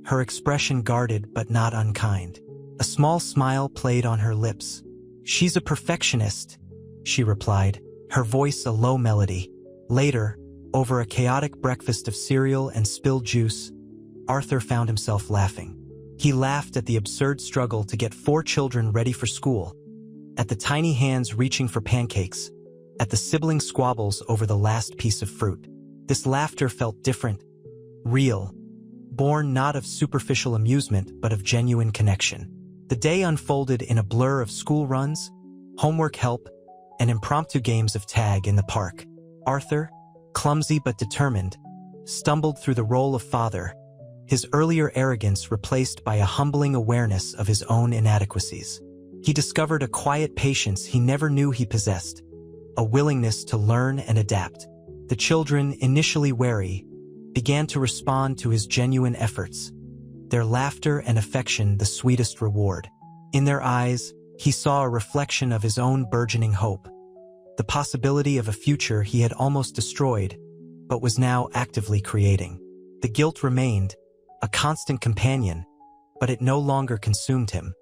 her expression guarded but not unkind. A small smile played on her lips. "She's a perfectionist," she replied, her voice a low melody. Later, over a chaotic breakfast of cereal and spilled juice, Arthur found himself laughing. He laughed at the absurd struggle to get 4 children ready for school, at the tiny hands reaching for pancakes, at the sibling squabbles over the last piece of fruit. This laughter felt different, real, born not of superficial amusement but of genuine connection. The day unfolded in a blur of school runs, homework help, and impromptu games of tag in the park. Arthur, clumsy but determined, stumbled through the role of father, his earlier arrogance replaced by a humbling awareness of his own inadequacies. He discovered a quiet patience he never knew he possessed, a willingness to learn and adapt. The children, initially wary, began to respond to his genuine efforts, their laughter and affection the sweetest reward. In their eyes, he saw a reflection of his own burgeoning hope, the possibility of a future he had almost destroyed, but was now actively creating. The guilt remained, a constant companion, but it no longer consumed him,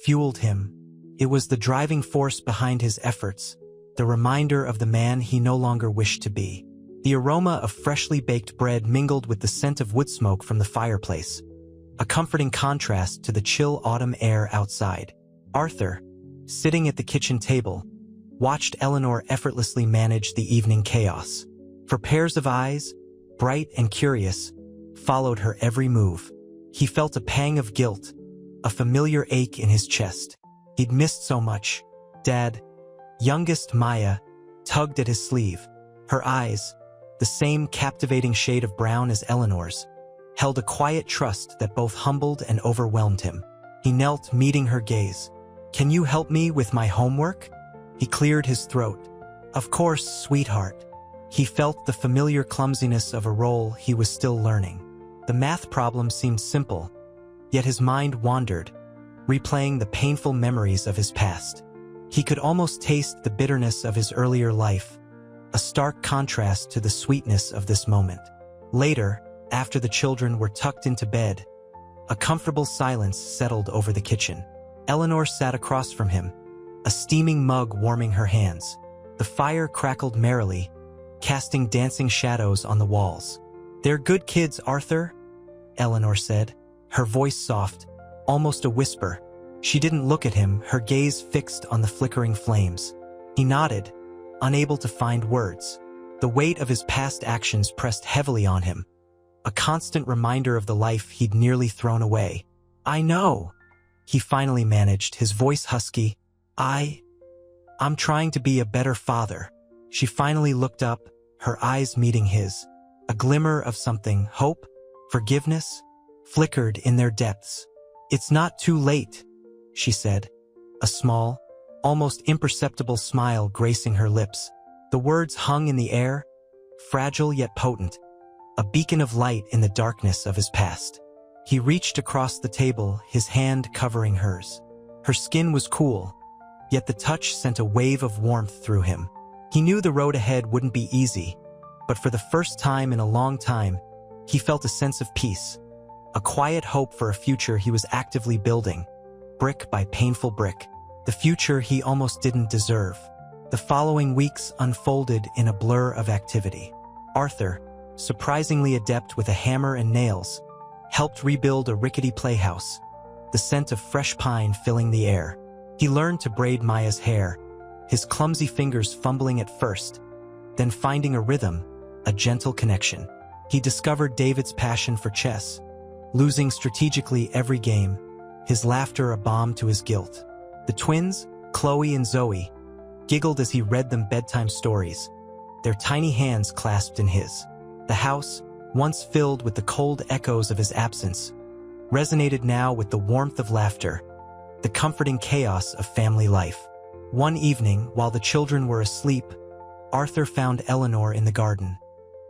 fueled him. It was the driving force behind his efforts, the reminder of the man he no longer wished to be. The aroma of freshly baked bread mingled with the scent of wood smoke from the fireplace, a comforting contrast to the chill autumn air outside. Arthur, sitting at the kitchen table, watched Eleanor effortlessly manage the evening chaos. For pairs of eyes, bright and curious, followed her every move. He felt a pang of guilt, a familiar ache in his chest. He'd missed so much. Dad, youngest Maya, tugged at his sleeve. Her eyes, the same captivating shade of brown as Eleanor's, held a quiet trust that both humbled and overwhelmed him. He knelt, meeting her gaze. "Can you help me with my homework?" He cleared his throat. "Of course, sweetheart." He felt the familiar clumsiness of a role he was still learning. The math problem seemed simple, yet his mind wandered, replaying the painful memories of his past. He could almost taste the bitterness of his earlier life, a stark contrast to the sweetness of this moment. Later, after the children were tucked into bed, a comfortable silence settled over the kitchen. Eleanor sat across from him, a steaming mug warming her hands. The fire crackled merrily, casting dancing shadows on the walls. "They're good kids, Arthur," Eleanor said, her voice soft, almost a whisper. She didn't look at him, her gaze fixed on the flickering flames. He nodded, unable to find words. The weight of his past actions pressed heavily on him, a constant reminder of the life he'd nearly thrown away. "I know," he finally managed, his voice husky. I'm trying to be a better father." She finally looked up, her eyes meeting his. A glimmer of something, hope, forgiveness, flickered in their depths. "It's not too late," she said, a small, almost imperceptible smile gracing her lips. The words hung in the air, fragile yet potent, a beacon of light in the darkness of his past. He reached across the table, his hand covering hers. Her skin was cool, yet the touch sent a wave of warmth through him. He knew the road ahead wouldn't be easy, but for the first time in a long time, he felt a sense of peace, a quiet hope for a future he was actively building, brick by painful brick, the future he almost didn't deserve. The following weeks unfolded in a blur of activity. Arthur, surprisingly adept with a hammer and nails, helped rebuild a rickety playhouse, the scent of fresh pine filling the air. He learned to braid Maya's hair, his clumsy fingers fumbling at first, then finding a rhythm, a gentle connection. He discovered David's passion for chess, losing strategically every game, his laughter a balm to his guilt. The twins, Chloe and Zoe, giggled as he read them bedtime stories, their tiny hands clasped in his. The house, once filled with the cold echoes of his absence, resonated now with the warmth of laughter, the comforting chaos of family life. One evening, while the children were asleep, Arthur found Eleanor in the garden,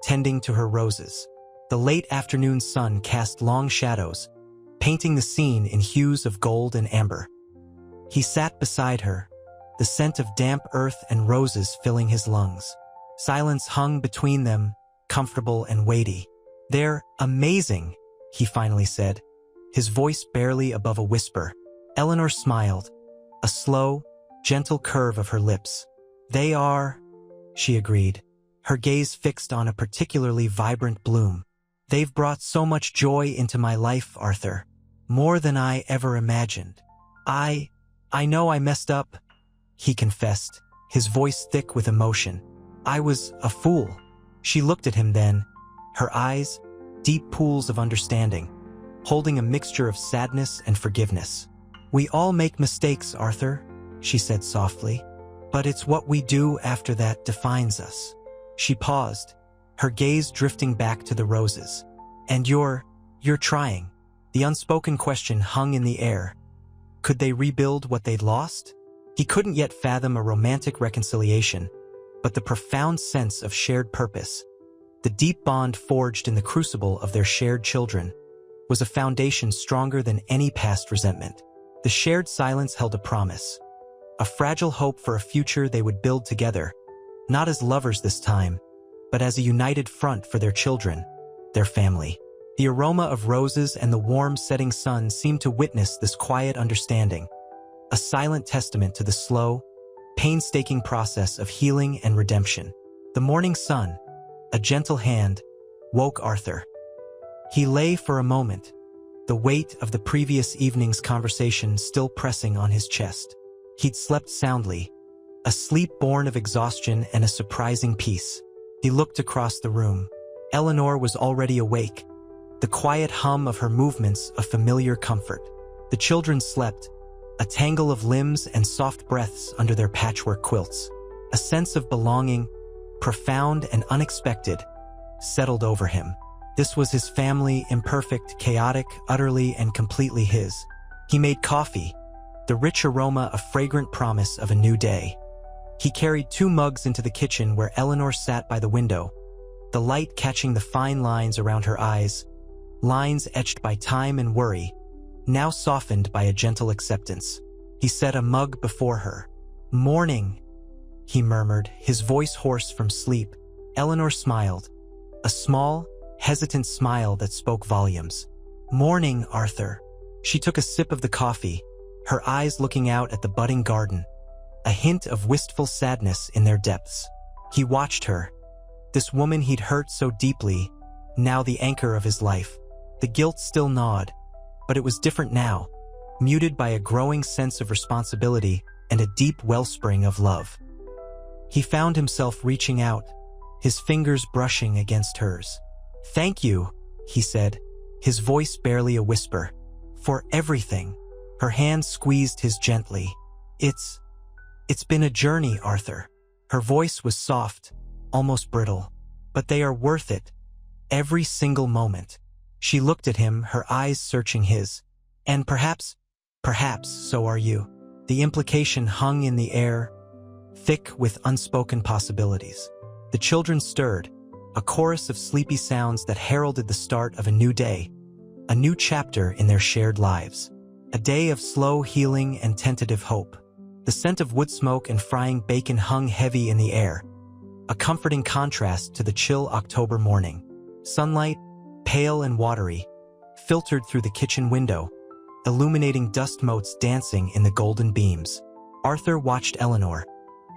tending to her roses. The late afternoon sun cast long shadows, painting the scene in hues of gold and amber. He sat beside her, the scent of damp earth and roses filling his lungs. Silence hung between them, comfortable and weighty. "They're amazing," he finally said, his voice barely above a whisper. Eleanor smiled, a slow, gentle curve of her lips. "They are," she agreed, her gaze fixed on a particularly vibrant bloom. "They've brought so much joy into my life, Arthur. More than I ever imagined. I know I messed up," he confessed, his voice thick with emotion. "I was a fool." She looked at him then, her eyes, deep pools of understanding, holding a mixture of sadness and forgiveness. "We all make mistakes, Arthur," she said softly, "but it's what we do after that defines us." She paused, her gaze drifting back to the roses. "And you're trying." The unspoken question hung in the air. Could they rebuild what they'd lost? He couldn't yet fathom a romantic reconciliation, but the profound sense of shared purpose, the deep bond forged in the crucible of their shared children, was a foundation stronger than any past resentment. The shared silence held a promise, a fragile hope for a future they would build together, not as lovers this time, but as a united front for their children, their family. The aroma of roses and the warm setting sun seemed to witness this quiet understanding, a silent testament to the slow, painstaking process of healing and redemption. The morning sun, a gentle hand, woke Arthur. He lay for a moment, the weight of the previous evening's conversation still pressing on his chest. He'd slept soundly, a sleep born of exhaustion and a surprising peace. He looked across the room. Eleanor was already awake, the quiet hum of her movements a familiar comfort. The children slept, a tangle of limbs and soft breaths under their patchwork quilts. A sense of belonging, profound and unexpected, settled over him. This was his family, imperfect, chaotic, utterly and completely his. He made coffee, the rich aroma a fragrant promise of a new day. He carried 2 mugs into the kitchen where Eleanor sat by the window, the light catching the fine lines around her eyes, lines etched by time and worry, now softened by a gentle acceptance. He set a mug before her. "Morning," he murmured, his voice hoarse from sleep. Eleanor smiled, a small, hesitant smile that spoke volumes. "Morning, Arthur." She took a sip of the coffee, her eyes looking out at the budding garden, a hint of wistful sadness in their depths. He watched her, this woman he'd hurt so deeply, now the anchor of his life. The guilt still gnawed, but it was different now, muted by a growing sense of responsibility and a deep wellspring of love. He found himself reaching out, his fingers brushing against hers. "Thank you," he said, his voice barely a whisper. "For everything." Her hand squeezed his gently. It's been a journey, Arthur." Her voice was soft, almost brittle. "But they are worth it. Every single moment." She looked at him, her eyes searching his. "And perhaps so are you." The implication hung in the air, thick with unspoken possibilities. The children stirred, a chorus of sleepy sounds that heralded the start of a new day, a new chapter in their shared lives. A day of slow healing and tentative hope. The scent of wood smoke and frying bacon hung heavy in the air, a comforting contrast to the chill October morning. Sunlight, pale and watery, filtered through the kitchen window, illuminating dust motes dancing in the golden beams. Arthur watched Eleanor,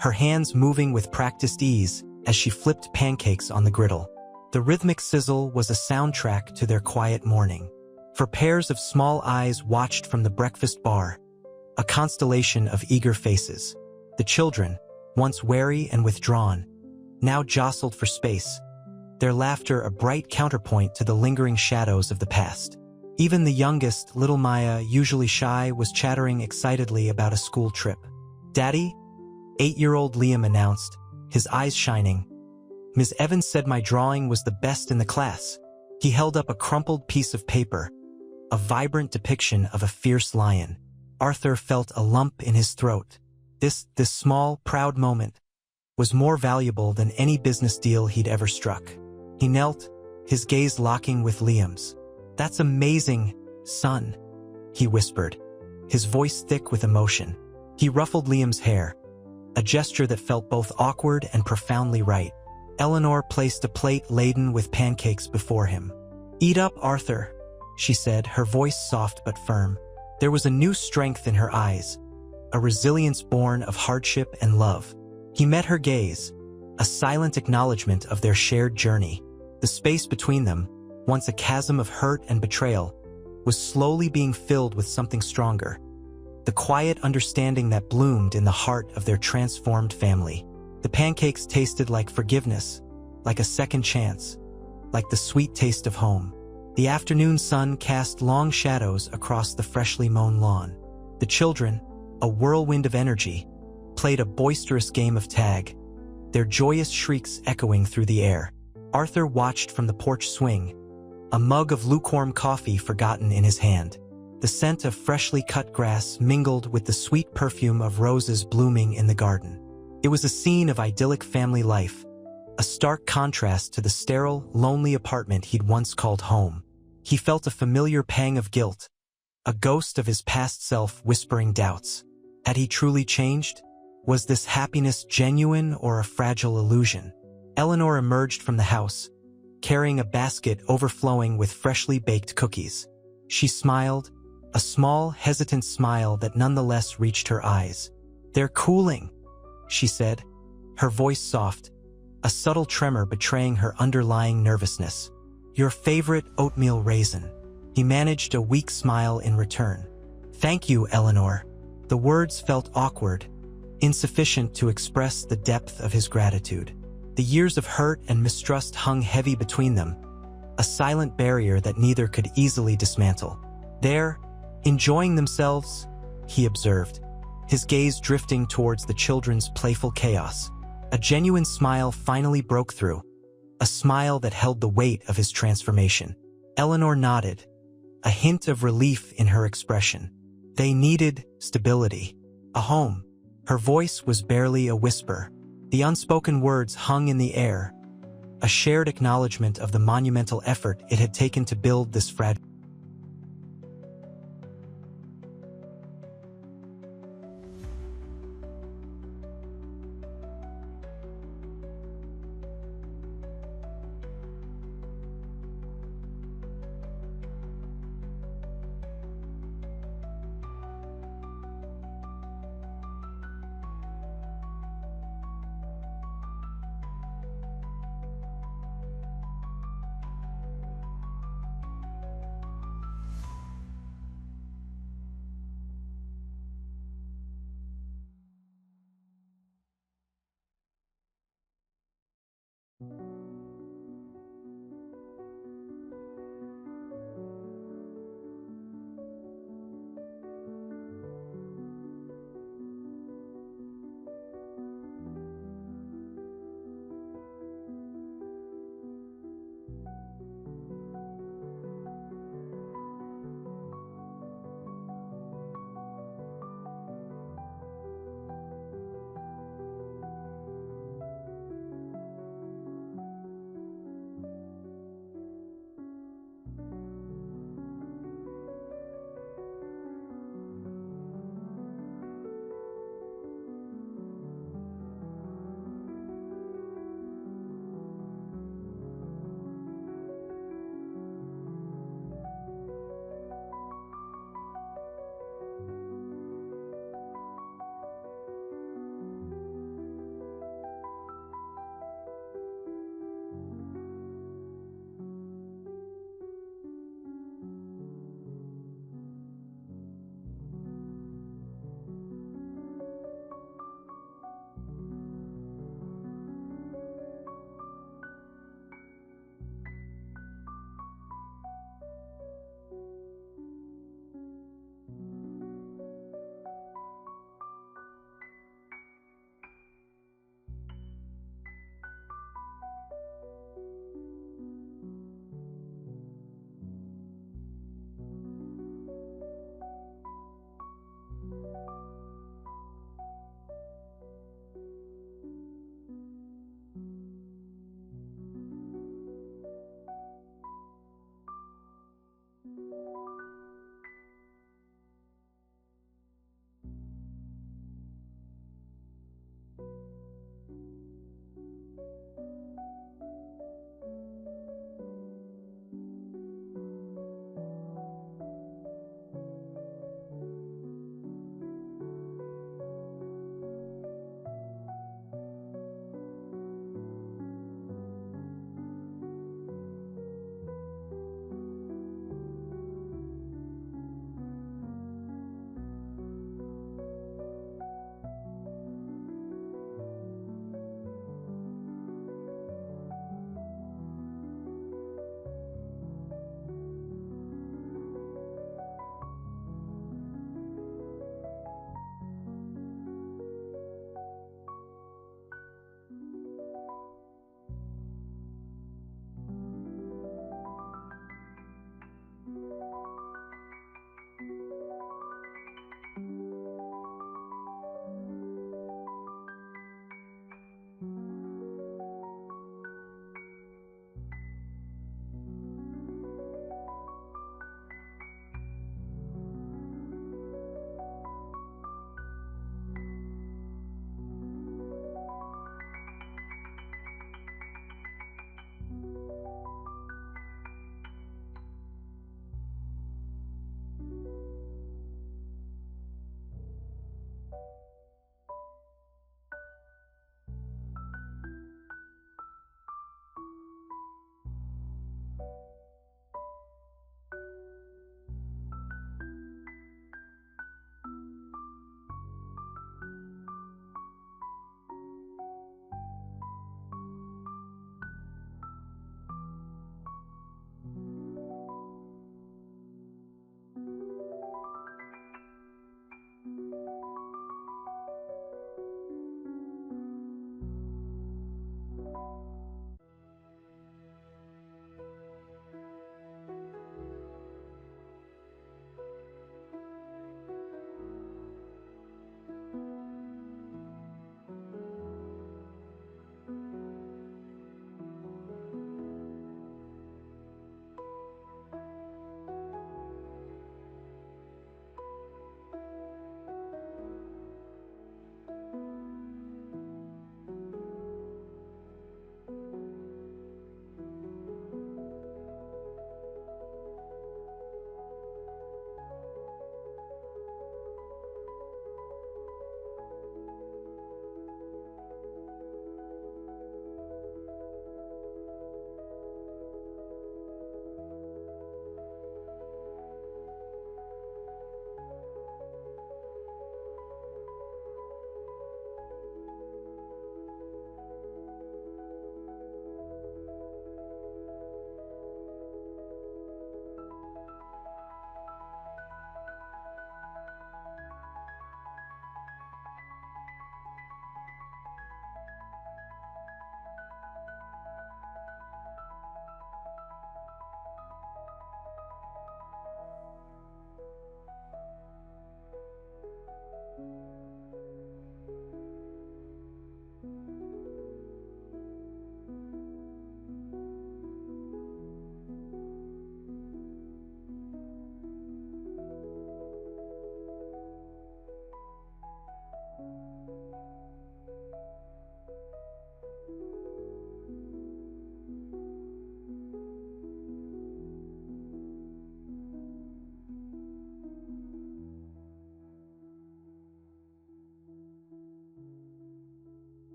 her hands moving with practiced ease as she flipped pancakes on the griddle. The rhythmic sizzle was a soundtrack to their quiet morning. For pairs of small eyes watched from the breakfast bar, a constellation of eager faces. The children, once wary and withdrawn, now jostled for space, their laughter a bright counterpoint to the lingering shadows of the past. Even the youngest, little Maya, usually shy, was chattering excitedly about a school trip. "Daddy," 8-year-old Liam announced, his eyes shining. "Ms. Evans said my drawing was the best in the class." He held up a crumpled piece of paper, a vibrant depiction of a fierce lion. Arthur felt a lump in his throat. This small, proud moment was more valuable than any business deal he'd ever struck. He knelt, his gaze locking with Liam's. "That's amazing, son," he whispered, his voice thick with emotion. He ruffled Liam's hair, a gesture that felt both awkward and profoundly right. Eleanor placed a plate laden with pancakes before him. "Eat up, Arthur," she said, her voice soft but firm. There was a new strength in her eyes, a resilience born of hardship and love. He met her gaze, a silent acknowledgement of their shared journey. The space between them, once a chasm of hurt and betrayal, was slowly being filled with something stronger. The quiet understanding that bloomed in the heart of their transformed family. The pancakes tasted like forgiveness, like a second chance, like the sweet taste of home. The afternoon sun cast long shadows across the freshly mown lawn. The children, a whirlwind of energy, played a boisterous game of tag, their joyous shrieks echoing through the air. Arthur watched from the porch swing, a mug of lukewarm coffee forgotten in his hand. The scent of freshly cut grass mingled with the sweet perfume of roses blooming in the garden. It was a scene of idyllic family life, a stark contrast to the sterile, lonely apartment he'd once called home. He felt a familiar pang of guilt, a ghost of his past self whispering doubts. Had he truly changed? Was this happiness genuine or a fragile illusion? Eleanor emerged from the house, carrying a basket overflowing with freshly baked cookies. She smiled, a small, hesitant smile that nonetheless reached her eyes. "They're cooling," she said, her voice soft, a subtle tremor betraying her underlying nervousness. "Your favorite oatmeal raisin." He managed a weak smile in return. "Thank you, Eleanor." The words felt awkward, insufficient to express the depth of his gratitude. The years of hurt and mistrust hung heavy between them, a silent barrier that neither could easily dismantle. There, enjoying themselves, he observed, his gaze drifting towards the children's playful chaos. A genuine smile finally broke through, a smile that held the weight of his transformation. Eleanor nodded, a hint of relief in her expression. They needed stability, a home. Her voice was barely a whisper. The unspoken words hung in the air, a shared acknowledgement of the monumental effort it had taken to build this fragile